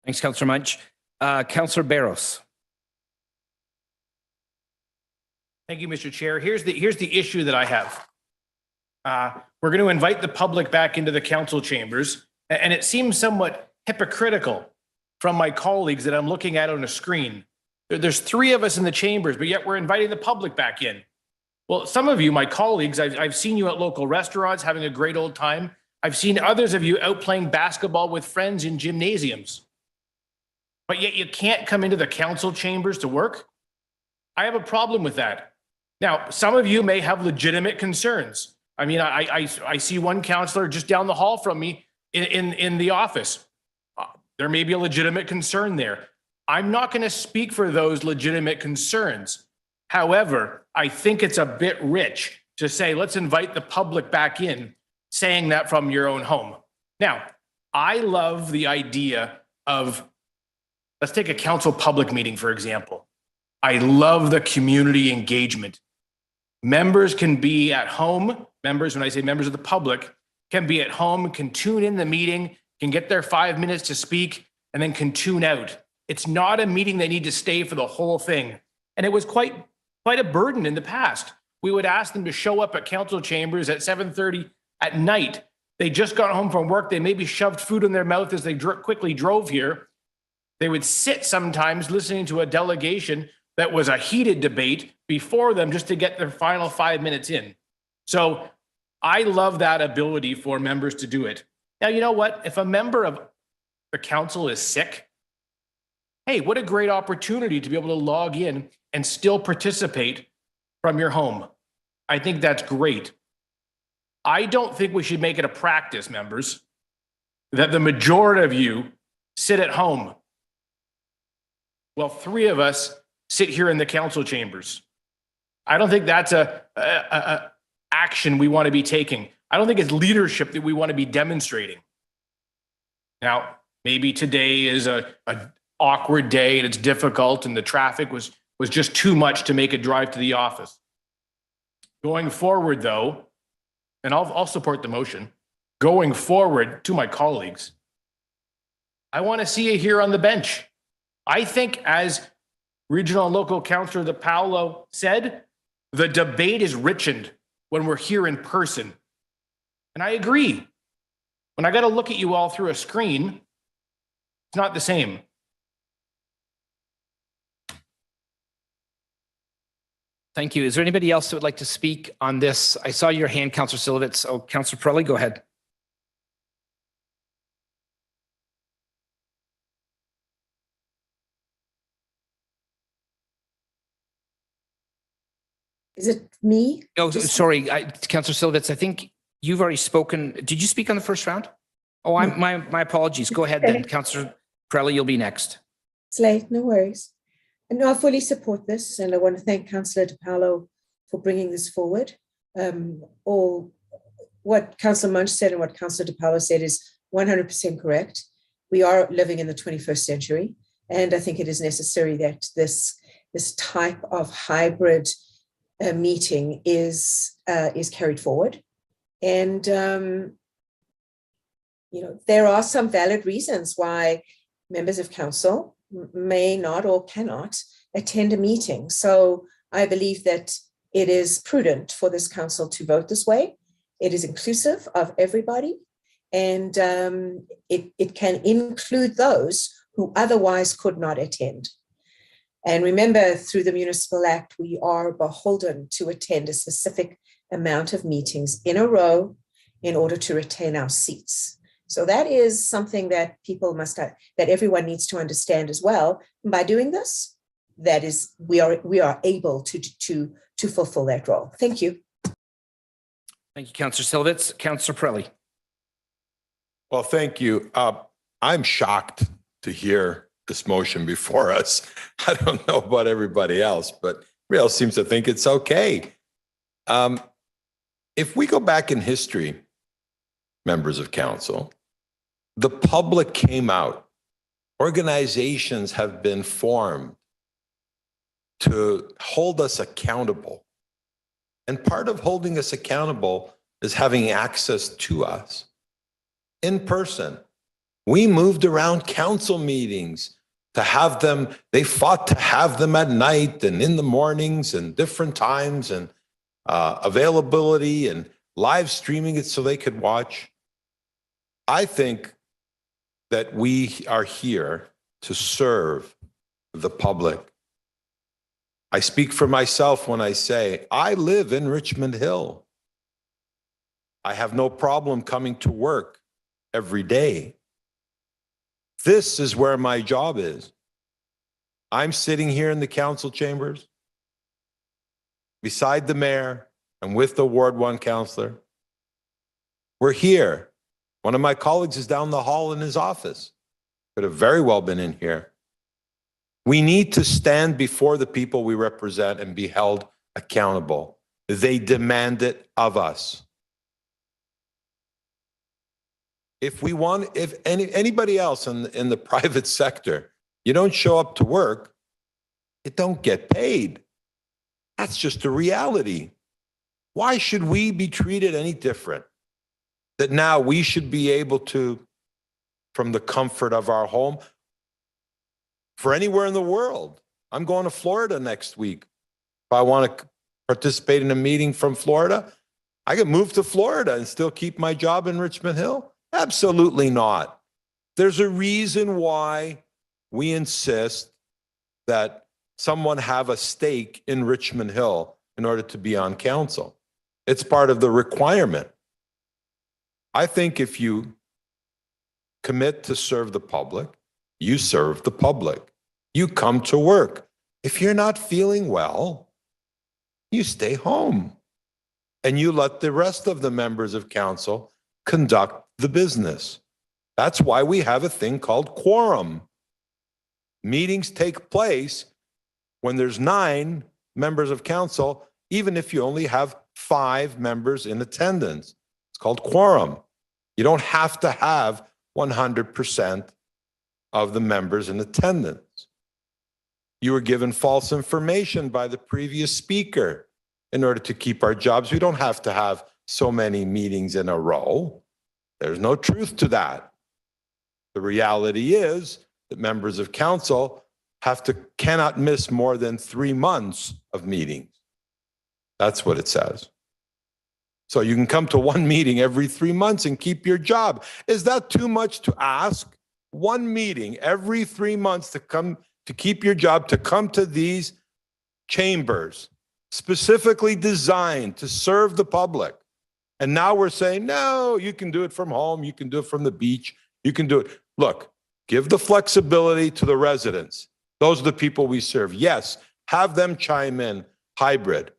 Thanks, Councillor Munch. Councillor Barros. Thank you, Mr. Chair. Here's the issue that I have. We're going to invite the public back into the council chambers, and it seems somewhat hypocritical from my colleagues that I'm looking at on a screen. There's 3 of us in the chambers, but yet we're inviting the public back in. Well, some of you, my colleagues, I've seen you at local restaurants having a great old time. I've seen others of you out playing basketball with friends in gymnasiums. But yet you can't come into the council chambers to work? I have a problem with that. Now, some of you may have legitimate concerns. I mean, I see one councillor just down the hall from me in the office. There may be a legitimate concern there. I'm not going to speak for those legitimate concerns. However, I think it's a bit rich to say, let's invite the public back in, saying that from your own home. Now, I love the idea of, let's take a council public meeting, for example. I love the community engagement. Members can be at home. Members, when I say members of the public, can be at home, can tune in the meeting, can get their 5 minutes to speak, and then can tune out. It's not a meeting they need to stay for the whole thing. And it was quite a burden in the past. We would ask them to show up at council chambers at 7:30 at night They just got home from work. They maybe shoved food in their mouth as they quickly drove here. They would sit sometimes listening to a delegation that was a heated debate before them just to get their final 5 minutes in. So I love that ability for members to do it. Now, you know what? If a member of the council is sick, hey, what a great opportunity to be able to log in and still participate from your home. I think that's great. I don't think we should make it a practice, members, that the majority of you sit at home. Well, 3 of us sit here in the council chambers. I don't think that's a action we want to be taking. I don't think it's leadership that we want to be demonstrating. Now, maybe today is an awkward day and it's difficult and the traffic was just too much to make a drive to the office. Going forward, though, and I'll support the motion, going forward to my colleagues, I want to see you here on the bench. I think, as Regional and Local Councillor DiPaolo said, the debate is Richmond when we're here in person. And I agree. When I got to look at you all through a screen, it's not the same. Thank you. Is there anybody else that would like to speak on this? I saw your hand, Councillor Silovitz. Oh, Councillor Pirelli, go ahead. Is it me? Oh, sorry, Councillor Silovitz, I think you've already spoken. Did you speak on the first round? Oh, my apologies. Go ahead then. Councillor Pirelli, you'll be next. It's late, no worries. And no, I fully support this, and I want to thank Councillor DiPaolo for bringing this forward. All what Councillor Munch said and what Councillor DiPaolo said is 100% correct. We are living in the 21st century, and I think it is necessary that this type of hybrid meeting is carried forward. And there are some valid reasons why members of council may not or cannot attend a meeting. So I believe that it is prudent for this council to vote this way. It is inclusive of everybody, and it can include those who otherwise could not attend. And remember, through the Municipal Act, we are beholden to attend a specific amount of meetings in a row in order to retain our seats. So that is something that that everyone needs to understand as well. And by doing this, that is, we are able to fulfill that role. Thank you. Thank you, Councillor Silovitz. Councillor Pirelli. Well, thank you. I'm shocked to hear this motion before us. I don't know about everybody else, but everybody else seems to think it's okay. If we go back in history, members of council, the public came out. Organizations have been formed to hold us accountable. And part of holding us accountable is having access to us in person. We moved around council meetings to have them. They fought to have them at night and in the mornings and different times, and availability and live streaming it so they could watch. I think that we are here to serve the public. I speak for myself when I say I live in Richmond Hill. I have no problem coming to work every day. This is where my job is. I'm sitting here in the council chambers beside the mayor and with the Ward 1 councillor. We're here. One of my colleagues is down the hall in his office. Could have very well been in here. We need to stand before the people we represent and be held accountable. They demand it of us. If anybody else in the private sector, you don't show up to work, you don't get paid. That's just a reality. Why should we be treated any different? That now we should be able to, from the comfort of our home, for anywhere in the world. I'm going to Florida next week. If I want to participate in a meeting from Florida, I can move to Florida and still keep my job in Richmond Hill? Absolutely not. There's a reason why we insist that someone have a stake in Richmond Hill in order to be on council. It's part of the requirement. I think if you commit to serve the public, you serve the public. You come to work. If you're not feeling well, you stay home and you let the rest of the members of council conduct the business. That's why we have a thing called quorum. Meetings take place when there's 9 members of council, even if you only have 5 members in attendance. It's called quorum. You don't have to have 100% of the members in attendance. You were given false information by the previous speaker in order to keep our jobs. We don't have to have so many meetings in a row. There's no truth to that. The reality is that members of council cannot miss more than 3 months of meetings. That's what it says. So you can come to one meeting every 3 months and keep your job. Is that too much to ask? One meeting every 3 months to keep your job, to come to these chambers specifically designed to serve the public. And now we're saying, no, you can do it from home. You can do it from the beach. You can do it. Look, give the flexibility to the residents. Those are the people we serve. Yes, have them chime in hybrid.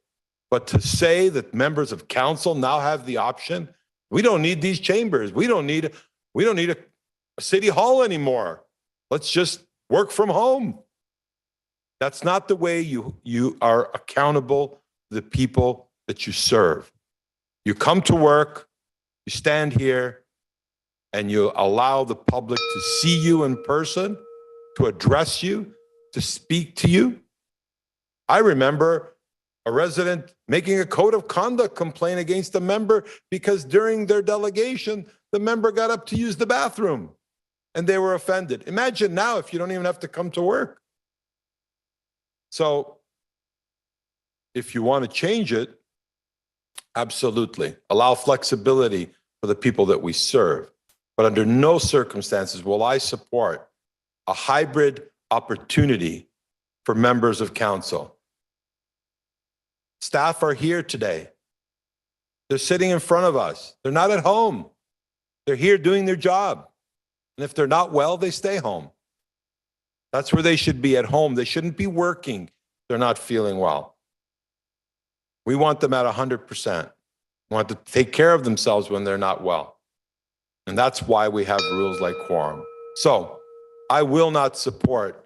But to say that members of council now have the option, we don't need these chambers. We don't need a city hall anymore. Let's just work from home. That's not the way you are accountable to the people that you serve. You come to work, you stand here, and you allow the public to see you in person, to address you, to speak to you. I remember a resident making a code of conduct complaint against a member because during their delegation, the member got up to use the bathroom and they were offended. Imagine now if you don't even have to come to work. So if you want to change it, absolutely. Allow flexibility for the people that we serve. But under no circumstances will I support a hybrid opportunity for members of council. Staff are here today. They're sitting in front of us. They're not at home. They're here doing their job. And if they're not well, they stay home. That's where they should be, at home. They shouldn't be working if they're not feeling well. We want them at 100%. We want to take care of themselves when they're not well. And that's why we have rules like quorum. So I will not support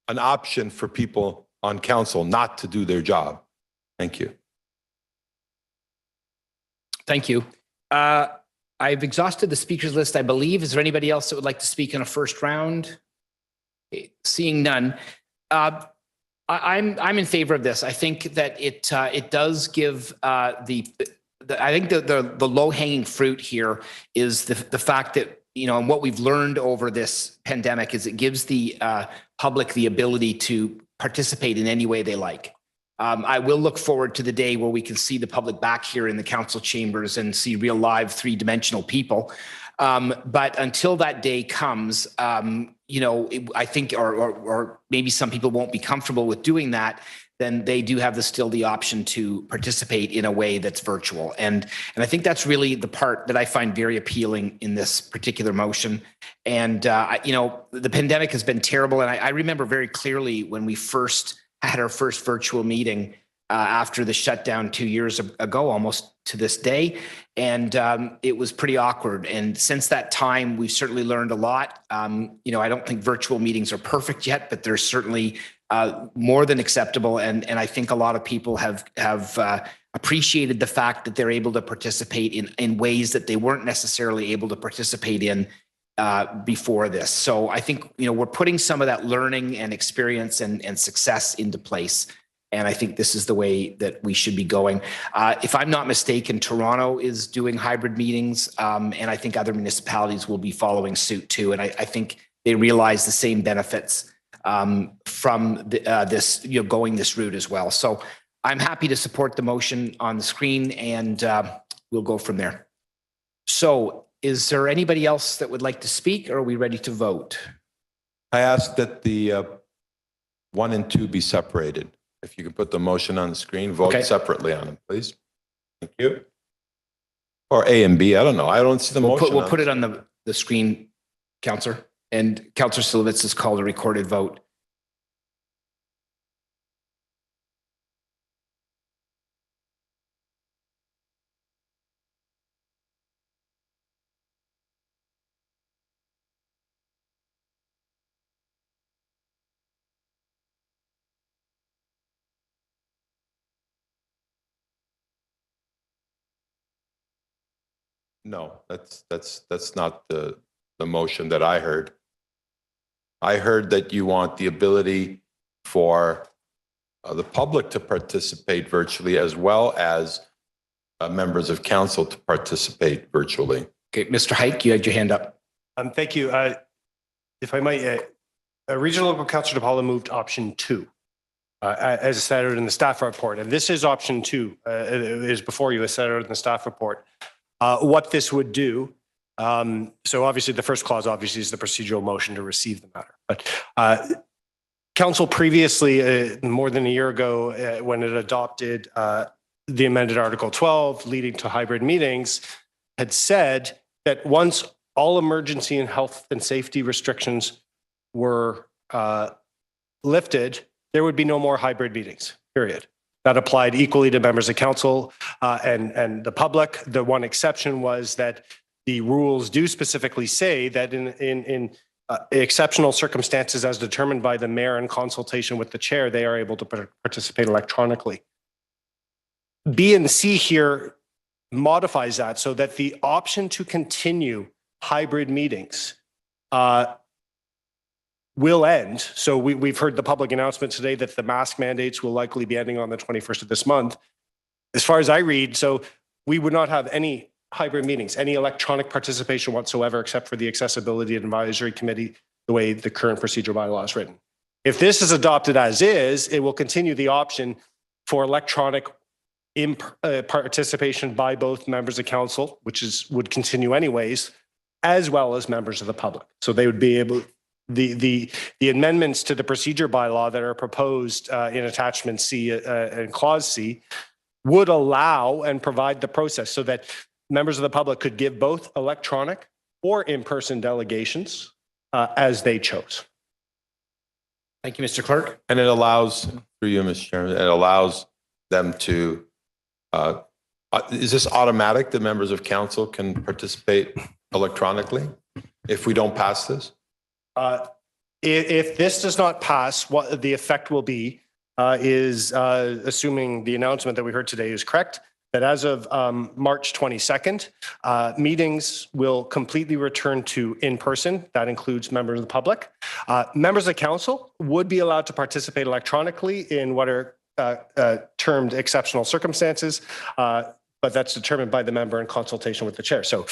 an option for people on council not to do their job. Thank you. Thank you. I've exhausted the speakers list, I believe. Is there anybody else that would like to speak in a first round? Okay, seeing none. I'm in favor of this. I think that it does give I think the low hanging fruit here is the fact that, you know, and what we've learned over this pandemic is it gives the public the ability to participate in any way they like. I will look forward to the day where we can see the public back here in the council chambers and see real live 3-dimensional people. But until that day comes, you know, I think, or maybe some people won't be comfortable with doing that, then they do have still the option to participate in a way that's virtual. And I think that's really the part that I find very appealing in this particular motion. And, you know, the pandemic has been terrible. And I remember very clearly when we first had our first virtual meeting after the shutdown 2 years ago, almost to this day. And it was pretty awkward. And since that time, we've certainly learned a lot. You know, I don't think virtual meetings are perfect yet, but they're certainly more than acceptable. And I think a lot of people have appreciated the fact that they're able to participate in ways that they weren't necessarily able to participate in before this. So I think, you know, we're putting some of that learning and experience and success into place. And I think this is the way that we should be going. If I'm not mistaken, Toronto is doing hybrid meetings, and I think other municipalities will be following suit too. And I think they realize the same benefits from this, you know, going this route as well. So I'm happy to support the motion on the screen, and we'll go from there. So is there anybody else that would like to speak, or are we ready to vote? I ask that the 1 and 2 be separated. If you could put the motion on the screen, vote Okay. separately on them, please. Thank you. Or A and B, I don't know. I don't see the motion. We'll put it on the screen, Councillor. And Councillor Silovitz has called a recorded vote. No, that's not the motion that I heard. I heard that you want the ability for the public to participate virtually, as well as members of council to participate virtually. Okay, Mr. Hike, you had your hand up. Thank you. If I might, Regional Local Councillor DePaula moved option 2 as set out in the staff report. And this is option 2, is before you as set out in the staff report. What this would do, so obviously the first clause obviously is the procedural motion to receive the matter. But council previously, more than a year ago, when it adopted the amended Article 12 leading to hybrid meetings, had said that once all emergency and health and safety restrictions were lifted, there would be no more hybrid meetings, period. That applied equally to members of council and the public. The one exception was that the rules do specifically say that in exceptional circumstances as determined by the mayor in consultation with the chair, they are able to participate electronically. B and C here modifies that so that the option to continue hybrid meetings will end. So we've heard the public announcement today that the mask mandates will likely be ending on the 21st of this month. As far as I read, so we would not have any hybrid meetings, any electronic participation whatsoever, except for the Accessibility Advisory Committee, the way the current procedural bylaw is written. If this is adopted as is, it will continue the option for electronic participation by both members of council, which would continue anyways, as well as members of the public. So they would be able, the amendments to the procedure bylaw that are proposed in attachment C and clause C would allow and provide the process so that members of the public could give both electronic or in-person delegations as they chose. Thank you, Mr. Clerk. And it allows, through you, Mr. Chairman, it allows them to, is this automatic that members of council can participate electronically if we don't pass this? If this does not pass, what the effect will be is, assuming the announcement that we heard today is correct, that as of March 22nd, meetings will completely return to in-person. That includes members of the public. Members of council would be allowed to participate electronically in what are termed exceptional circumstances, but that's determined by the member in consultation with the chair. So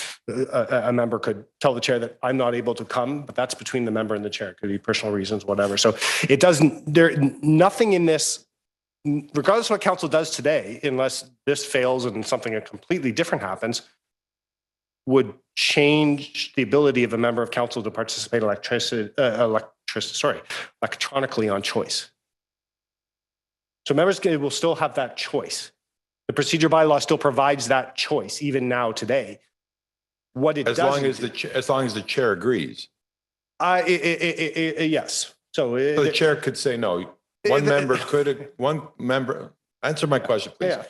a member could tell the chair that I'm not able to come, but that's between the member and the chair. It could be personal reasons, whatever. So it doesn't, nothing in this, regardless of what council does today, unless this fails and something completely different happens, would change the ability of a member of council to participate electronically on choice. So members will still have that choice. The procedure bylaw still provides that choice, even now today. What it as long as the chair agrees. Yes. So the chair could say no. One member. Answer my question, please. Yeah.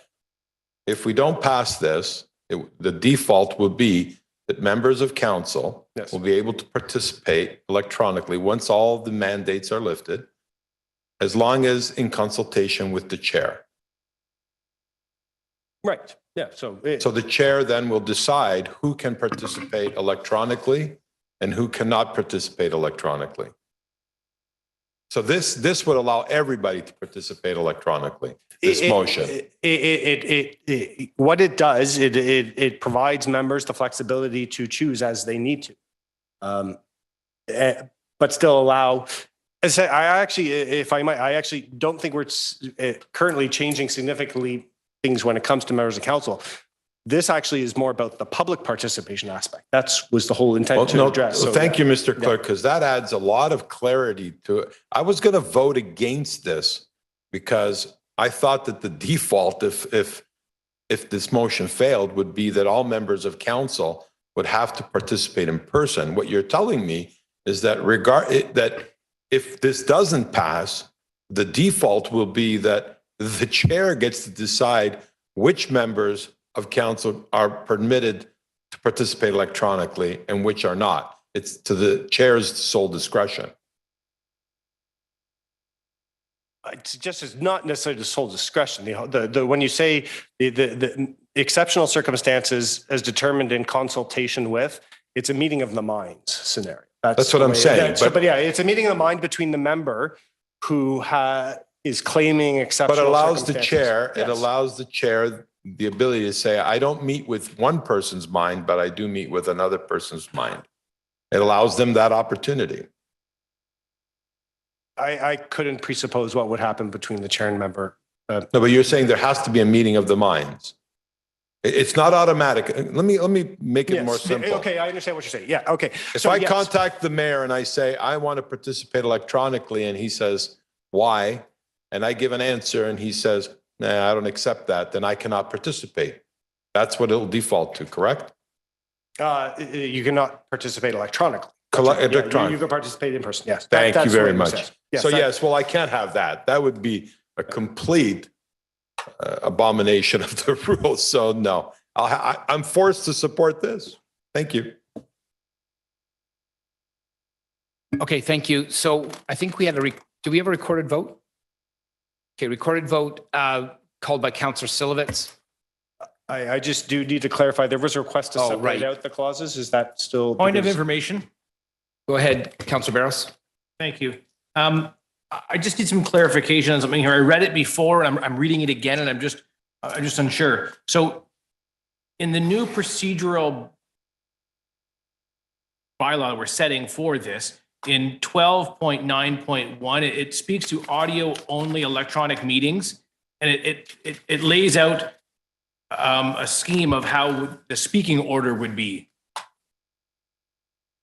If we don't pass this, the default will be that members of council will be able to participate electronically once all the mandates are lifted, as long as in consultation with the chair. Right. Yeah. So the chair then will decide who can participate electronically and who cannot participate electronically. So this would allow everybody to participate electronically. This motion. What it does, it provides members the flexibility to choose as they need to, but still allow. As I actually, if I might, I actually don't think we're currently changing significantly things when it comes to members of council. This actually is more about the public participation aspect. Was the whole intent Well, to no, address. So, thank yeah. you, Mr. Clerk, because that adds a lot of clarity to it. I was going to vote against this because I thought that the default, if this motion failed, would be that all members of council would have to participate in person. What you're telling me is that that if this doesn't pass, the default will be that the chair gets to decide which members of council are permitted to participate electronically and which are not. It's to the chair's sole discretion. It's just it's not necessarily the sole discretion. When you say the exceptional circumstances as determined in consultation with, it's a meeting of the minds scenario. That's what I'm saying. But yeah, it's a meeting of the mind between the member who is claiming exceptional But allows the circumstances. chair, Yes. it allows the chair the ability to say, I don't meet with one person's mind, but I do meet with another person's mind. It allows them that opportunity. I couldn't presuppose what would happen between the chair and member. No, but you're saying there has to be a meeting of the minds. It's not automatic. Let me make it more simple. Okay, I understand what you're saying. Yeah, okay. If I contact the mayor and I say, I want to participate electronically, and he says, why? And I give an answer and he says, nah, I don't accept that, then I cannot participate. That's what it'll default to, correct? You cannot participate electronically. Electronic. You can participate in person, yes. Thank you very what it much. says. Yes, So yes, well, I can't have that. That would be a complete abomination of the rules. So no, I'm forced to support this. Thank you. Okay, thank you. So I think we had do we have a recorded vote? Okay, recorded vote called by Councillor Silovitz. I just do need to clarify, there was a request to separate out the clauses. Is that still? Point of information. Go ahead, Councillor Barros. Thank you. I just need some clarification on something here. I read it before and I'm reading it again and I'm just unsure. So in the new procedural bylaw we're setting for this, in 12.9.1, it speaks to audio only electronic meetings, and it lays out a scheme of how the speaking order would be.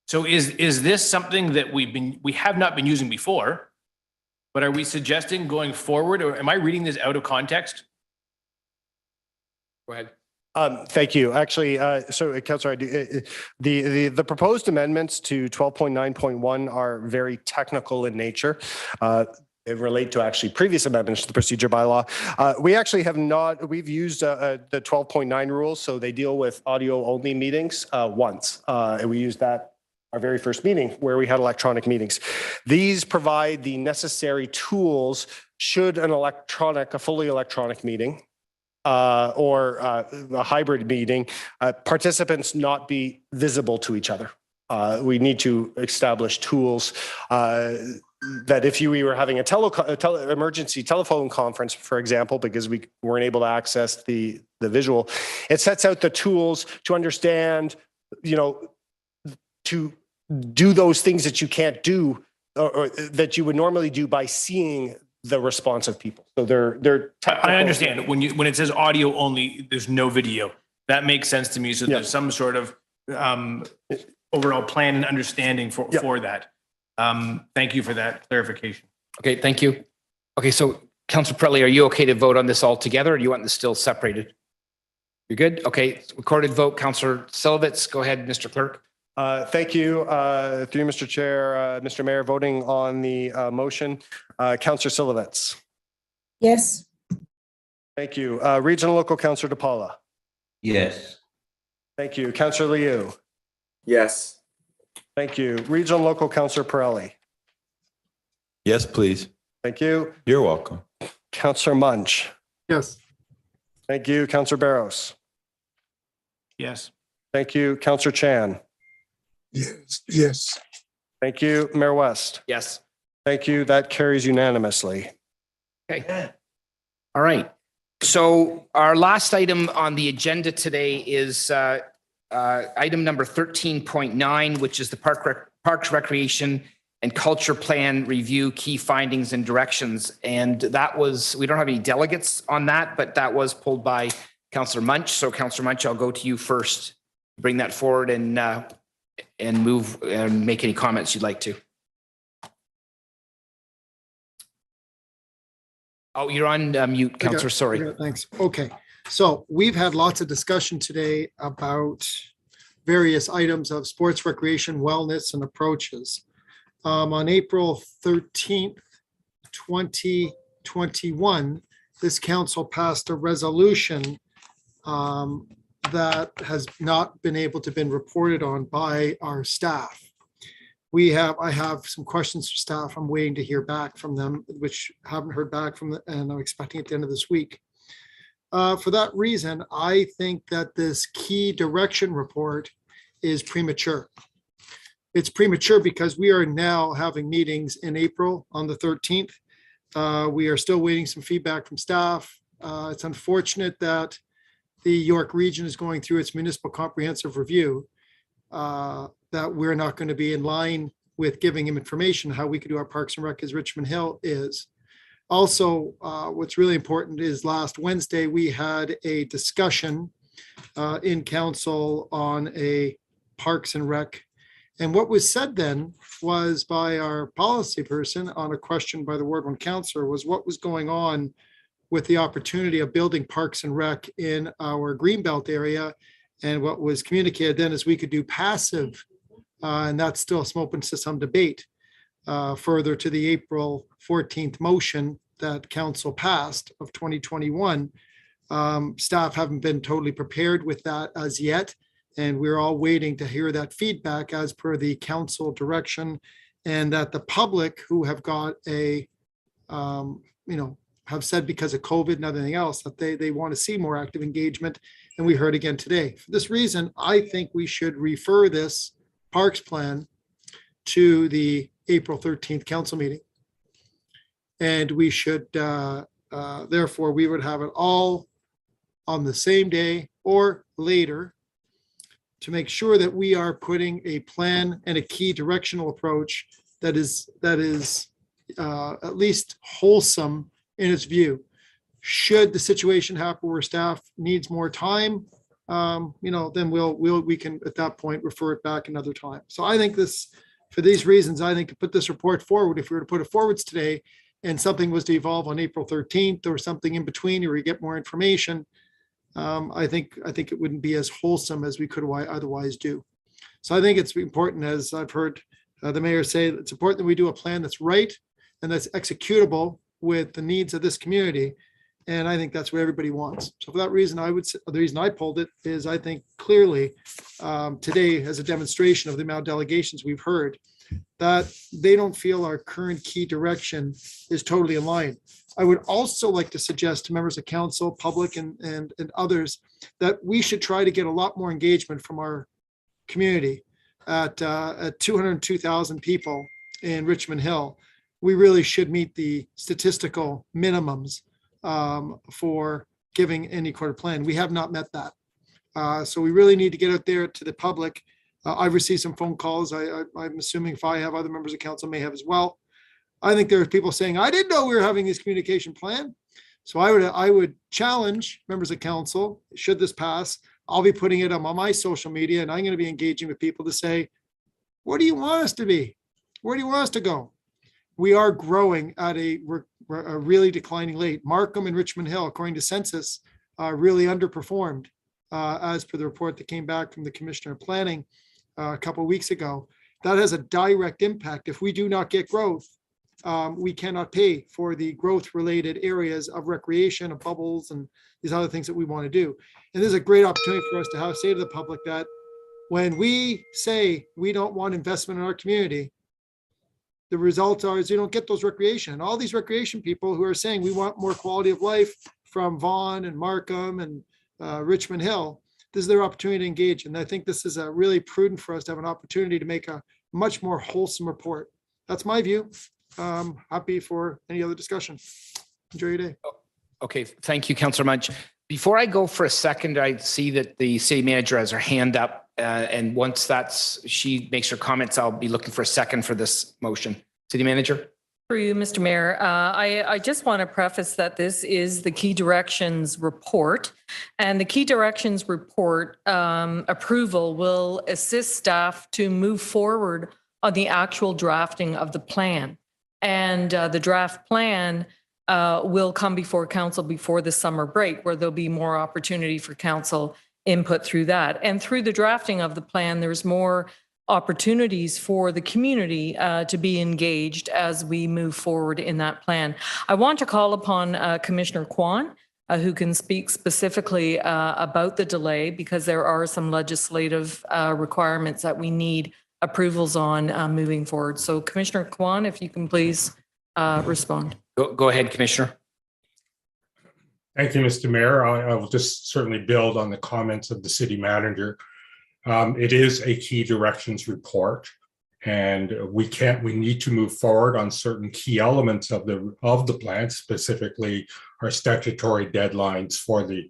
So is this something that we have not been using before, but are we suggesting going forward, or am I reading this out of context? Go ahead. Thank you. Actually, so Councillor, the proposed amendments to 12.9.1 are very technical in nature. They relate to actually previous amendments to the procedure bylaw. We actually have not, we've used the 12.9 rules, so they deal with audio only meetings once. And we used that our very first meeting where we had electronic meetings. These provide the necessary tools should a fully electronic meeting or a hybrid meeting, participants not be visible to each other. We need to establish tools that if we were having a emergency telephone conference, for example, because we weren't able to access the visual, it sets out the tools to understand, to do those things that you can't do or that you would normally do by seeing the response of people. So they're I understand when it says audio only, there's no video. That makes sense to me. So there's some sort of overall plan and understanding for that. Thank you for that clarification. Okay, thank you. Okay, so Councillor Pirelli, are you okay to vote on this all together, or do you want this still separated? You're good? Okay, recorded vote. Councillor Silovitz, go ahead, Mr. Clerk. Thank you. Through Mr. Chair, Mr. Mayor, voting on the motion. Councillor Silovitz. Yes. Thank you. Regional Local Councillor DePaula. Yes. Thank you. Councillor Liu. Yes. Thank you. Regional Local Councillor Pirelli. Yes, please. Thank you. You're welcome. Councillor Munch. Yes. Thank you. Councillor Barros. Yes. Thank you. Councillor Chan. Yes. Yes. Thank you. Mayor West. Yes. Thank you. That carries unanimously. Okay. All right. So our last item on the agenda today is item number 13.9, which is the Parks, Recreation and Culture Plan Review, Key Findings and Directions. And that was, we don't have any delegates on that, but that was pulled by Councillor Munch. So Councillor Munch, I'll go to you first. Bring that forward and move and make any comments you'd like to. Oh, you're on mute, Councillor. Sorry. Thanks. Okay. So we've had lots of discussion today about various items of sports, recreation, wellness, and approaches. On April 13th, 2021, this council passed a resolution that has not been able to been reported on by our staff. I have some questions for staff. I'm waiting to hear back from them, which haven't heard back from them, and I'm expecting at the end of this week. For that reason, I think that this key direction report is premature. It's premature because we are now having meetings in April on the 13th. We are still waiting some feedback from staff. It's unfortunate that the York region is going through its municipal comprehensive review, that we're not going to be in line with giving him information how we could do our Parks and Rec as Richmond Hill is. Also, what's really important is last Wednesday, we had a discussion in council on a Parks and Rec. And what was said then was by our policy person on a question by the Ward 1 councillor was what was going on with the opportunity of building Parks and Rec in our Greenbelt area. And what was communicated then is we could do passive, and that's still some open to some debate. Further to the April 14th motion that council passed of 2021, staff haven't been totally prepared with that as yet. And we're all waiting to hear that feedback as per the council direction, and that the public who have got a, have said because of COVID and everything else that they want to see more active engagement. And we heard again today. For this reason, I think we should refer this parks plan to the April 13th council meeting. And we should, therefore, we would have it all on the same day or later to make sure that we are putting a plan and a key directional approach that is at least wholesome in its view. Should the situation happen where staff needs more time, then we can at that point refer it back another time. So I think for these reasons, I think to put this report forward, if we were to put it forwards today and something was to evolve on April 13th or something in between, or we get more information, I think it wouldn't be as wholesome as we could otherwise do. So I think it's important, as I've heard the mayor say, it's important that we do a plan that's right and that's executable with the needs of this community. And I think that's what everybody wants. So for that reason, the reason I pulled it is I think clearly today as a demonstration of the amount of delegations we've heard, that they don't feel our current key direction is totally in line. I would also like to suggest to members of council, public and others that we should try to get a lot more engagement from our community at 202,000 people in Richmond Hill. We really should meet the statistical minimums for giving any quarter plan. We have not met that. So we really need to get out there to the public. I've received some phone calls. I'm assuming if I have, other members of council may have as well. I think there are people saying, I didn't know we were having this communication plan. So I would challenge members of council, should this pass, I'll be putting it on my social media, and I'm going to be engaging with people to say, what do you want us to be? Where do you want us to go? We are growing at a really declining rate. Markham and Richmond Hill, according to census, really underperformed as per the report that came back from the Commissioner of Planning a couple of weeks ago. That has a direct impact. If we do not get growth, we cannot pay for the growth related areas of recreation, of bubbles, and these other things that we want to do. And this is a great opportunity for us to say to the public that when we say we don't want investment in our community, the results are is you don't get those recreation. And all these recreation people who are saying we want more quality of life from Vaughan and Markham and Richmond Hill, this is their opportunity to engage. And I think this is really prudent for us to have an opportunity to make a much more wholesome report. That's my view. Happy for any other discussion. Enjoy your day. Okay, thank you, Councillor Munch. Before I go for a second, I see that the city manager has her hand up. And once she makes her comments, I'll be looking for a second for this motion. City manager. For you, Mr. Mayor, I just want to preface that this is the Key Directions report, and the Key Directions report approval will assist staff to move forward on the actual drafting of the plan. And the draft plan will come before council before the summer break, where there'll be more opportunity for council input through that. And through the drafting of the plan, there's more opportunities for the community to be engaged as we move forward in that plan. I want to call upon Commissioner Kwan, who can speak specifically about the delay, because there are some legislative requirements that we need approvals on moving forward. So Commissioner Kwan, if you can please respond. Go ahead, Commissioner. Thank you, Mr. Mayor. I will just certainly build on the comments of the city manager. It is a key directions report, and we need to move forward on certain key elements of the plan, specifically our statutory deadlines for the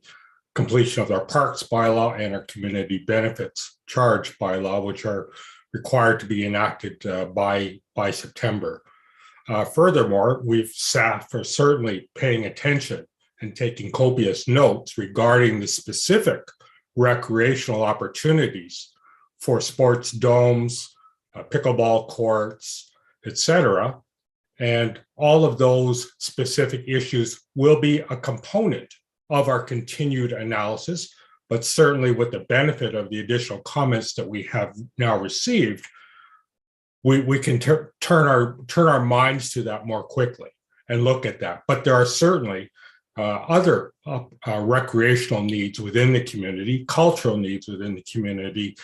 completion of our parks bylaw and our community benefits charge bylaw, which are required to be enacted by September. Furthermore, staff are certainly paying attention and taking copious notes regarding the specific recreational opportunities for sports domes, pickleball courts, etc. And all of those specific issues will be a component of our continued analysis, but certainly with the benefit of the additional comments that we have now received, we can turn our minds to that more quickly and look at that. But there are certainly other recreational needs within the community, cultural needs within the community,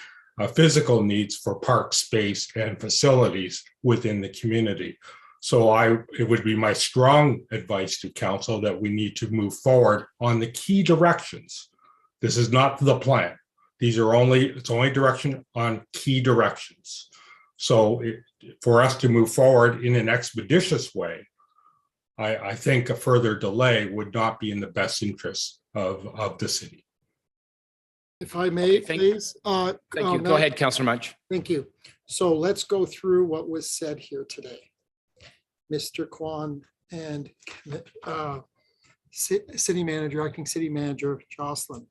physical needs for park space and facilities within the community. So it would be my strong advice to council that we need to move forward on the key directions. This is not the plan. It's only direction on key directions. So for us to move forward in an expeditious way, I think a further delay would not be in the best interest of the city. If I may, please. Thank you. Go ahead, Councillor Munch. Thank you. So let's go through what was said here today. Mr. Kwan and City Manager, Acting City Manager Jocelyn.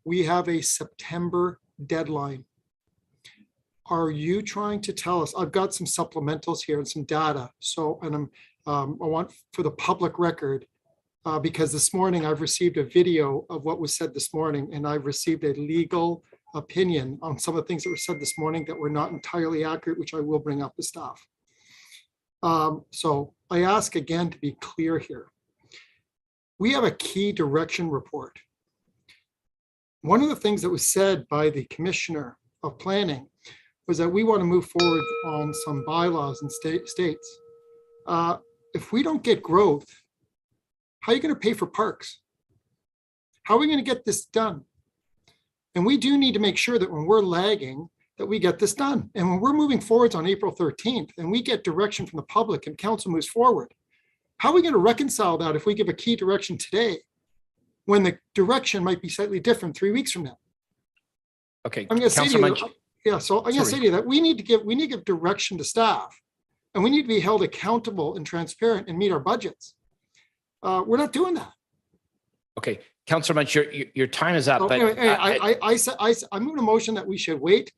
We have a September deadline. Are you trying to tell us? I've got some supplementals here and some data. So, and I want for the public record, because this morning I've received a video of what was said this morning, and I've received a legal opinion on some of the things that were said this morning that were not entirely accurate, which I will bring up with staff. So I ask again to be clear here. We have a key direction report. One of the things that was said by the Commissioner of Planning was that we want to move forward on some bylaws and states. If we don't get growth, how are you going to pay for parks? How are we going to get this done? And we do need to make sure that when we're lagging, that we get this done. And when we're moving forwards on April 13th and we get direction from the public and council moves forward, how are we going to reconcile that if we give a key direction today when the direction might be slightly different 3 weeks from now? Okay, I'm going to say to you, yeah, so I'm going to say to you that we need to give direction to staff, and we need to be held accountable and transparent and meet our budgets. We're not doing that. Okay, Councillor Munch, your time is up. So, but anyway, I'm moving a motion that we should wait.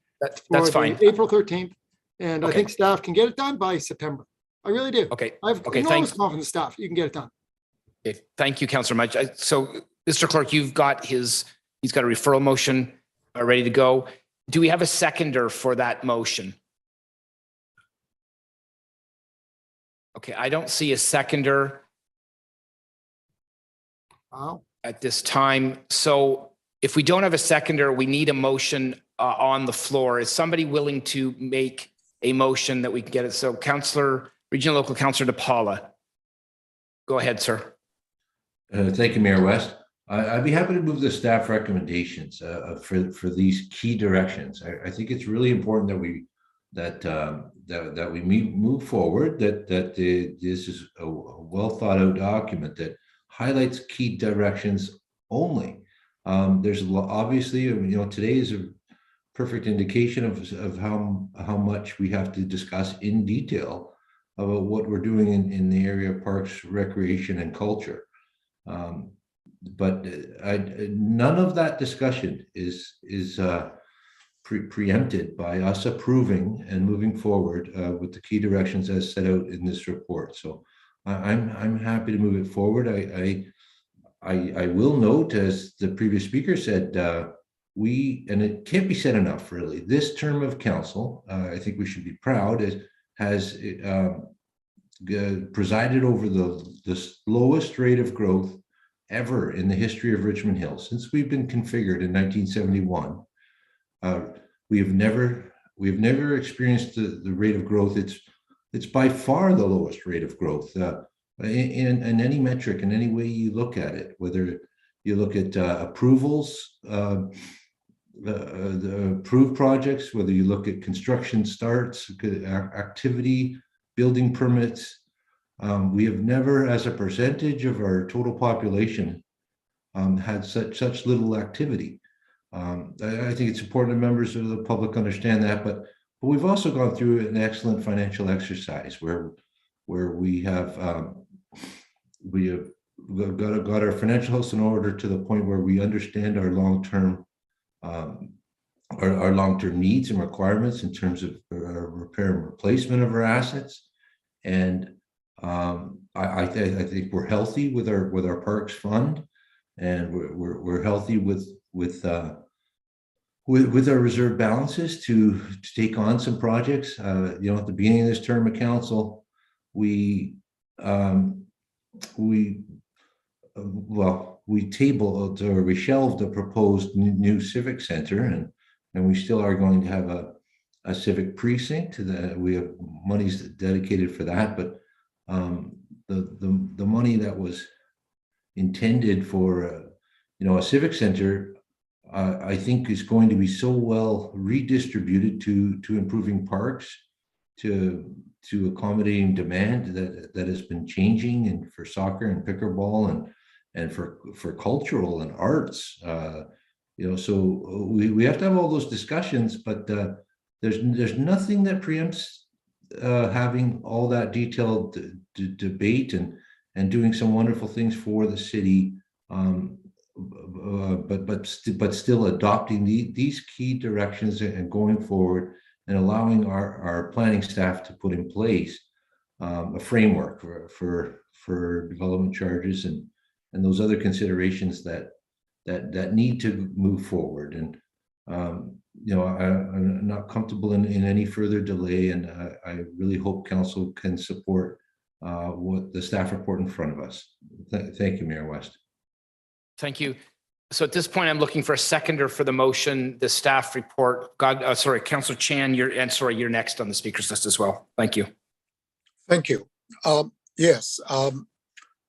That's fine. April 13th, and Okay. I think staff can get it done by September. I really do. Okay. I have Okay, enormous confidence in staff. You can get it done. Okay, thank you, Councillor Munch. So, Mr. Clerk, he's got a referral motion ready to go. Do we have a seconder for that motion? Okay, I don't see a seconder at this time. So if we don't have a seconder, we need a motion on the floor. Is somebody willing to make a motion that we can get it? So Regional Local Councillor DePaula, go ahead, sir. Thank you, Mayor West. I'd be happy to move the staff recommendations for these key directions. I think it's really important that we move forward. That this is a well thought out document that highlights key directions only. There's obviously, today is a perfect indication of how much we have to discuss in detail about what we're doing in the area of parks, recreation, and culture. But none of that discussion is preempted by us approving and moving forward with the key directions as set out in this report. So I'm happy to move it forward. I will note, as the previous speaker said, and it can't be said enough, really, this term of council, I think we should be proud, has presided over the lowest rate of growth ever in the history of Richmond Hill. Since we've been configured in 1971, we have never experienced the rate of growth. It's by far the lowest rate of growth in any metric, in any way you look at it, whether you look at approvals, the approved projects, whether you look at construction starts, activity, building permits. We have never, as a percentage of our total population, had such little activity. I think it's important that members of the public understand that, but we've also gone through an excellent financial exercise where we have got our financial house in order to the point where we understand our long-term needs and requirements in terms of repair and replacement of our assets. And I think we're healthy with our parks fund, and we're healthy with our reserve balances to take on some projects. At the beginning of this term of council, we tabled or we shelved a proposed new civic center, and we still are going to have a civic precinct. That we have monies dedicated for that, but the money that was intended for a civic center, I think, is going to be so well redistributed to improving parks, to accommodating demand that has been changing, and for soccer and pickleball and for cultural and arts. So we have to have all those discussions, but there's nothing that preempts having all that detailed debate and doing some wonderful things for the city, but still adopting these key directions and going forward, and allowing our planning staff to put in place a framework for development charges and those other considerations that need to move forward. And I'm not comfortable in any further delay, and I really hope council can support what the staff report in front of us. Thank you, Mayor West. Thank you. So at this point, I'm looking for a seconder for the motion, the staff report. Councillor Chan, you're next on the speakers list as well. Thank you. Thank you. Yes,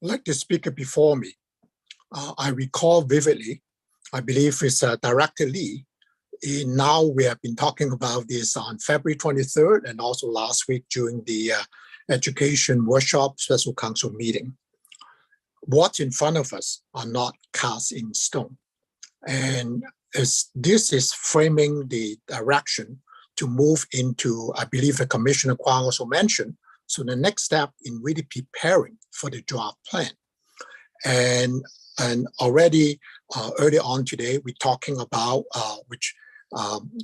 like the speaker before me, I recall vividly, I believe it's Director Lee. Now we have been talking about this on February 23rd and also last week during the education workshop special council meeting. What's in front of us are not cast in stone. And as this is framing the direction to move into, I believe the Commissioner Kwang also mentioned, so the next step in really preparing for the draft plan. And already early on today, we're talking about, which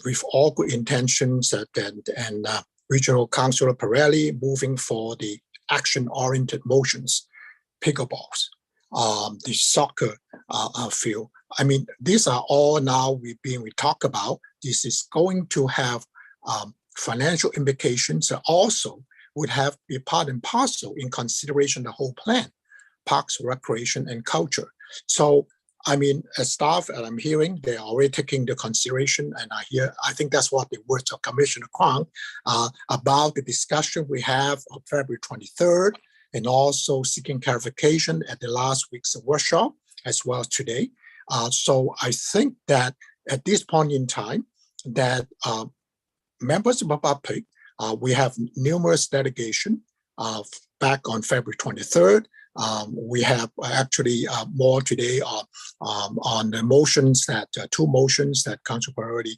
with all good intentions and Regional Councillor Pirelli moving for the action-oriented motions, pickleballs, the soccer field. I mean, these are all now we talk about. This is going to have financial implications that also would have be part and parcel in consideration the whole plan, parks, recreation, and culture. So, I mean, as staff, and I'm hearing they're already taking the consideration, and I think that's what the words of Commissioner Kwang about the discussion we have on February 23rd, and also seeking clarification at the last week's workshop, as well as today. So I think that at this point in time, that members of the public, we have numerous delegation back on February 23rd. We have actually more today on the motions that two motions that Council already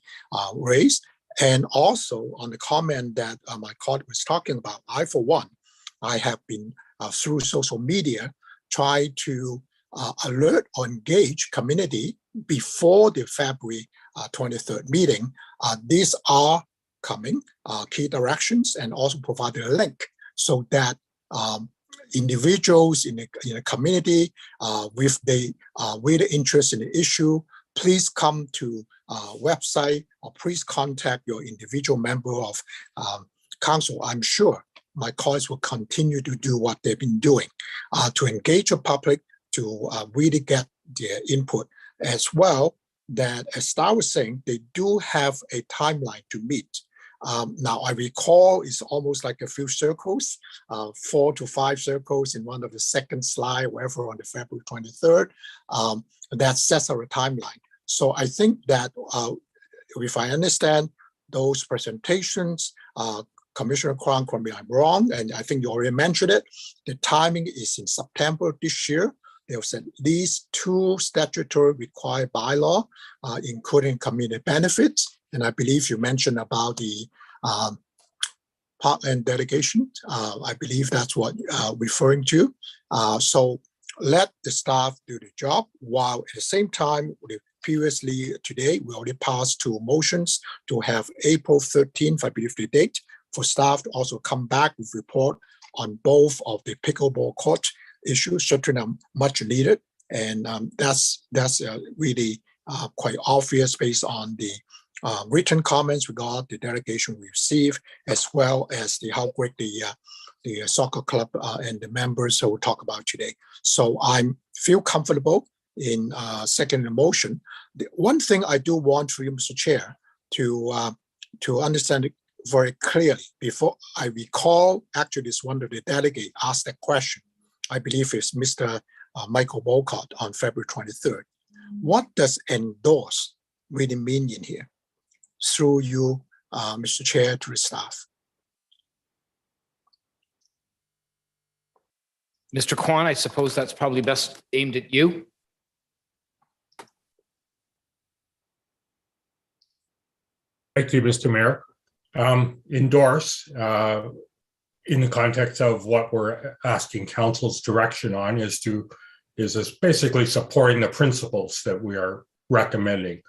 raised, and also on the comment that my colleague was talking about. I, for one, I have been through social media try to alert or engage community before the February 23rd meeting. These are coming key directions, and also provided a link so that individuals in the community with the real interest in the issue, please come to website or please contact your individual member of council. I'm sure my colleagues will continue to do what they've been doing to engage the public, to really get their input as well. That, as Star was saying, they do have a timeline to meet. Now, I recall it's almost like a few circles, 4 to 5 circles in one of the second slide, wherever on the February 23rd, that sets our timeline. So I think that if I understand those presentations, Commissioner Kwan, correct me if I'm wrong, and I think you already mentioned it, the timing is in September this year. There's at least 2 statutory required bylaw, including community benefits. And I believe you mentioned about the parkland delegation. I believe that's what referring to. So let the staff do the job, while at the same time, previously today, we already passed 2 motions to have April 13th, I believe the date, for staff to also come back with report on both of the pickleball court issues, certainly much needed. And that's really quite obvious based on the written comments we got, the delegation we received, as well as how great the soccer club and the members who we'll talk about today. So I feel comfortable in second the motion. The one thing I do want for you, Mr. Chair, to understand it very clearly, before I recall, actually, this one of the delegate asked that question. I believe it's Mr. Michael Bolcott on February 23rd. What does endorse really mean in here? Through you, Mr. Chair, to the staff. Mr. Kwan, I suppose that's probably best aimed at you. Thank you, Mr. Mayor. Endorse, in the context of what we're asking council's direction on, is basically supporting the principles that we are recommending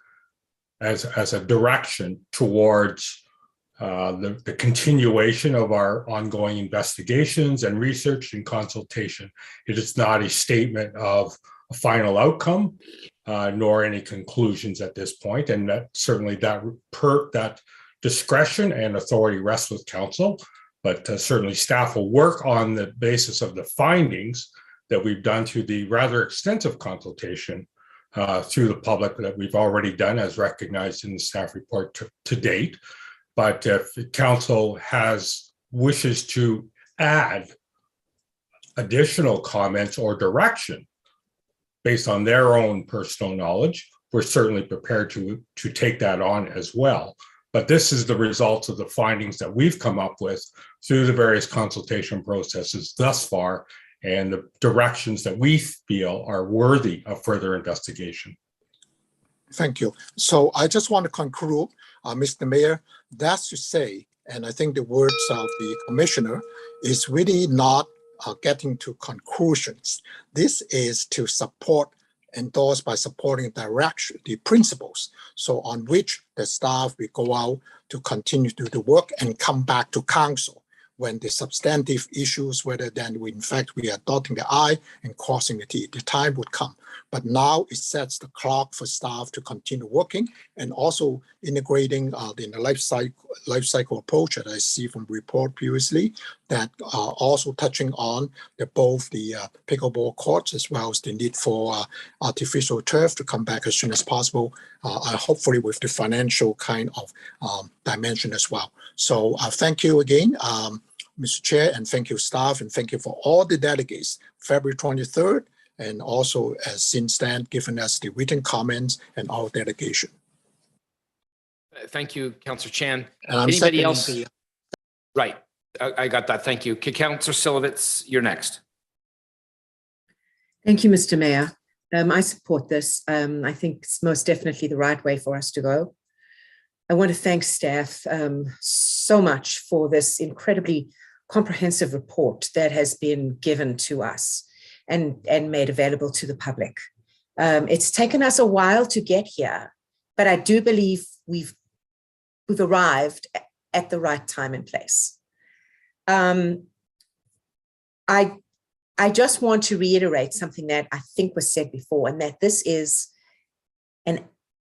as a direction towards the continuation of our ongoing investigations and research and consultation. It is not a statement of a final outcome, nor any conclusions at this point, and that certainly that discretion and authority rests with council. But certainly staff will work on the basis of the findings that we've done through the rather extensive consultation through the public that we've already done, as recognized in the staff report to date. But if council wishes to add additional comments or direction based on their own personal knowledge, we're certainly prepared to take that on as well. But this is the results of the findings that we've come up with through the various consultation processes thus far, and the directions that we feel are worthy of further investigation. Thank you. So I just want to conclude, Mr. Mayor, that's to say, and I think the words of the commissioner is really not getting to conclusions. This is to support, endorsed by supporting direction, the principles, so on which the staff will go out to continue to do the work and come back to council when the substantive issues, whether then we, in fact, we are dotting the I and crossing the T, the time would come. But now it sets the clock for staff to continue working and also integrating in the life cycle approach that I see from the report previously, that also touching on both the pickleball courts as well as the need for artificial turf to come back as soon as possible, hopefully with the financial kind of dimension as well. So thank you again, Mr. Chair, and thank you staff, and thank you for all the delegates, February 23rd, and also as since then, given us the written comments and our delegation. Thank you, Councillor Chan. And anybody else? Right, I got that, thank you. Councillor Silovitz, you're next. Thank you, Mr. Mayor. I support this. I think it's most definitely the right way for us to go. I want to thank staff so much for this incredibly comprehensive report that has been given to us and made available to the public. It's taken us a while to get here, but I do believe we've arrived at the right time and place. I just want to reiterate something that I think was said before, and that this is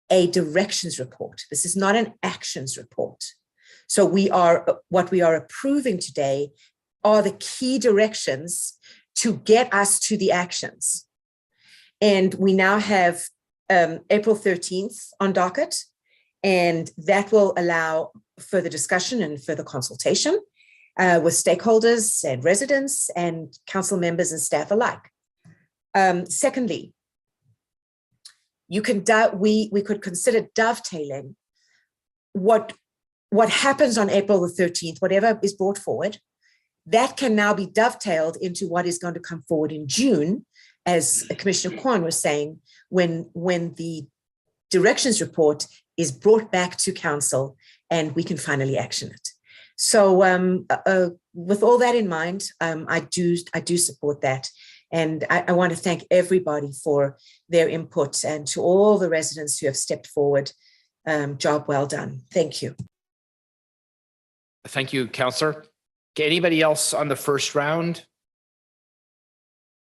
a directions report. This is not an actions report. So what we are approving today are the key directions to get us to the actions. And we now have April 13th on docket, and that will allow further discussion and further consultation with stakeholders and residents and council members and staff alike. Secondly, we could consider dovetailing what happens on April the 13th, whatever is brought forward, that can now be dovetailed into what is going to come forward in June, as Commissioner Kwan was saying, when the directions report is brought back to council and we can finally action it. So with all that in mind, I do support that. And I want to thank everybody for their input, and to all the residents who have stepped forward. Job well done. Thank you. Thank you, Councillor. Okay, anybody else on the first round?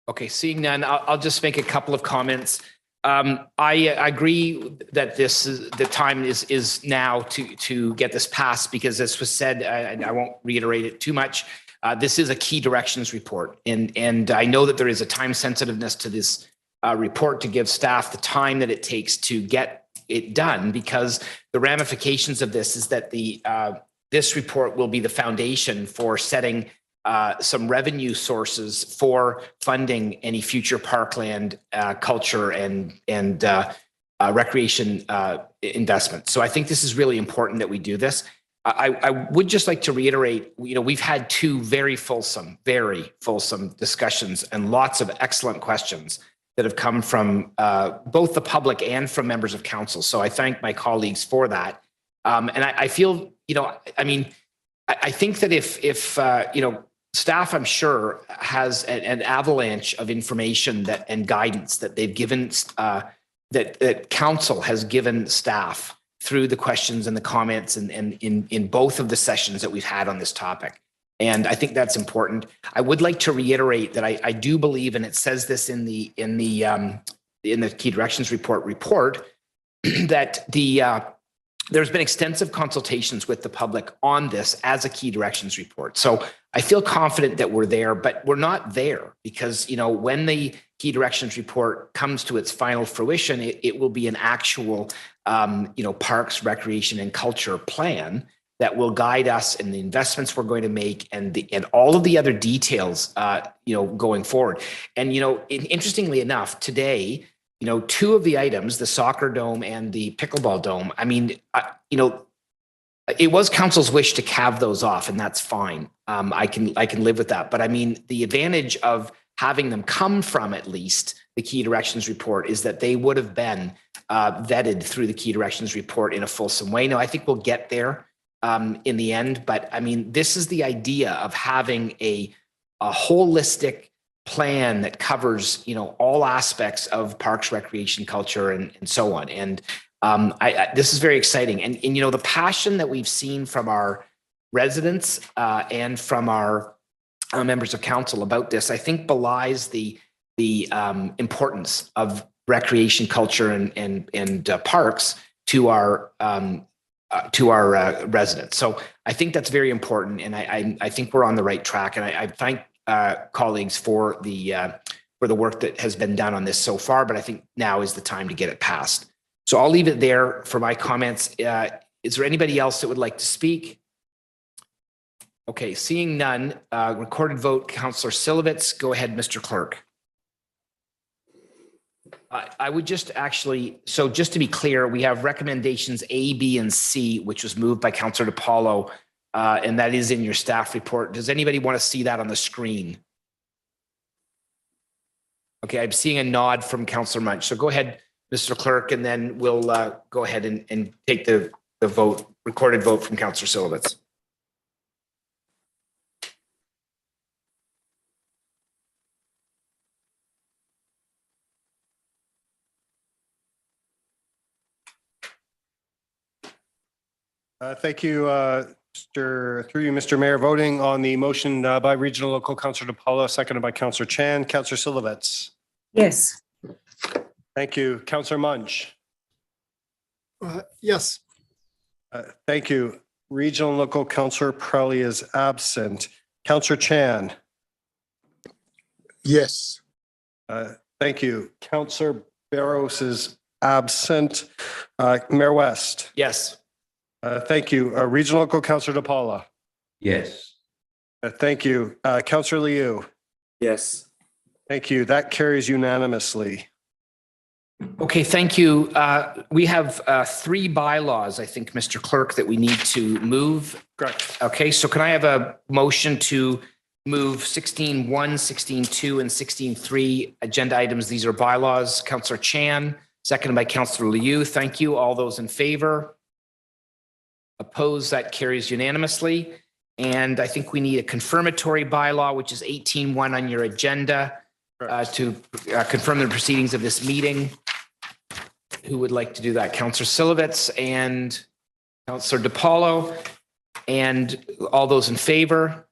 Okay, seeing none, I'll just make a couple of comments. I agree that the time is now to get this passed, because as was said, and I won't reiterate it too much, this is a key directions report. And I know that there is a time sensitiveness to this report to give staff the time that it takes to get it done, because the ramifications of this is that this report will be the foundation for setting some revenue sources for funding any future parkland, culture, and recreation investment. So I think this is really important that we do this. I would just like to reiterate, we've had two very fulsome discussions and lots of excellent questions that have come from both the public and from members of council. So I thank my colleagues for that. And I feel, I think that if staff, I'm sure, has an avalanche of information and guidance that they've given, that council has given staff through the questions and the comments and in both of the sessions that we've had on this topic. And I think that's important. I would like to reiterate that I do believe, and it says this in the key directions report that there's been extensive consultations with the public on this as a key directions report. So I feel confident that we're there, but we're not there, because when the key directions report comes to its final fruition, it will be an actual parks, recreation, and culture plan that will guide us in the investments we're going to make and all of the other details going forward. And interestingly enough, today, two of the items, the soccer dome and the pickleball dome, it was council's wish to calve those off, and that's fine. I can live with that. But the advantage of having them come from at least the key directions report is that they would have been vetted through the key directions report in a fulsome way. Now, I think we'll get there in the end, but this is the idea of having a holistic plan that covers all aspects of parks, recreation, culture, and so on. And this is very exciting. And the passion that we've seen from our residents and from our members of council about this, I think belies the importance of recreation, culture, and parks to our residents. So I think that's very important, and I think we're on the right track. And I thank colleagues for the work that has been done on this so far, but I think now is the time to get it passed. So I'll leave it there for my comments. Is there anybody else that would like to speak? Okay, seeing none, recorded vote, Councillor Silovitz. Go ahead, Mr. Clerk. I would just just to be clear, we have recommendations A, B, and C, which was moved by Councillor DiPaolo, and that is in your staff report. Does anybody want to see that on the screen? Okay, I'm seeing a nod from Councillor Munch. So go ahead, Mr. Clerk, and then we'll go ahead and take the vote, recorded vote from Councillor Silovitz. Thank you, Mr. Mayor. Voting on the motion by Regional Local Councillor DePaula, seconded by Councillor Chan. Councillor Silovitz. Yes. Thank you. Councillor Munch. Yes. Thank you. Regional Local Councillor Prelli is absent. Councillor Chan. Yes. Thank you. Councillor Barros is absent. Mayor West. Yes. Thank you. Regional Local Councillor DePaula. Yes. Thank you. Councillor Liu. Yes. Thank you. That carries unanimously. Okay, thank you. We have 3 bylaws, I think, Mr. Clerk, that we need to move. Correct. Okay, so can I have a motion to move 16.1, 16.2, and 16.3 agenda items? These are bylaws. Councillor Chan, seconded by Councillor Liu. Thank you. All those in favor? Opposed? That carries unanimously. And I think we need a confirmatory bylaw, which is 18.1 on your agenda to confirm the proceedings of this meeting. Who would like to do that? Councillor Silovitz and Councillor DePaulo. And all those in favor?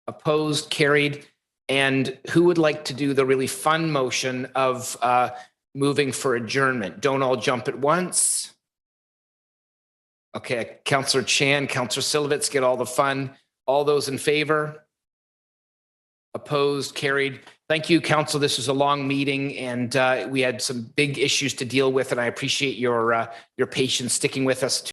Opposed? Carried. And who would like to do the really fun motion of moving for adjournment? Don't all jump at once. Okay, Councillor Chan, Councillor Silovitz get all the fun. All those in favor? Opposed? Carried. Thank you, Council. This was a long meeting and we had some big issues to deal with, and I appreciate your patience sticking with us.